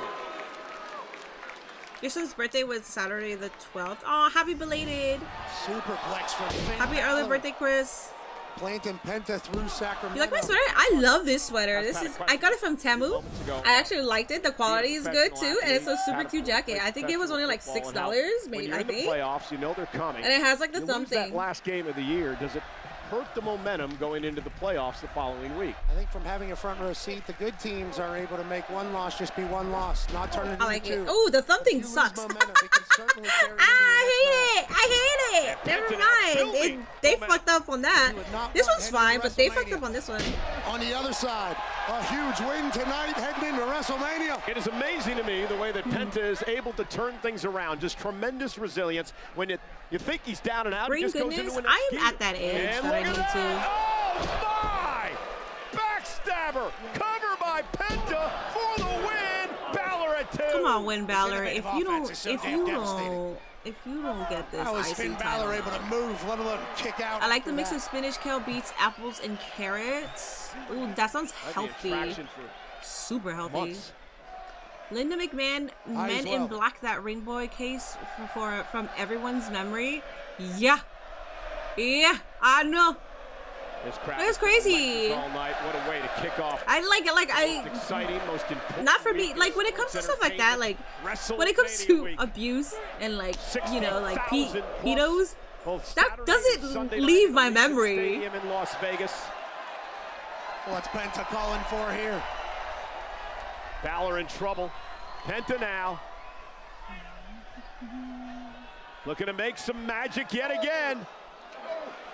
Your son's birthday was Saturday the 12th. Oh, happy belated. Superplex from Finn Happy early birthday, Chris. Planting Penta through Sacramento. You like my sweater? I love this sweater. I got it from Temu. I actually liked it. The quality is good too, and it's a super cute jacket. I think it was only like $6, maybe. I think. Playoffs, you know they're coming. And it has like the thumb thing. That last game of the year, does it hurt the momentum going into the playoffs the following week? I think from having a front row seat, the good teams are able to make one loss just be one loss, not turn it into two. Oh, the thumb thing sucks. I hate it. I hate it. Never mind. They fucked up on that. This one's fine, but they fucked up on this one. On the other side, a huge win tonight heading into WrestleMania. It is amazing to me the way that Penta is able to turn things around. Just tremendous resilience. When you think he's down and out, he just goes into an I am at that age that I need to. Oh my! Backstabber! Cover by Penta for the win! Balor at 2. Come on, win Balor. If you don't get this, how is Finn Balor able to move, let alone kick out? I like the mix of spinach, kale, beets, apples, and carrots. Ooh, that sounds healthy. Super healthy. Months. Linda McMahon, Men in Black, that ring boy case from everyone's memory. Yeah, I know. It's crazy. All night. What a way to kick off. I like it. Like most exciting, most important. Not for me. Like when it comes to stuff like that, like when it comes to abuse and like like pedos, that doesn't leave my memory. In Las Vegas. What's Penta calling for here? Balor in trouble. Penta now. Looking to make some magic yet again.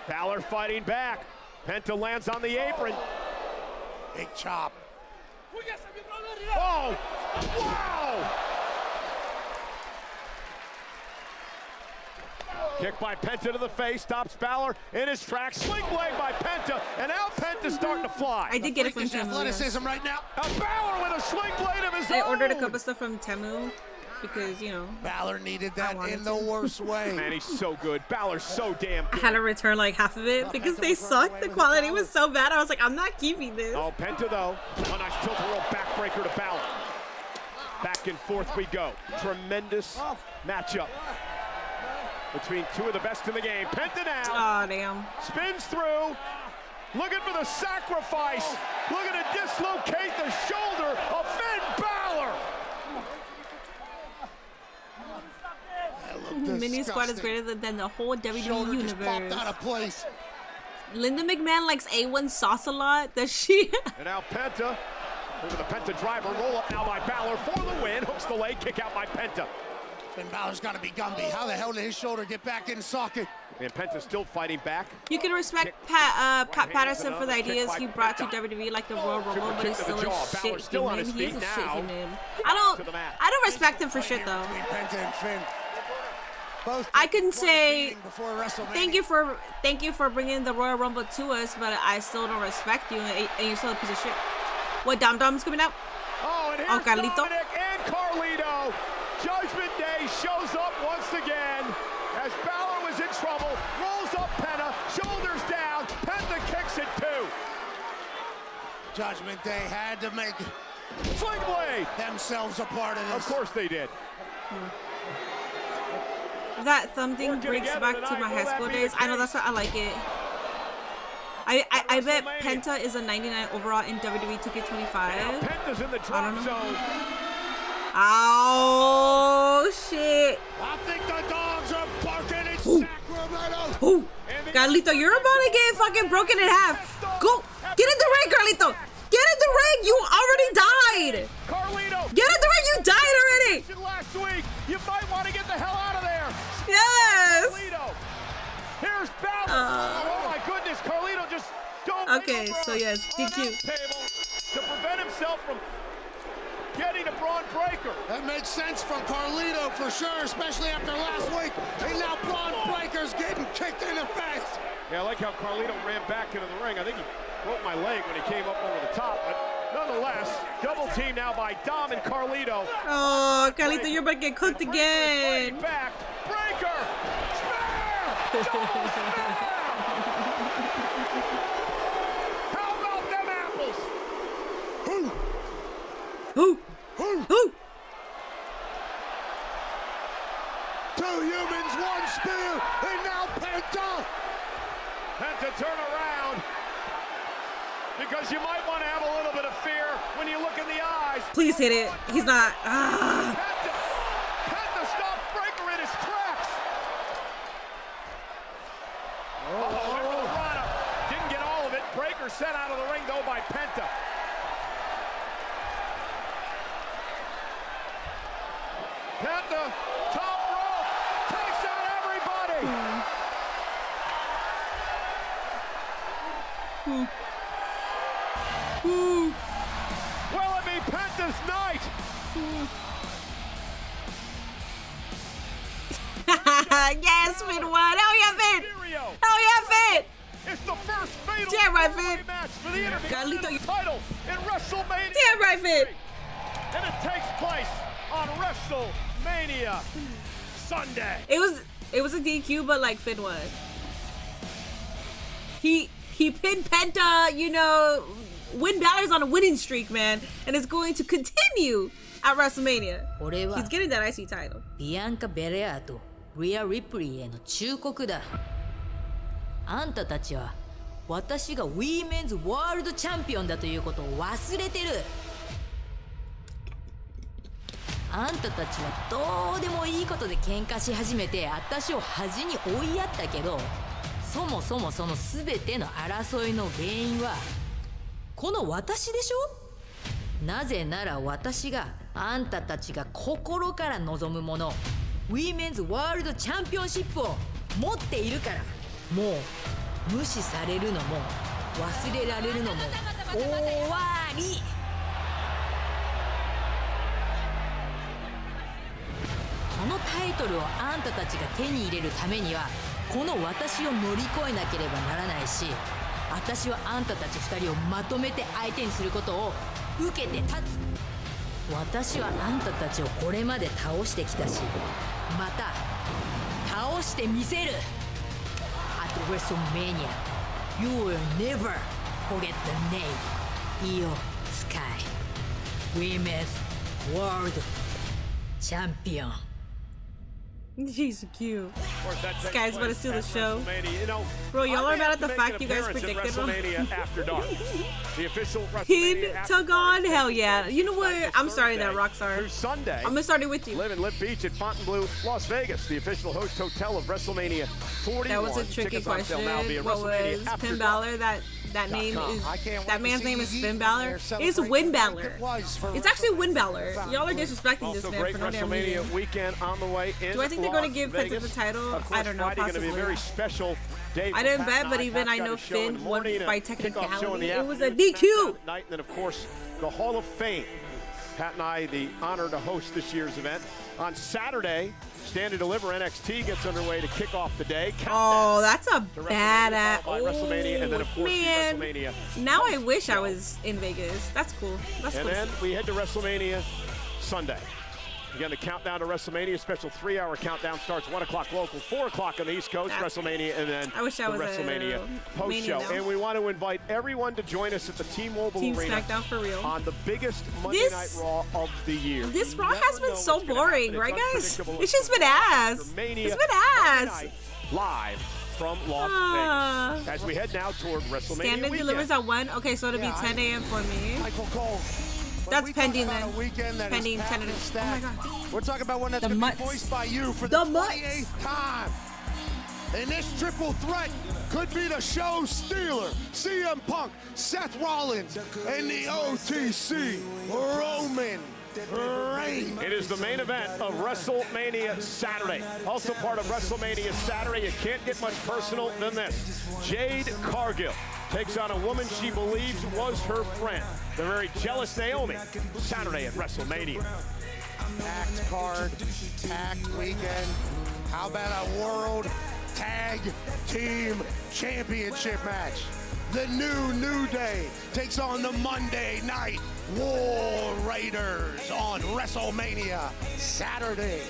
Balor fighting back. Penta lands on the apron. Big chop. Oh! Wow! Kick by Penta to the face, stops Balor in his tracks. Sling blade by Penta, and now Penta's starting to fly. I did get it from Temu. Athleticism right now. Now Balor with a sling blade of his own. I ordered a couple stuff from Temu because, you know. Balor needed that in the worst way. Man, he's so good. Balor's so damn good. I had to return like half of it because they sucked. The quality was so bad. I was like, I'm not keeping this. Oh, Penta though. A nice tilt-a-whirl backbreaker to Balor. Back and forth we go. Tremendous matchup between two of the best in the game. Penta now. Oh, damn. Spins through. Looking for the sacrifice. Looking to dislocate the shoulder of Finn Balor. Mini Squad is greater than the whole WWE Shoulder universe. just popped out of place. Linda McMahon likes A1 sauce a lot. Does she? And now Penta. Over the Penta driver. Roll up now by Balor for the win. Hooks the leg. Kick out by Penta. Finn Balor's got to be Gumby. How the hell did his shoulder get back in socket? And Penta's still fighting back. You can respect Pat Patterson for the ideas he brought to WWE, like the Royal Rumble, but he's still a shit human. He is a shit human. I don't respect him for shit though. Penta and Finn. I can say thank you for bringing the Royal Rumble to us, but I still don't respect you, and you're still a piece of shit. What, Dom Dom's coming out? Oh, and here's Carlito. Dominic and Carlito. Judgment Day shows up once again as Balor was in trouble. Rolls up Penta, shoulders down. Penta kicks it too. Judgment Day had to make Sling blade themselves a part of this. Of course they did. That thumb thing brings back to my high school days. I know, that's why I like it. I bet Penta is a 99 overall in WWE 2K25. Penta's in the drop zone. Oh shit! I think the dogs are barking. It's Carlito, you're about to get fucking broken in half. Go. Get in the ring, Carlito. Get in the ring. You already died. Carlito. Get in the ring. You died already. Last week, you might want to get the hell out of there. Yes. Carlito. Here's Balor. Oh my goodness, Carlito just don't. Okay, so yes, DQ. Table to prevent himself from getting a Braun Breaker. That makes sense from Carlito for sure, especially after last week. And now Braun Breaker's getting kicked in the face. Yeah, I like how Carlito ran back into the ring. I think he broke my leg when he came up over the top, but nonetheless, double team now by Dom and Carlito. Oh, Carlito, you're about to get cooked again. Back, Breaker, spear, double spear. How about them apples? Who? Two humans, one spear, and now Penta. Penta turn around. Because you might want to have a little bit of fear when you look in the eyes. Please hit it. He's not. Penta stopped Breaker in his tracks. Didn't get all of it. Breaker sent out of the ring, though, by Penta. Penta, top rope, takes out everybody. Will it be Penta's night? Yes, Finn won. Hell yeah, Finn. Hell yeah, Finn. It's the first fatal damn right, Finn. match for the Intercontinental title in WrestleMania. Damn right, Finn. And it takes place on WrestleMania Sunday. It was a DQ, but like Finn won. He pinned Penta, you know. Win Balor's on a winning streak, man, and it's going to continue at WrestleMania. He's getting that IC title. Bianca Belair と Rhea Ripley への忠告だ。あんたたちは私がウィーメンズワールドチャンピオンだということを忘れてる。あんたたちはどうでもいいことで喧嘩し始めて私を恥に追いやったけど、そもそもその全ての争いの原因はこの私でしょ。なぜなら私があんたたちが心から望むもの、ウィーメンズワールドチャンピオンシップを持っているから。もう無視されるのも忘れられるのも終わり。このタイトルをあんたたちが手に入れるためにはこの私を乗り越えなければならないし、私はあんたたち2人をまとめて相手にすることを受けて立つ。私はあんたたちをこれまで倒してきたし、また倒してみせる。At WrestleMania, you will never forget the name Io Sky, Women's World Champion. She's cute. This guy's about to steal the show. Bro, y'all are mad at the fact you guys predicted him. Pin tug on? Hell yeah. You know what? I'm starting that, Rockstar. Sunday. I'm gonna start it with you. Live in Live Beach at Fontainebleau, Las Vegas, the official host hotel of WrestleMania 41. That was a tricky question. What was Finn Balor? That name is that man's name is Finn Balor. It's Win Balor. It's actually Win Balor. Y'all are disrespecting this man for no damn reason. Weekend on the way in. Do I think they're going to give Penta the title? I don't know. Possibly. Going to be a very special day. I didn't bet, but even I know Finn won by technicality. It was a DQ. And then of course the Hall of Fame. Pat and I the honor to host this year's event on Saturday. Stand and Deliver NXT gets underway to kick off the day. Oh, that's a badass. WrestleMania, and then of course man. WrestleMania. Now I wish I was in Vegas. That's cool. That's and cool. then we head to WrestleMania Sunday. Again, the countdown to WrestleMania, special 3-hour countdown starts 1 o'clock local, 4 o'clock on the East Coast, WrestleMania, and then I wish I was WrestleMania post-show. And we want to invite everyone to join us at the T-Mobile Team Arena SmackDown for real. On the biggest Monday Night Raw of the year. This Raw has been so boring, right, guys? It's just been ass. It's been ass. Live from Las Vegas. As we head now toward WrestleMania Stand and delivers at 1. Okay, so it'll be 10 a.m. for me. That's pending then. Pending 10 a.m. Oh my god. We're talking about one that's going to be voiced by you for the 28th time. And this triple threat could be the show stealer. CM Punk, Seth Rollins, and the OTC, Roman Reigns. It is the main event of WrestleMania Saturday. Also part of WrestleMania Saturday, you can't get much personal than this. Jade Cargill takes on a woman she believes was her friend, the very jealous Naomi, Saturday at WrestleMania. Packed card, packed weekend. How about a World Tag Team Championship match? The New Day takes on the Monday Night War Raiders on WrestleMania Saturday.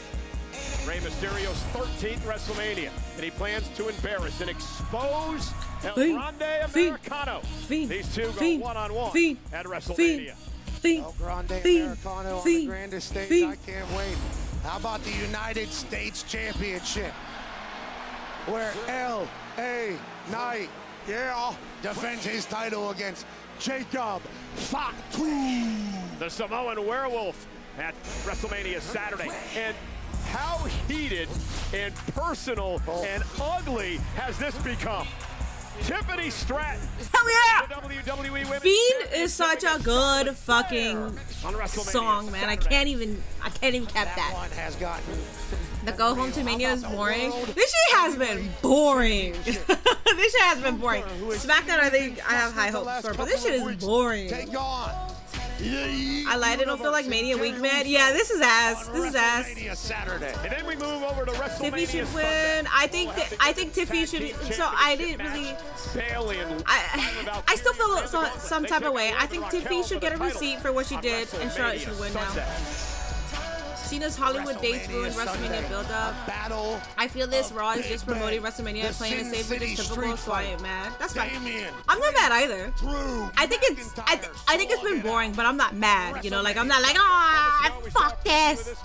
Rey Mysterio's 13th WrestleMania, and he plans to embarrass and expose El Grande Americano. These two go one-on-one at WrestleMania. El Grande Americano on the grandest stage. I can't wait. How about the United States Championship, where L.A. Knight, defends his title against Jacob Fatu. The Samoan Werewolf at WrestleMania Saturday. And how heated and personal and ugly has this become? Tiffany Stratton. Hell yeah! The WWE Women's Fiend is such a good fucking song, man. I can't even cap that. One has gotten The Go Home to Mania is boring. This shit has been boring. This shit has been boring. SmackDown, I think I have high hopes for, but this shit is boring. I lied. I don't feel like Mania Week, man. Yeah, this is ass. This is ass. Saturday. And then we move over to WrestleMania. Tiffy should win. I think Tiffy should. So I didn't really. Bayley and I still feel some type of way. I think Tiffy should get a receipt for what she did, and Charlotte should win now. Cena's Hollywood dates ruined WrestleMania build-up. I feel this Raw is just promoting WrestleMania and playing it safe, which is typical, so I ain't mad. That's fine. I'm not mad either. I think it's been boring, but I'm not mad. You know, like I'm not like, fuck this.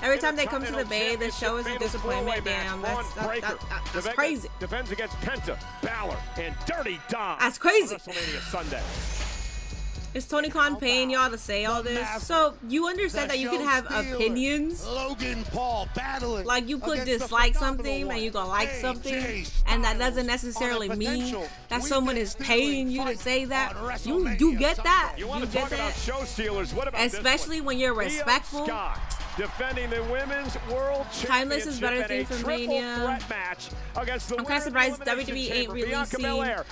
Every time they come to the Bay, the show is a disappointment. Damn, that's crazy. Defends against Penta, Balor, and Dirty Dom. That's crazy. WrestleMania Sunday. Is Tony Khan paying y'all to say all this? So you understand that you can have opinions? Logan Paul battling. Like you could dislike something and you gonna like something, and that doesn't necessarily mean that someone is paying you to say that. You get that. You get that. Show stealers. What about especially when you're respectful. Defending the women's world championship. Timeless is better thing for Mania. I'm kind of surprised WWE ain't releasing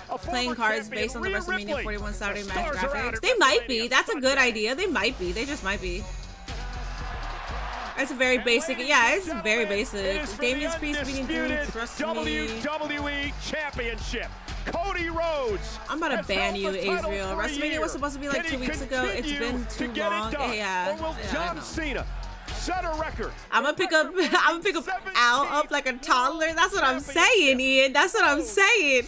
playing cards based on the WrestleMania 41 Saturday match graphics. They might be. That's a good idea. They might be. They just might be. It's a very basic. Yeah, it's very basic. Damian Priest beating dudes. WWE Championship. Cody Rhodes. I'm about to ban you, Israel. WrestleMania was supposed to be like 2 weeks ago. It's been too long. Yeah. Or will John Cena set a record? I'm gonna pick up Al up like a toddler. That's what I'm saying, Ian. That's what I'm saying.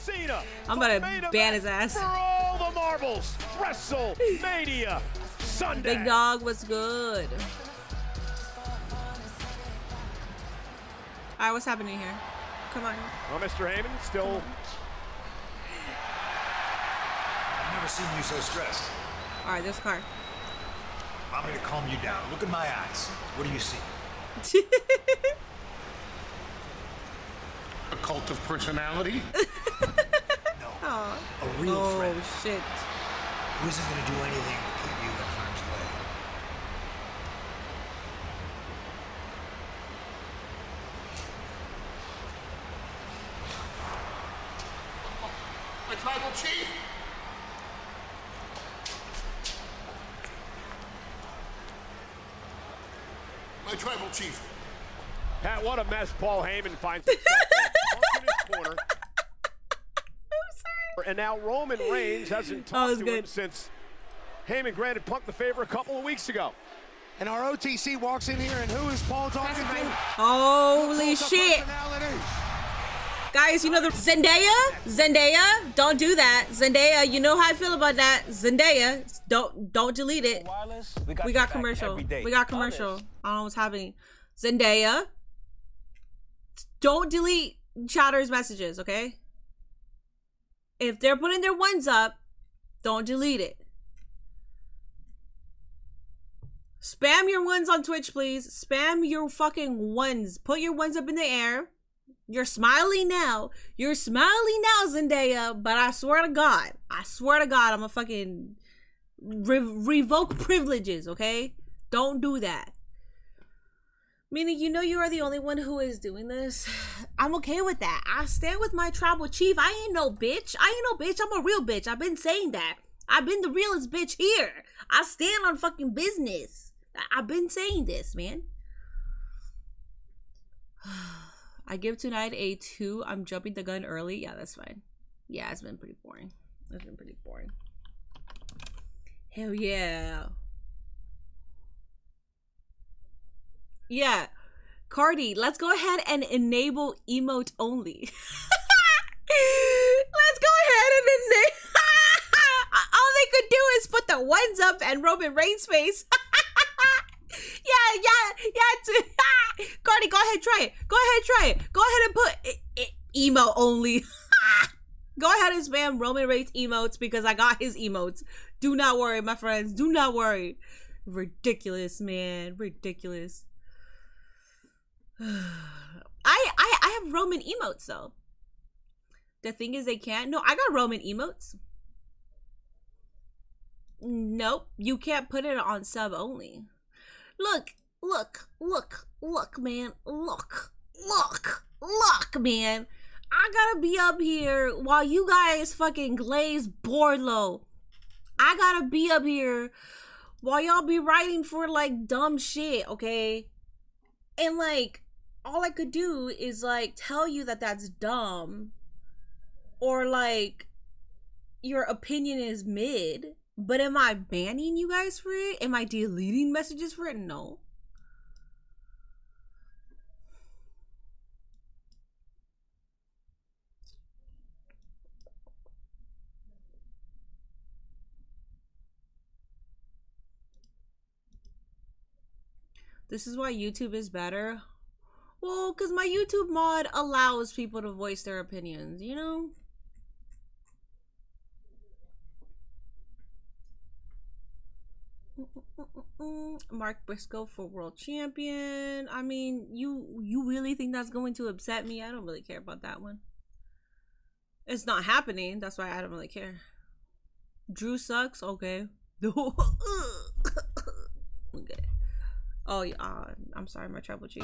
I'm about to ban his ass. For all the marbles, WrestleMania Sunday. Big Dog was good. All right, what's happening here? Come on. Well, Mr. Heyman still. I've never seen you so stressed. All right, this card. Allow me to calm you down. Look in my eyes. What do you see? A cult of personality? Oh. A real friend. Oh, shit. Who isn't going to do anything to put you in harm's way. My tribal chief? My tribal chief. Pat, what a mess Paul Heyman finds himself in. Punk in his corner. I'm sorry. And now Roman Reigns hasn't talked to him since Heyman granted Punk the favor a couple of weeks ago. And our OTC walks in here, and who is Paul talking to? Holy shit. Guys, you know the Zendaya, don't do that. Zendaya, you know how I feel about that. Zendaya, don't delete it. We got commercial. We got commercial. I don't know what's happening. Zendaya, don't delete Chatter's messages, okay? If they're putting their ones up, don't delete it. Spam your ones on Twitch, please. Spam your fucking ones. Put your ones up in the air. You're smiling now. You're smiling now, Zendaya. But I swear to God, I'm gonna fucking revoke privileges, okay? Don't do that. Meaning, you know you are the only one who is doing this. I'm okay with that. I stand with my tribal chief. I ain't no bitch. I'm a real bitch. I've been saying that. I've been the realest bitch here. I stand on fucking business. I've been saying this, man. I give tonight a 2. I'm jumping the gun early. Yeah, that's fine. Yeah, it's been pretty boring. Hell yeah. Yeah. Cardi, let's go ahead and enable emote only. Let's go ahead and enable. All they could do is put the ones up and Roman Reigns' face. Yeah. Cardi, go ahead, try it. Go ahead and put emo only. Go ahead and spam Roman Reigns emotes because I got his emotes. Do not worry, my friends. Do not worry. Ridiculous, man. Ridiculous. I have Roman emotes though. The thing is they can't. No, I got Roman emotes. Nope, you can't put it on sub only. Look, man. Look, man. I gotta be up here while you guys fucking glaze board low. I gotta be up here while y'all be writing for like dumb shit, okay? And like, all I could do is like tell you that that's dumb, or like your opinion is mid. But am I banning you guys for it? Am I deleting messages for it? No. This is why YouTube is better. Well, because my YouTube mod allows people to voice their opinions, you know? Mark Briscoe for world champion. I mean, you really think that's going to upset me? I don't really care about that one. It's not happening. That's why I don't really care. Drew sucks. Okay. Okay. Oh yeah. I'm sorry, my tribal chief.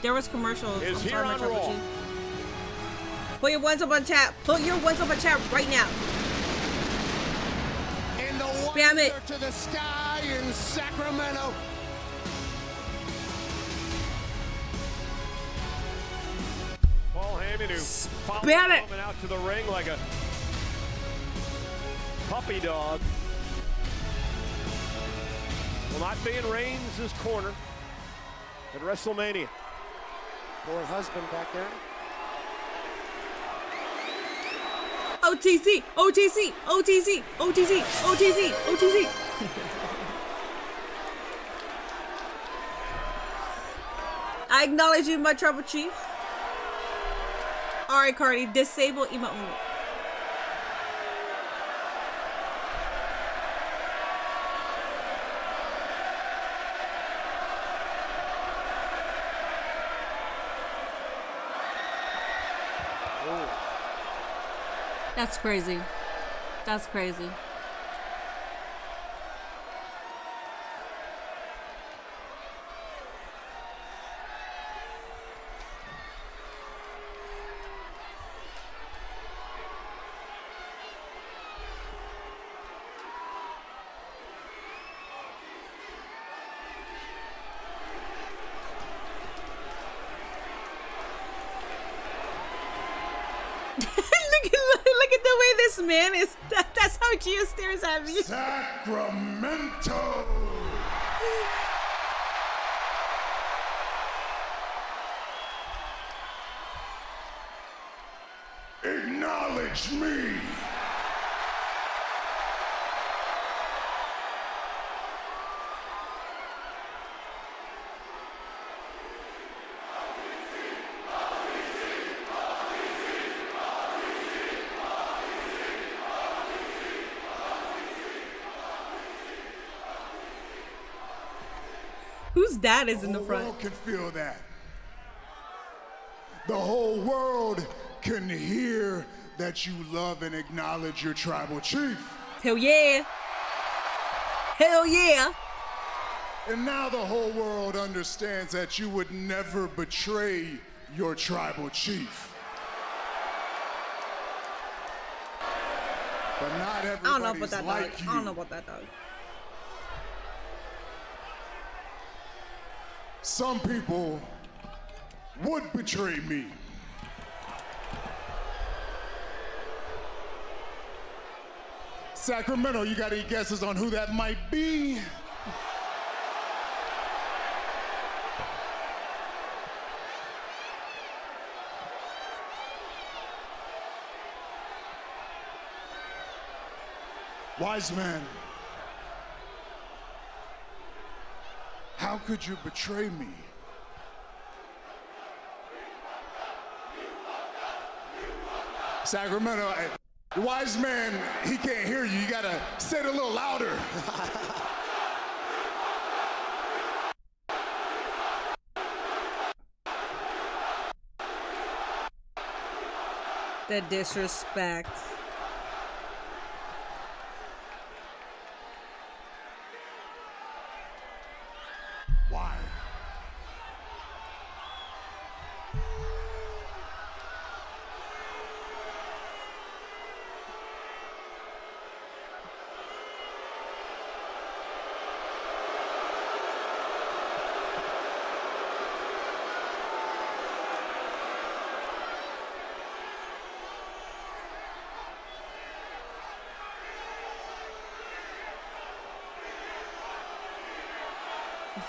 There was commercials. I'm sorry, my tribal chief. Put your ones up on chat. Put your ones up on chat right now. Spam it to the sky in Sacramento. Paul Heyman who followed Roman out to the ring like a puppy dog. Will not be in Reigns' corner at WrestleMania. Poor husband back there. OTC, OTC, OTC, OTC, OTC, OTC. I acknowledge you, my tribal chief. Alright, Cardi, disable emote only. That's crazy. That's crazy. Look at the way this man is. That's how Gio stares at me. Sacramento. Acknowledge me. Whose dad is in the front? The world can feel that. the whole world can hear that you love and acknowledge your tribal chief. Hell yeah. Hell yeah. And now the whole world understands that you would never betray your tribal chief. But not everybody's I don't know about that like dog. you. I don't know about that dog. Some people would betray me. Sacramento, you got any guesses on who that might be? Wise man, how could you betray me? Sacramento, the wise man, he can't hear you. You gotta say it a little louder. The disrespect. Why?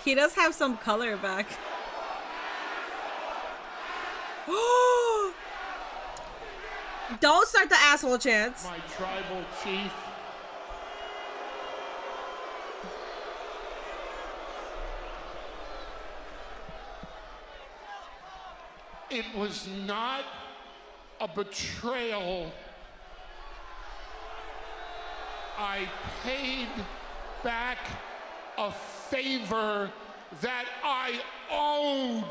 He does have some color back. Don't start the asshole chants. My tribal chief. It was not a betrayal. I paid back a favor that I owed.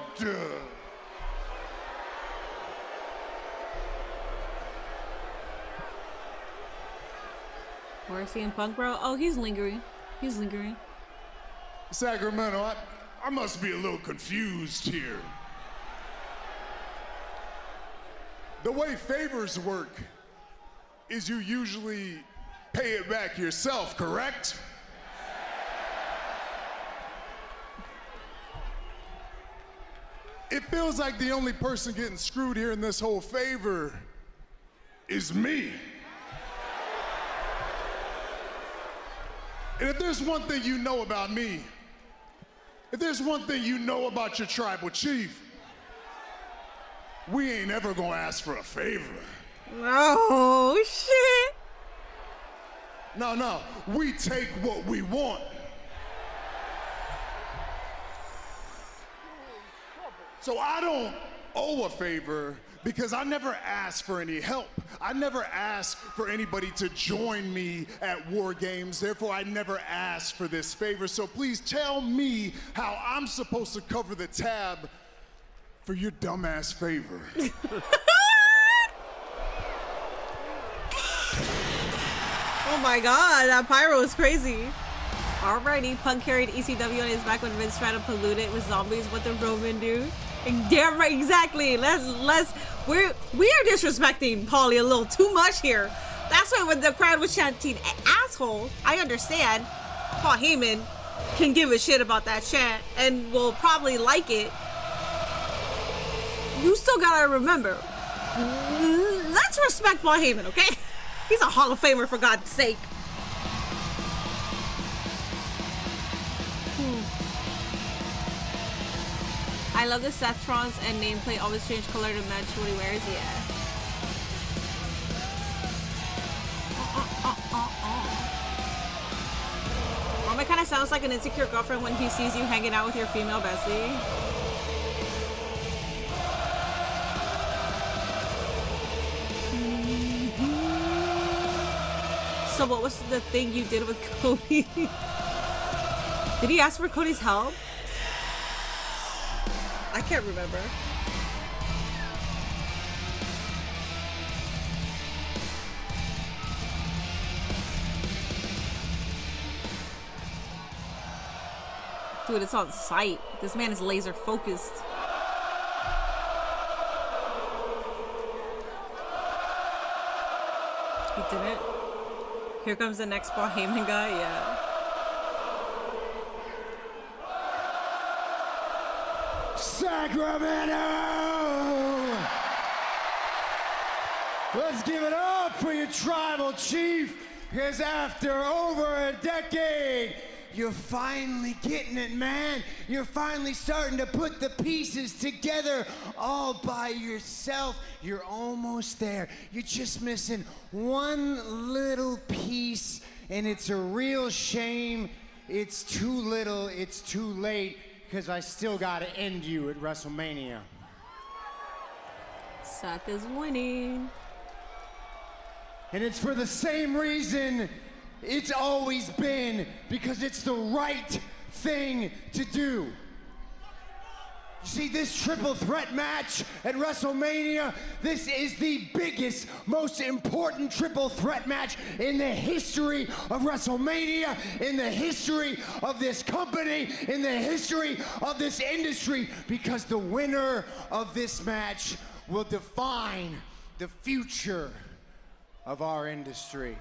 Where's CM Punk, bro? Oh, he's lingering. He's lingering. Sacramento, I must be a little confused here. The way favors work is you usually pay it back yourself, correct? It feels like the only person getting screwed here in this whole favor is me. And if there's one thing you know about me, if there's one thing you know about your tribal chief, we ain't ever gonna ask for a favor. Oh, shit. No, we take what we want. So I don't owe a favor because I never asked for any help. I never asked for anybody to join me at War Games. Therefore, I never asked for this favor. So please tell me how I'm supposed to cover the tab for your dumbass favor. Oh my god, that pyro is crazy. Alrighty, Punk carried ECW on his back when Vince tried to pollute it with zombies. What did Roman do? Damn right, exactly. We are disrespecting Paulie a little too much here. That's why when the crowd was chanting asshole, I understand Paul Heyman can give a shit about that chant and will probably like it. You still gotta remember, let's respect Paul Heyman, okay? He's a Hall of Famer, for God's sake. I love the Seth Rollins and nameplate always change color to match what he wears. Yeah. Roman kind of sounds like an insecure girlfriend when he sees you hanging out with your female bestie. So what was the thing you did with Cody? Did he ask for Cody's help? I can't remember. to it. It's on sight. This man is laser focused. He didn't. Here comes the next Paul Heyman guy. Yeah. Sacramento! Let's give it up for your tribal chief, because after over a decade, you're finally getting it, man. You're finally starting to put the pieces together all by yourself. You're almost there. You're just missing one little piece, and it's a real shame. It's too little, it's too late, because I still gotta end you at WrestleMania. Seth is winning. And it's for the same reason it's always been, because it's the right thing to do. You see, this triple threat match at WrestleMania, this is the biggest, most important triple threat match in the history of WrestleMania, in the history of this company, in the history of this industry, because the winner of this match will define the future of our industry.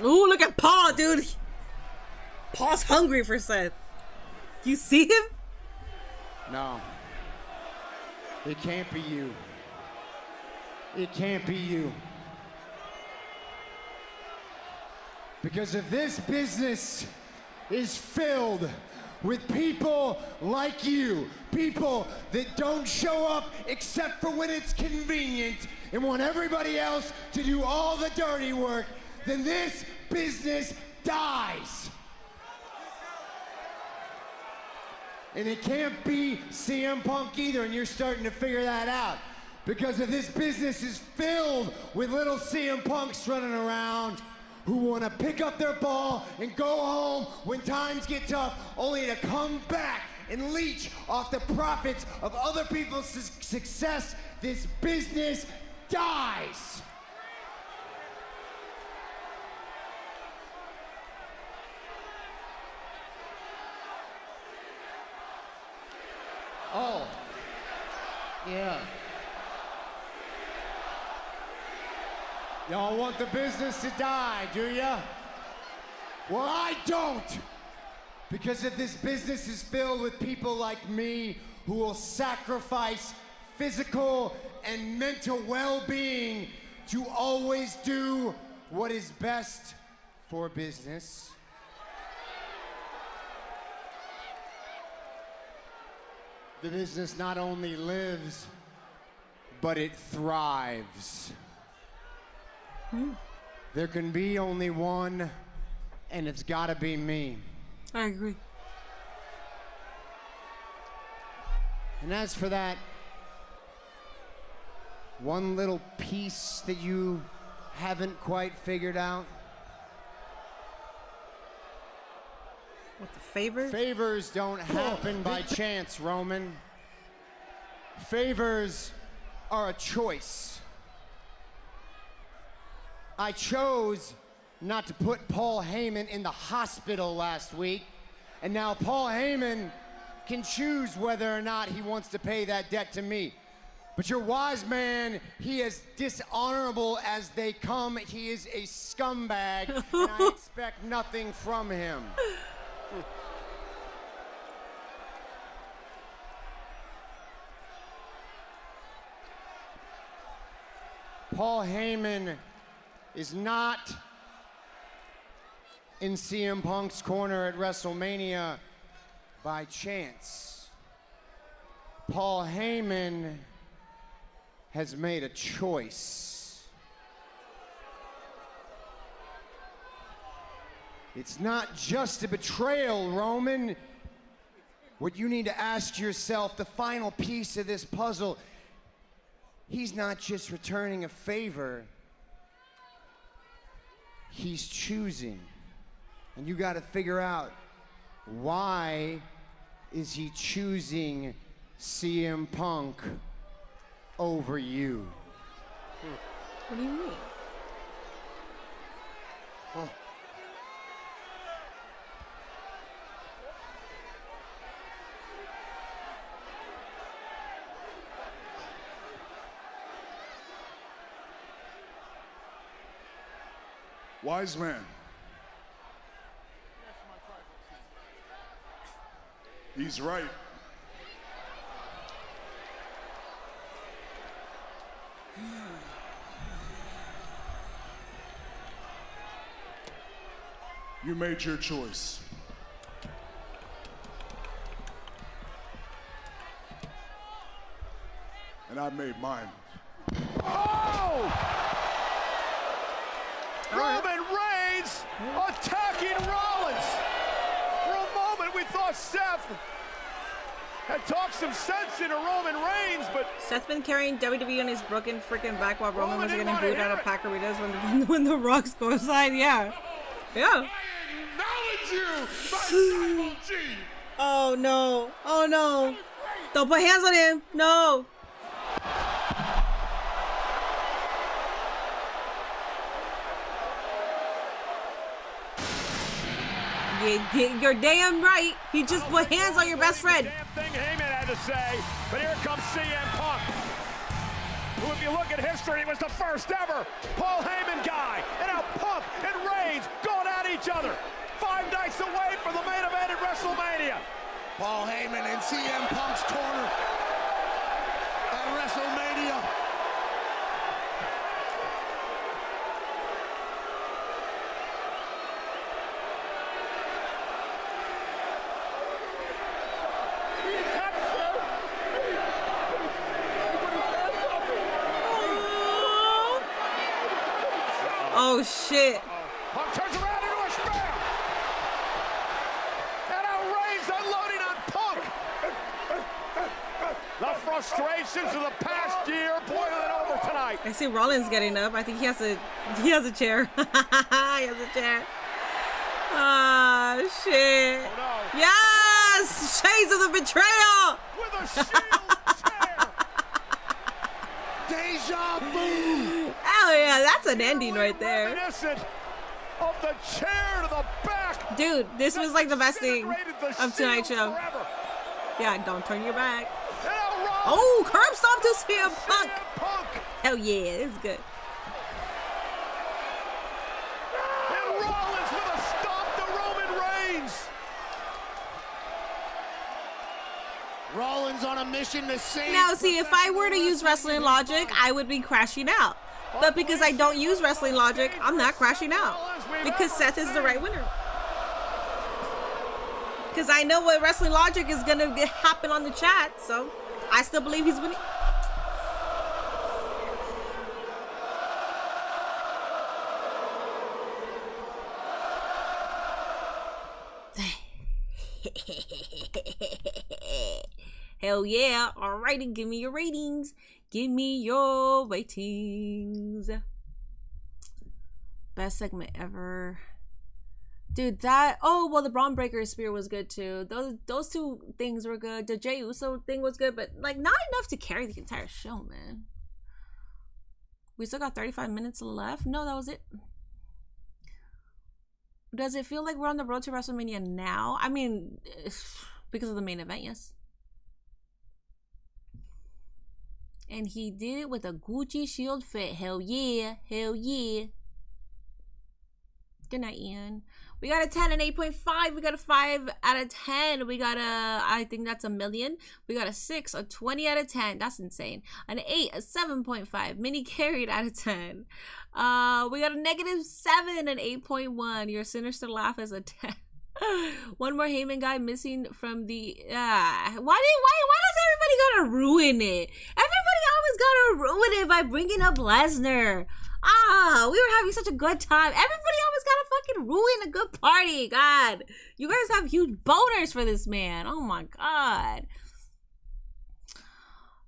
Ooh, look at Paul, dude. Paul's hungry for Seth. You see him? No. It can't be you. It can't be you. Because if this business is filled with people like you, people that don't show up except for when it's convenient and want everybody else to do all the dirty work, then this business dies. And it can't be CM Punk either, and you're starting to figure that out. Because if this business is filled with little CM Punks running around who want to pick up their ball and go home when times get tough, only to come back and leech off the profits of other people's success, this business dies. Oh, yeah. Y'all want the business to die, do ya? Well, I don't. Because if this business is filled with people like me who will sacrifice physical and mental well-being to always do what is best for business, the business not only lives, but it thrives. There can be only one, and it's gotta be me. I agree. And as for that one little piece that you haven't quite figured out, what, the favor? Favors don't happen by chance, Roman. Favors are a choice. I chose not to put Paul Heyman in the hospital last week, and now Paul Heyman can choose whether or not he wants to pay that debt to me. But your wise man, he is dishonorable as they come. He is a scumbag, and I expect nothing from him. Paul Heyman is not in CM Punk's corner at WrestleMania by chance. Paul Heyman has made a choice. It's not just a betrayal, Roman. What you need to ask yourself, the final piece of this puzzle, he's not just returning a favor, he's choosing. And you got to figure out, why is he choosing CM Punk over you? What do you mean? Wise man. He's right. You made your choice. And I made mine. Oh! Roman Reigns attacking Rollins. For a moment, we thought Seth had talked some sense into Roman Reigns, but Seth's been carrying WWE on his broken freaking back while Roman was getting booed out of Packeritas when the Rocks go aside. Yeah. Yeah. Acknowledge you, my G. Oh no. Oh no. Don't put hands on him. No. You're damn right. He just put hands on your best friend. Damn thing Heyman had to say, but here comes CM Punk, who, if you look at history, was the first ever Paul Heyman guy. And now Punk and Reigns going at each other. 5 nights away from the main event at WrestleMania. Paul Heyman in CM Punk's corner at WrestleMania. Oh shit. Punk turns around into a spear. And now Reigns unloading on Punk. The frustrations of the past year boiling over tonight. I see Rollins getting up. I think he has a chair. He has a chair. Ah, shit. Oh, no. Yes! Shades of the betrayal! With a shield chair. Deja vu. Hell yeah, that's an ending right there. Reminiscent of the chair to the back. Dude, this was like the best thing of tonight's show. Forever. Yeah, don't turn your back. And now Rollins. Oh, curb stomp to CM Punk. Punk. Hell yeah, this is good. And Rollins with a stomp to Roman Reigns. Rollins on a mission to save. Now, see, if I were to use wrestling logic, I would be crashing out. But because I don't use wrestling logic, I'm not crashing out. Because Seth is the right winner. Because I know what wrestling logic is going to happen on the chat, so I still believe he's winning. Hell yeah. Alrighty, give me your ratings. Give me your ratings. Best segment ever. Dude, well, the Braun Breaker spear was good too. Those two things were good. The Jey Uso thing was good, but like not enough to carry the entire show, man. We still got 35 minutes left. No, that was it. Does it feel like we're on the road to WrestleMania now? I mean, because of the main event, yes. And he did it with a Gucci shield fit. Hell yeah. Hell yeah. Good night, Ian. We got a 10 and 8.5. We got a 5 out of 10. We got a, I think that's a million. We got a 6, a 20 out of 10. That's insane. An 8, a 7.5. Mini carried out of 10. We got a -7 and 8.1. Your sinister laugh is a 10. One more Heyman guy missing from the why does everybody gotta ruin it? Everybody always gotta ruin it by bringing up Lesnar. We were having such a good time. Everybody always gotta fucking ruin a good party. God, you guys have huge boners for this man. Oh my god.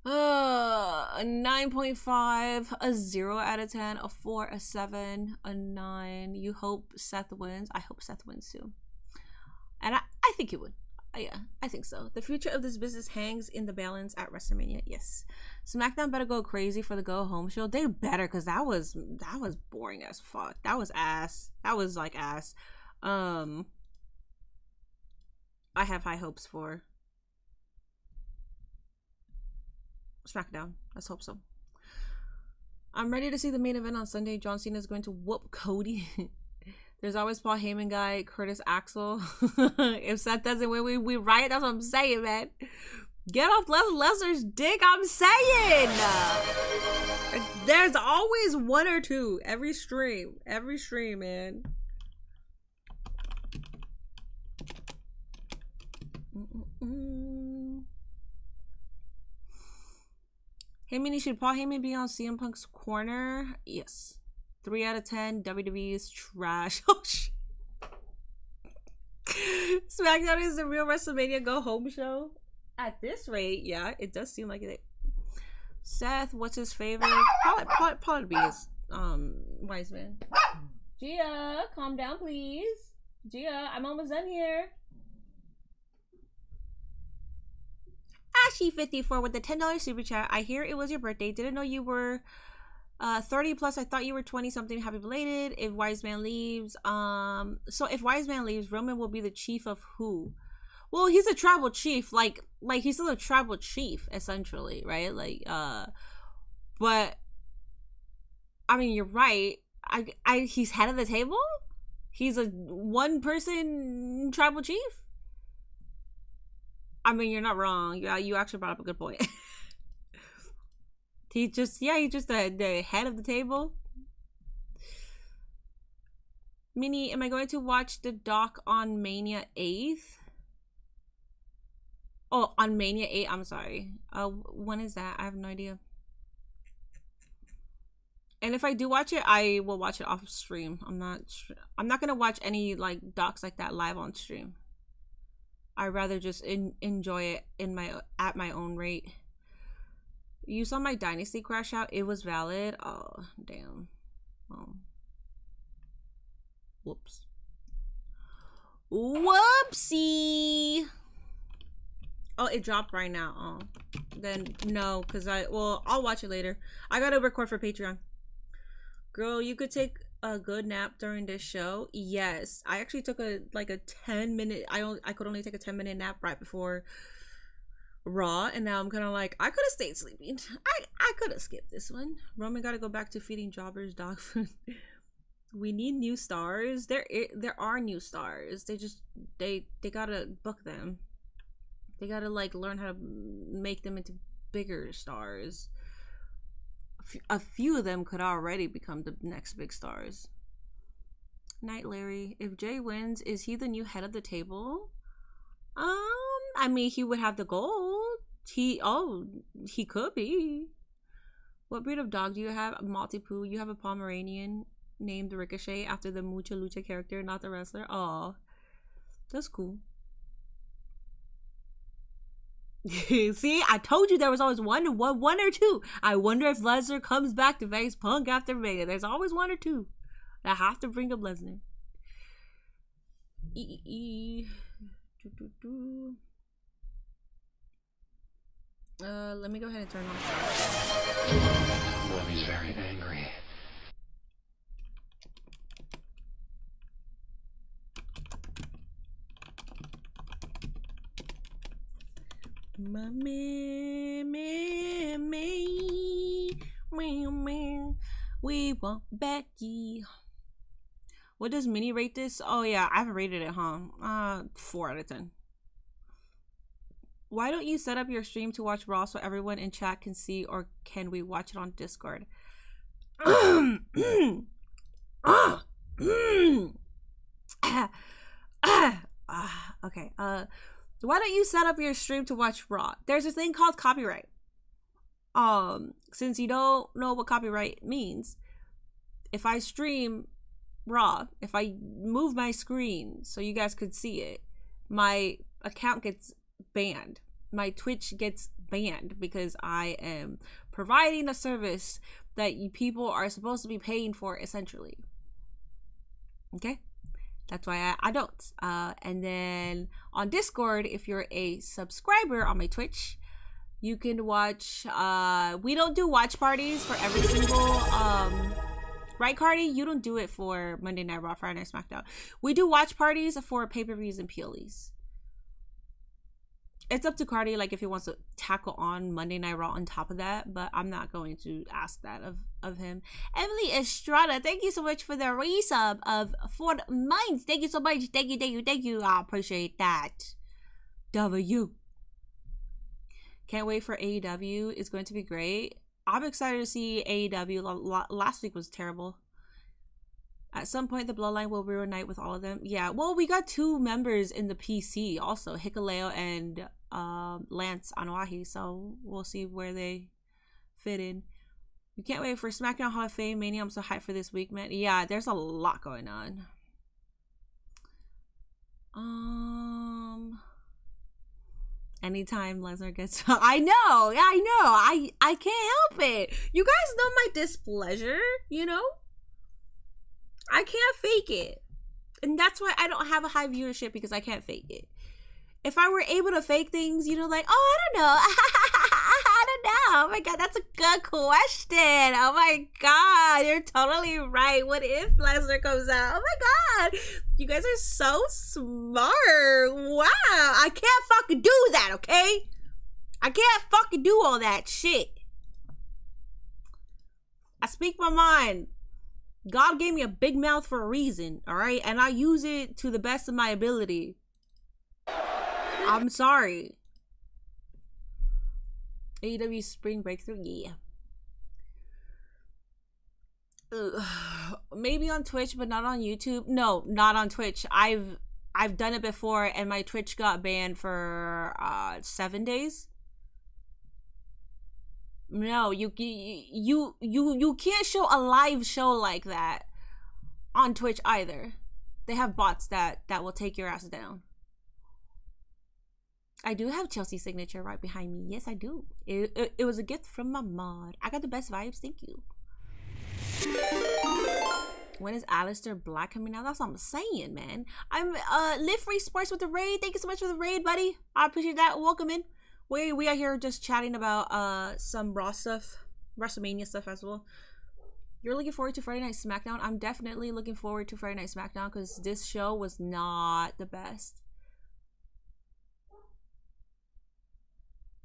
A 9.5, a 0 out of 10, a 4, a 7, a 9. You hope Seth wins. I hope Seth wins too. And I think he would. Yeah, I think so. The future of this business hangs in the balance at WrestleMania. Yes. SmackDown better go crazy for the go home show. They better, because that was boring as fuck. That was ass. That was like ass. I have high hopes for SmackDown. Let's hope so. I'm ready to see the main event on Sunday. John Cena is going to whoop Cody. There's always Paul Heyman guy, Curtis Axel. If Seth doesn't win, we riot. That's what I'm saying, man. Get off Lesnar's dick, I'm saying. There's always one or two every stream, man. Hey, Minnie, should Paul Heyman be on CM Punk's corner? Yes. 3 out of 10. WWE is trash. Oh, shit. SmackDown is the real WrestleMania go home show. At this rate, yeah, it does seem like it. Seth, what's his favorite? Probably be his Wiseman. Gia, calm down, please. Gia, I'm almost done here. Ashy54 with the $10 super chat. I hear it was your birthday. Didn't know you were 30 plus. I thought you were 20 something. Happy belated. If Wiseman leaves, so if Wiseman leaves, Roman will be the chief of who? Well, he's a tribal chief, like he's still a tribal chief, essentially, right? Like, but I mean, you're right. He's head of the table. He's a one-person tribal chief. I mean, you're not wrong. Yeah, you actually brought up a good point. He's just the head of the table. Minnie, am I going to watch the doc on Mania 8th? Oh, on Mania 8, I'm sorry. When is that? I have no idea. And if I do watch it, I will watch it off stream. I'm not gonna watch any like docs like that live on stream. I'd rather just enjoy it at my own rate. You saw my Dynasty crash out. It was valid. Oh, damn. Oh. Whoops. Whoopsie. Oh, it dropped right now. Oh, then no, because I'll watch it later. I gotta record for Patreon. Girl, you could take a good nap during this show. Yes, I actually took a 10-minute. I could only take a 10-minute nap right before Raw, and now I'm kind of like, I could have stayed sleeping. I could have skipped this one. Roman got to go back to feeding jobbers dog food. We need new stars. There are new stars. They gotta book them. They gotta like learn how to make them into bigger stars. A few of them could already become the next big stars. Night, Larry. If Jey wins, is he the new head of the table? I mean, he would have the gold. He could be. What breed of dog do you have? Maltipoo. You have a Pomeranian named Ricochet after the Mucha Lucha character, not the wrestler. Oh, that's cool. See, I told you there was always one or two. I wonder if Lesnar comes back to face Punk after Mania. There's always one or two. I have to bring up Lesnar. Let me go ahead and turn off. Mommy's very angry. We want Becky. What does Minnie rate this? Oh yeah, I haven't rated it, huh? 4 out of 10. Why don't you set up your stream to watch Raw so everyone in chat can see, or can we watch it on Discord? Okay. Why don't you set up your stream to watch Raw? There's a thing called copyright. Since you don't know what copyright means, if I stream Raw, if I move my screen so you guys could see it, my account gets banned. My Twitch gets banned because I am providing a service that you people are supposed to be paying for, essentially. Okay? That's why I don't. And then on Discord, if you're a subscriber on my Twitch, you can watch. We don't do watch parties for every single. Right, Cardi? You don't do it for Monday Night Raw, Friday Night SmackDown. We do watch parties for pay-per-views and PLEs. it's up to Cardi, like, if he wants to tackle on Monday Night Raw on top of that, but I'm not going to ask that of him. Emily Estrada, thank you so much for the resub of 4 months. Thank you so much. Thank you. I appreciate that. W. Can't wait for AEW. It's going to be great. I'm excited to see AEW. Last week was terrible. At some point, the Bloodline will reunite with all of them. Yeah, well, we got 2 members in the PC also, Hikuleo and Lance Anoa'i, so we'll see where they fit in. You can't wait for SmackDown Hall of Fame Mania. I'm so hyped for this week, man. Yeah, there's a lot going on. Anytime Lesnar gets... I know. I can't help it. You guys know my displeasure, you know? I can't fake it. And that's why I don't have a high viewership, because I can't fake it. If I were able to fake things, you know, like, oh, I don't know. I don't know. Oh my God, that's a good question. Oh my God, you're totally right. What if Lesnar comes out? Oh my God, you guys are so smart. Wow, I can't fucking do that, okay? I can't fucking do all that shit. I speak my mind. God gave me a big mouth for a reason, all right? And I use it to the best of my ability. I'm sorry. AEW Spring Breakthrough, yeah. Ugh. Maybe on Twitch, but not on YouTube. No, not on Twitch. I've done it before, and my Twitch got banned for 7 days. No, you can't show a live show like that on Twitch either. They have bots that will take your ass down. I do have Chelsea's signature right behind me. Yes, I do. It was a gift from my mod. I got the best vibes. Thank you. When is Aleister Black coming out? That's what I'm saying, man. I'm Live Free Sports with the raid. Thank you so much for the raid, buddy. I appreciate that. Welcome in. We are here just chatting about some Raw stuff, WrestleMania stuff as well. You're looking forward to Friday Night SmackDown? I'm definitely looking forward to Friday Night SmackDown because this show was not the best.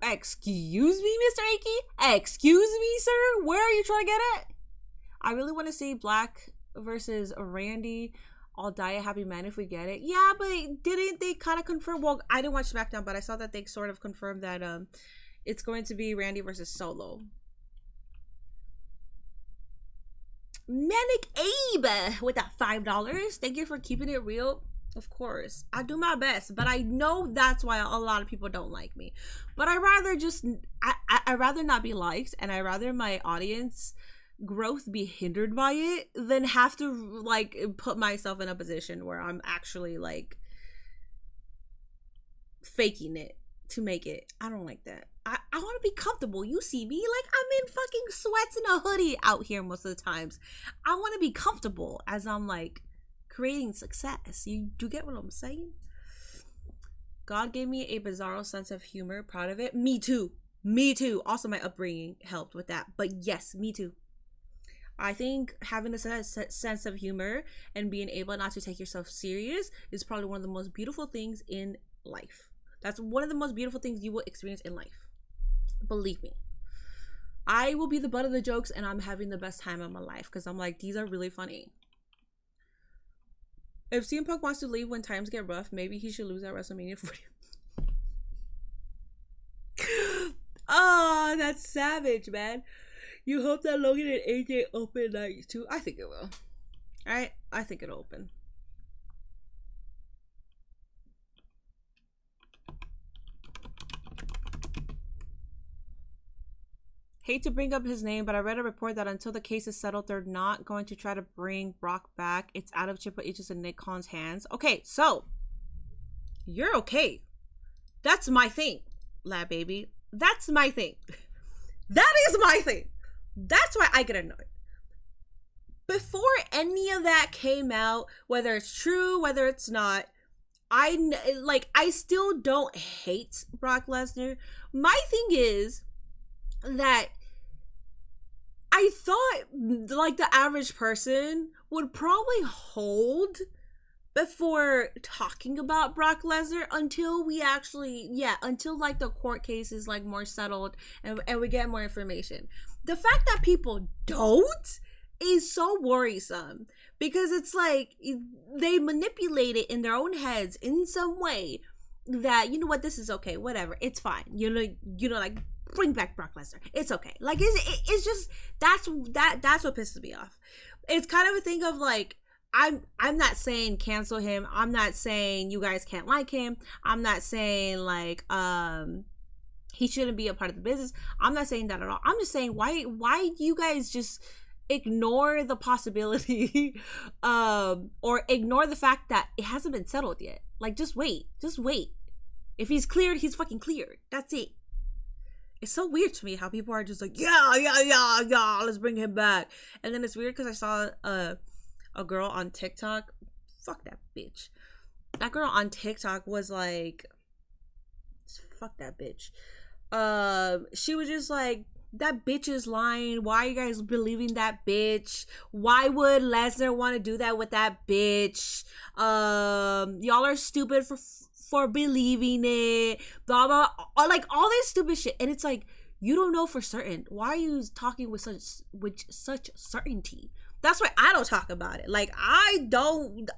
Excuse me, Mr. Aki? Excuse me, sir? Where are you trying to get at? I really want to see Black versus Randy. I'll die a happy man if we get it. Yeah, but didn't they kind of confirm? Well, I didn't watch SmackDown, but I saw that they sort of confirmed that it's going to be Randy versus Solo. Manic Abe with that $5. Thank you for keeping it real. Of course, I do my best, but I know that's why a lot of people don't like me. But I rather not be liked, and I rather my audience growth be hindered by it than have to like put myself in a position where I'm actually like faking it to make it. I don't like that. I want to be comfortable. You see me, like I'm in fucking sweats and a hoodie out here most of the times. I want to be comfortable as I'm like creating success. You do get what I'm saying? God gave me a bizarro sense of humor. Proud of it. Me too. Also my upbringing helped with that, but yes, me too. I think having a sense of humor and being able not to take yourself serious is probably one of the most beautiful things in life. That's one of the most beautiful things you will experience in life. Believe me. I will be the butt of the jokes and I'm having the best time of my life because I'm like, these are really funny. If CM Punk wants to leave when times get rough, maybe he should lose at WrestleMania 40. Oh, that's savage, man. You hope that Logan and AJ open night too? I think it will. Alright? I think it'll open. Hate to bring up his name, but I read a report that until the case is settled, they're not going to try to bring Brock back. It's out of Triple H's and Nick Khan's hands. Okay, so you're okay. That's my thing, lab baby. That's my thing. That is my thing. That's why I get annoyed. Before any of that came out, whether it's true, whether it's not, I still don't hate Brock Lesnar. My thing is that I thought like the average person would probably hold before talking about Brock Lesnar until we actually, until like the court case is like more settled and we get more information. The fact that people don't is so worrisome, because it's like they manipulate it in their own heads in some way that, you know what, this is okay, whatever, it's fine, you know, like, bring back Brock Lesnar, it's okay. Like it's just that's what pisses me off. It's kind of a thing of like, I'm not saying cancel him, I'm not saying you guys can't like him, I'm not saying like he shouldn't be a part of the business, I'm not saying that at all. I'm just saying, why do you guys just ignore the possibility or ignore the fact that it hasn't been settled yet? Like, just wait. If he's cleared, he's fucking cleared. That's it. It's so weird to me how people are just like, yeah, let's bring him back. And then it's weird because I saw a girl on TikTok, fuck that bitch. That girl on TikTok was like, fuck that bitch. She was just like, that bitch is lying. Why are you guys believing that bitch? Why would Lesnar want to do that with that bitch? Y'all are stupid for believing it. Blah blah. Like all this stupid shit. And it's like, you don't know for certain. Why are you talking with such certainty? That's why I don't talk about it. Like I don't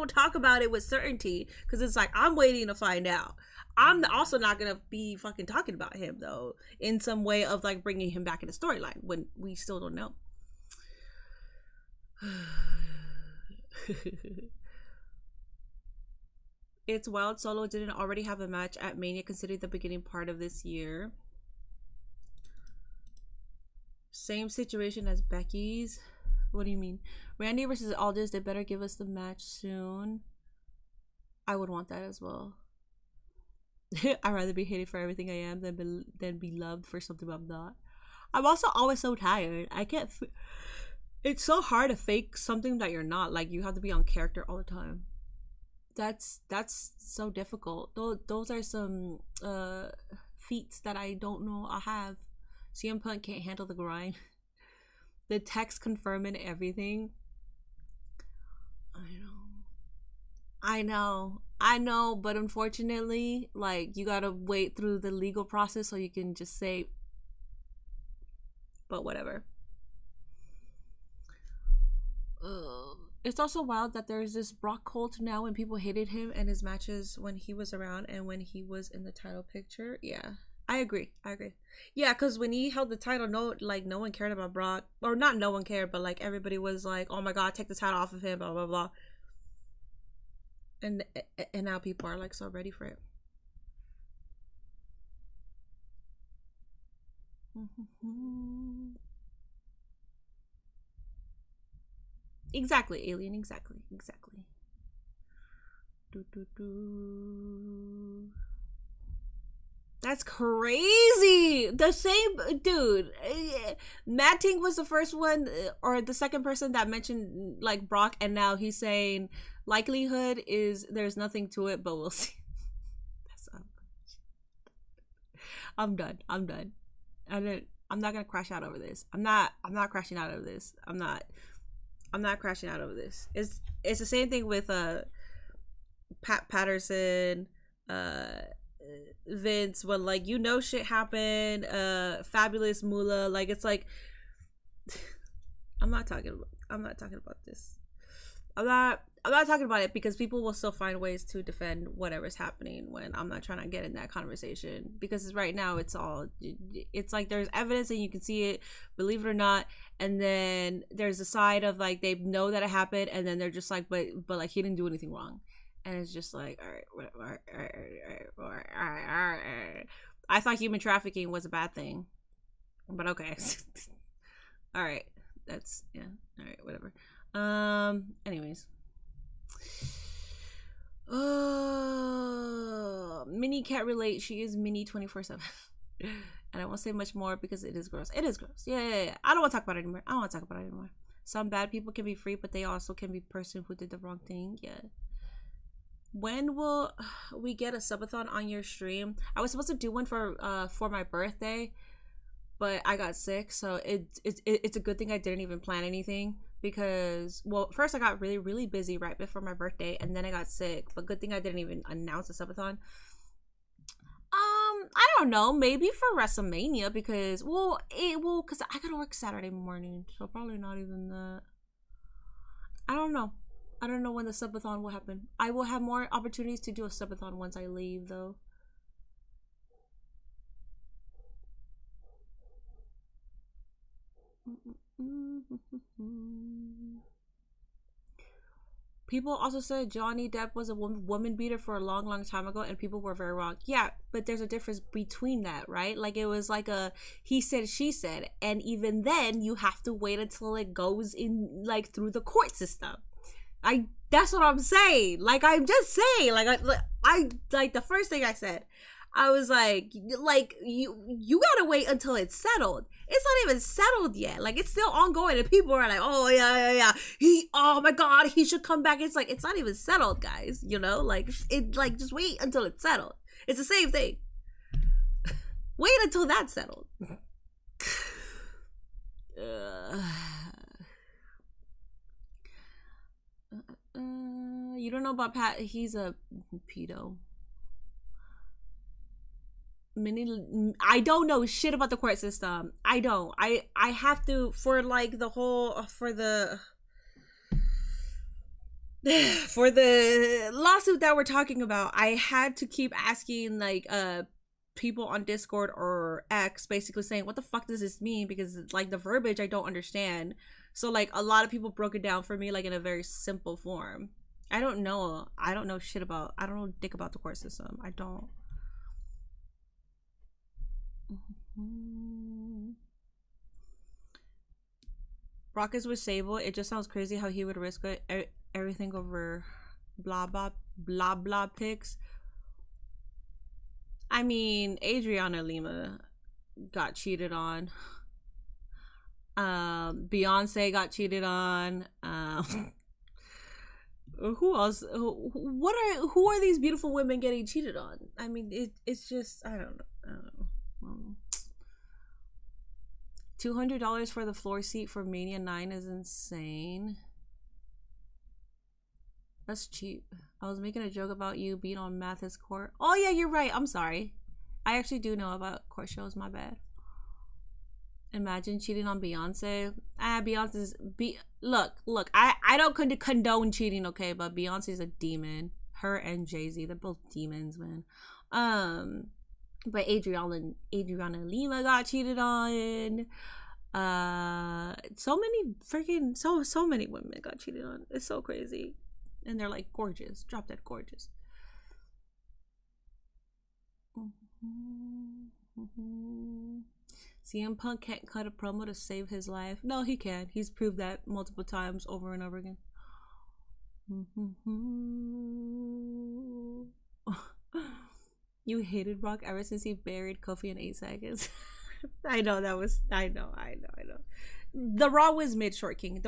talk about it with certainty, because it's like, I'm waiting to find out. I'm also not gonna be fucking talking about him though in some way of like bringing him back in the storyline when we still don't know. It's wild Solo didn't already have a match at Mania, considering the beginning part of this year. Same situation as Becky's. What do you mean? Randy versus Aldis, they better give us the match soon. I would want that as well. I'd rather be hated for everything I am than be loved for something I'm not. I'm also always so tired. I can't. It's so hard to fake something that you're not. Like, you have to be on character all the time. That's so difficult. Those are some feats that I don't know I have. CM Punk can't handle the grind. The text confirming everything. I know, but unfortunately, like, you gotta wait through the legal process so you can just say, but whatever. It's also wild that there's this Brock cult now, and people hated him and his matches when he was around and when he was in the title picture. Yeah, I agree. Yeah, because when he held the title, no one cared about Brock, or not no one cared, but like everybody was like, oh my god, take the title off of him, blah blah blah. And now people are like so ready for it. Exactly, Alien, exactly. That's crazy. The same dude. Matt Ting was the first one, or the second person that mentioned like Brock, and now he's saying likelihood is there's nothing to it, but we'll see. I'm done. I'm not gonna crash out over this. I'm not crashing out over this. I'm not crashing out over this. It's the same thing with Pat Patterson, Vince, when like, you know, shit happened, Fabulous Moolah, like, it's like, I'm not talking about this. I'm not talking about it, because people will still find ways to defend whatever's happening when I'm not trying to get in that conversation, because right now it's like there's evidence and you can see it, believe it or not, and then there's a side of like, they know that it happened, and then they're just like, but like, he didn't do anything wrong. And it's just like, all right. I thought human trafficking was a bad thing, but okay. All right, that's, yeah, all right, whatever. Anyways, Minnie can't relate. She is Minnie 24/7. And I won't say much more because it is gross. Yeah. I don't want to talk about it anymore. Some bad people can be free, but they also can be person who did the wrong thing. Yeah. When will we get a subathon on your stream? I was supposed to do one for my birthday, but I got sick, so it's a good thing I didn't even plan anything, because, well, first I got really, really busy right before my birthday, and then I got sick. But good thing I didn't even announce the subathon. I don't know, maybe for WrestleMania, because, because I gotta work Saturday morning, so probably not even that. I don't know. I don't know when the subathon will happen. I will have more opportunities to do a subathon once I leave, though. People also said Johnny Depp was a woman beater for a long, long time ago, and people were very wrong. Yeah, but there's a difference between that, right? Like, it was like a he said, she said, and even then, you have to wait until it goes in, like, through the court system. That's what I'm saying. Like, I'm just saying. Like, I like the first thing I said, I was like you gotta wait until it's settled. It's not even settled yet. Like, it's still ongoing, and people are like, oh yeah. Oh my god, he should come back. It's like, it's not even settled, guys. You know, like, just wait until it's settled. It's the same thing. Wait until that's settled. You don't know about Pat? He's a pedo. I don't know shit about the court system. I don't. I have to, for like the whole, for the lawsuit that we're talking about, I had to keep asking like people on Discord or X, basically saying, what the fuck does this mean? Because like the verbiage I don't understand. So like a lot of people broke it down for me like in a very simple form. I don't know shit about, I don't know dick about the court system. I don't. Brock is with Sable. It just sounds crazy how he would risk everything over blah blah picks. I mean, Adriana Lima got cheated on. Beyonce got cheated on. Who else? Who are these beautiful women getting cheated on? I mean, it's just, I don't know. $200 for the floor seat for Mania 9 is insane. That's cheap. I was making a joke about you being on Mathis Court. Oh yeah, you're right. I'm sorry. I actually do know about court shows. My bad. Imagine cheating on Beyonce. Beyonce's look. I don't condone cheating, okay? But Beyonce's a demon. Her and Jay-Z, they're both demons, man. But Adriana Lima got cheated on. So many freaking so many women got cheated on. It's so crazy. And they're like gorgeous, drop dead gorgeous. CM Punk can't cut a promo to save his life. No, he can. He's proved that multiple times over and over again. You hated Brock ever since he buried Kofi in 8 seconds. I know. The Raw was mid Short King.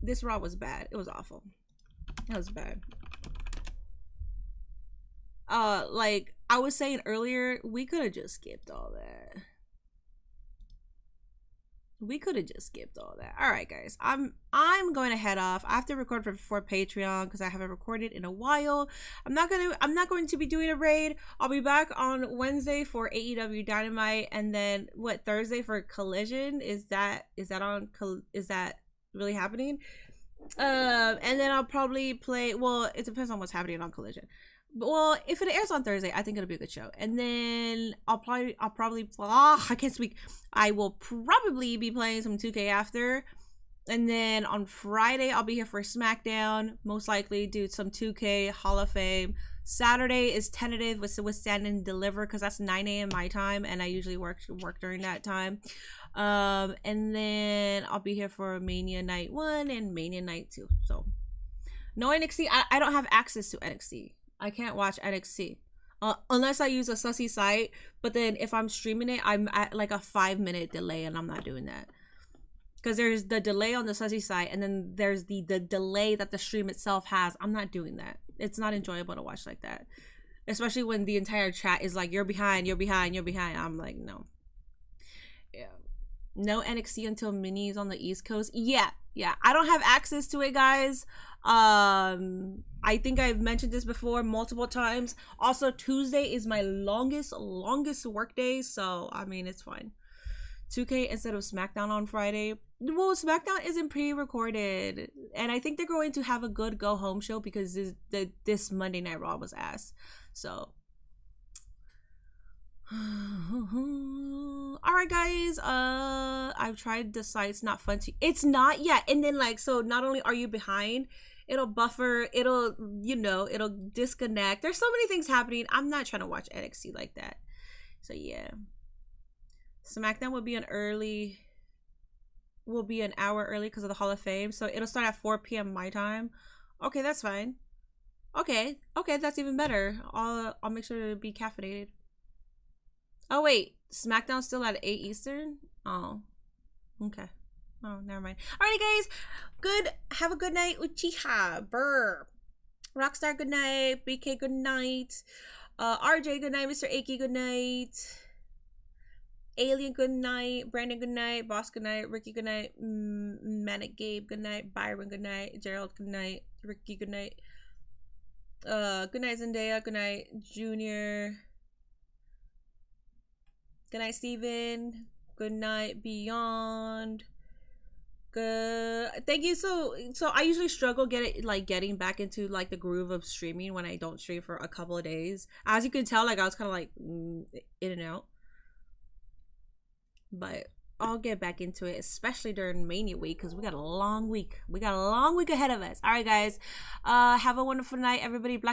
This Raw was bad. It was awful. It was bad. Like I was saying earlier, we could have just skipped all that. All right, guys. I'm going to head off. I have to record for Patreon because I haven't recorded in a while. I'm not going to be doing a raid. I'll be back on Wednesday for AEW Dynamite, and then Thursday for Collision. Is that really happening? And then I'll probably play. Well, it depends on what's happening on Collision. Well, if it airs on Thursday, I think it'll be a good show. And then I'll probably I can't speak. I will probably be playing some 2K after. And then on Friday, I'll be here for SmackDown. Most likely do some 2K Hall of Fame. Saturday is tentative with Stand and Deliver because that's 9 a.m. my time, and I usually work during that time. And then I'll be here for Mania Night 1 and Mania Night 2. So no NXT. I don't have access to NXT. I can't watch NXT unless I use a sussy site, but then if I'm streaming it, I'm at like a 5-minute delay, and I'm not doing that because there's the delay on the sussy site, and then there's the delay that the stream itself has. I'm not doing that. It's not enjoyable to watch like that, especially when the entire chat is like, you're behind. I'm like, no. Yeah. No NXT until Minnie's on the East Coast. Yeah. I don't have access to it, guys. I think I've mentioned this before multiple times. Also, Tuesday is my longest work day, so I mean it's fine. 2K instead of SmackDown on Friday. Well, SmackDown isn't pre-recorded, and I think they're going to have a good go-home show because this Monday Night Raw was ass. So, all right, guys. I've tried the site. It's not fun to. It's not yet. And then like, so not only are you behind, it'll buffer. It'll it'll disconnect. There's so many things happening. I'm not trying to watch NXT like that. So yeah. SmackDown will be an hour early because of the Hall of Fame, so it'll start at 4 p.m. my time. Okay, that's fine. Okay, that's even better. I'll make sure to be caffeinated. Oh wait, SmackDown's still at 8 Eastern. Oh, okay. Oh, never mind. Alrighty, guys. Good. Have a good night, Uchiha. Brr. Rockstar, good night. BK, good night. RJ, good night. Mr. Aki, good night. Alien, good night. Brandon, good night. Boss, good night. Ricky, good night. Manic Gabe, good night. Byron, good night. Gerald, good night. Ricky, good night. Good night, Zendaya. Good night, Junior. Good night, Steven. Good night, Beyond. Good. Thank you. So I usually struggle getting back into like the groove of streaming when I don't stream for a couple of days. As you can tell, like I was kind of like in and out. But I'll get back into it, especially during Mania week, because we got a long week. We got a long week ahead of us. All right, guys. Have a wonderful night, everybody.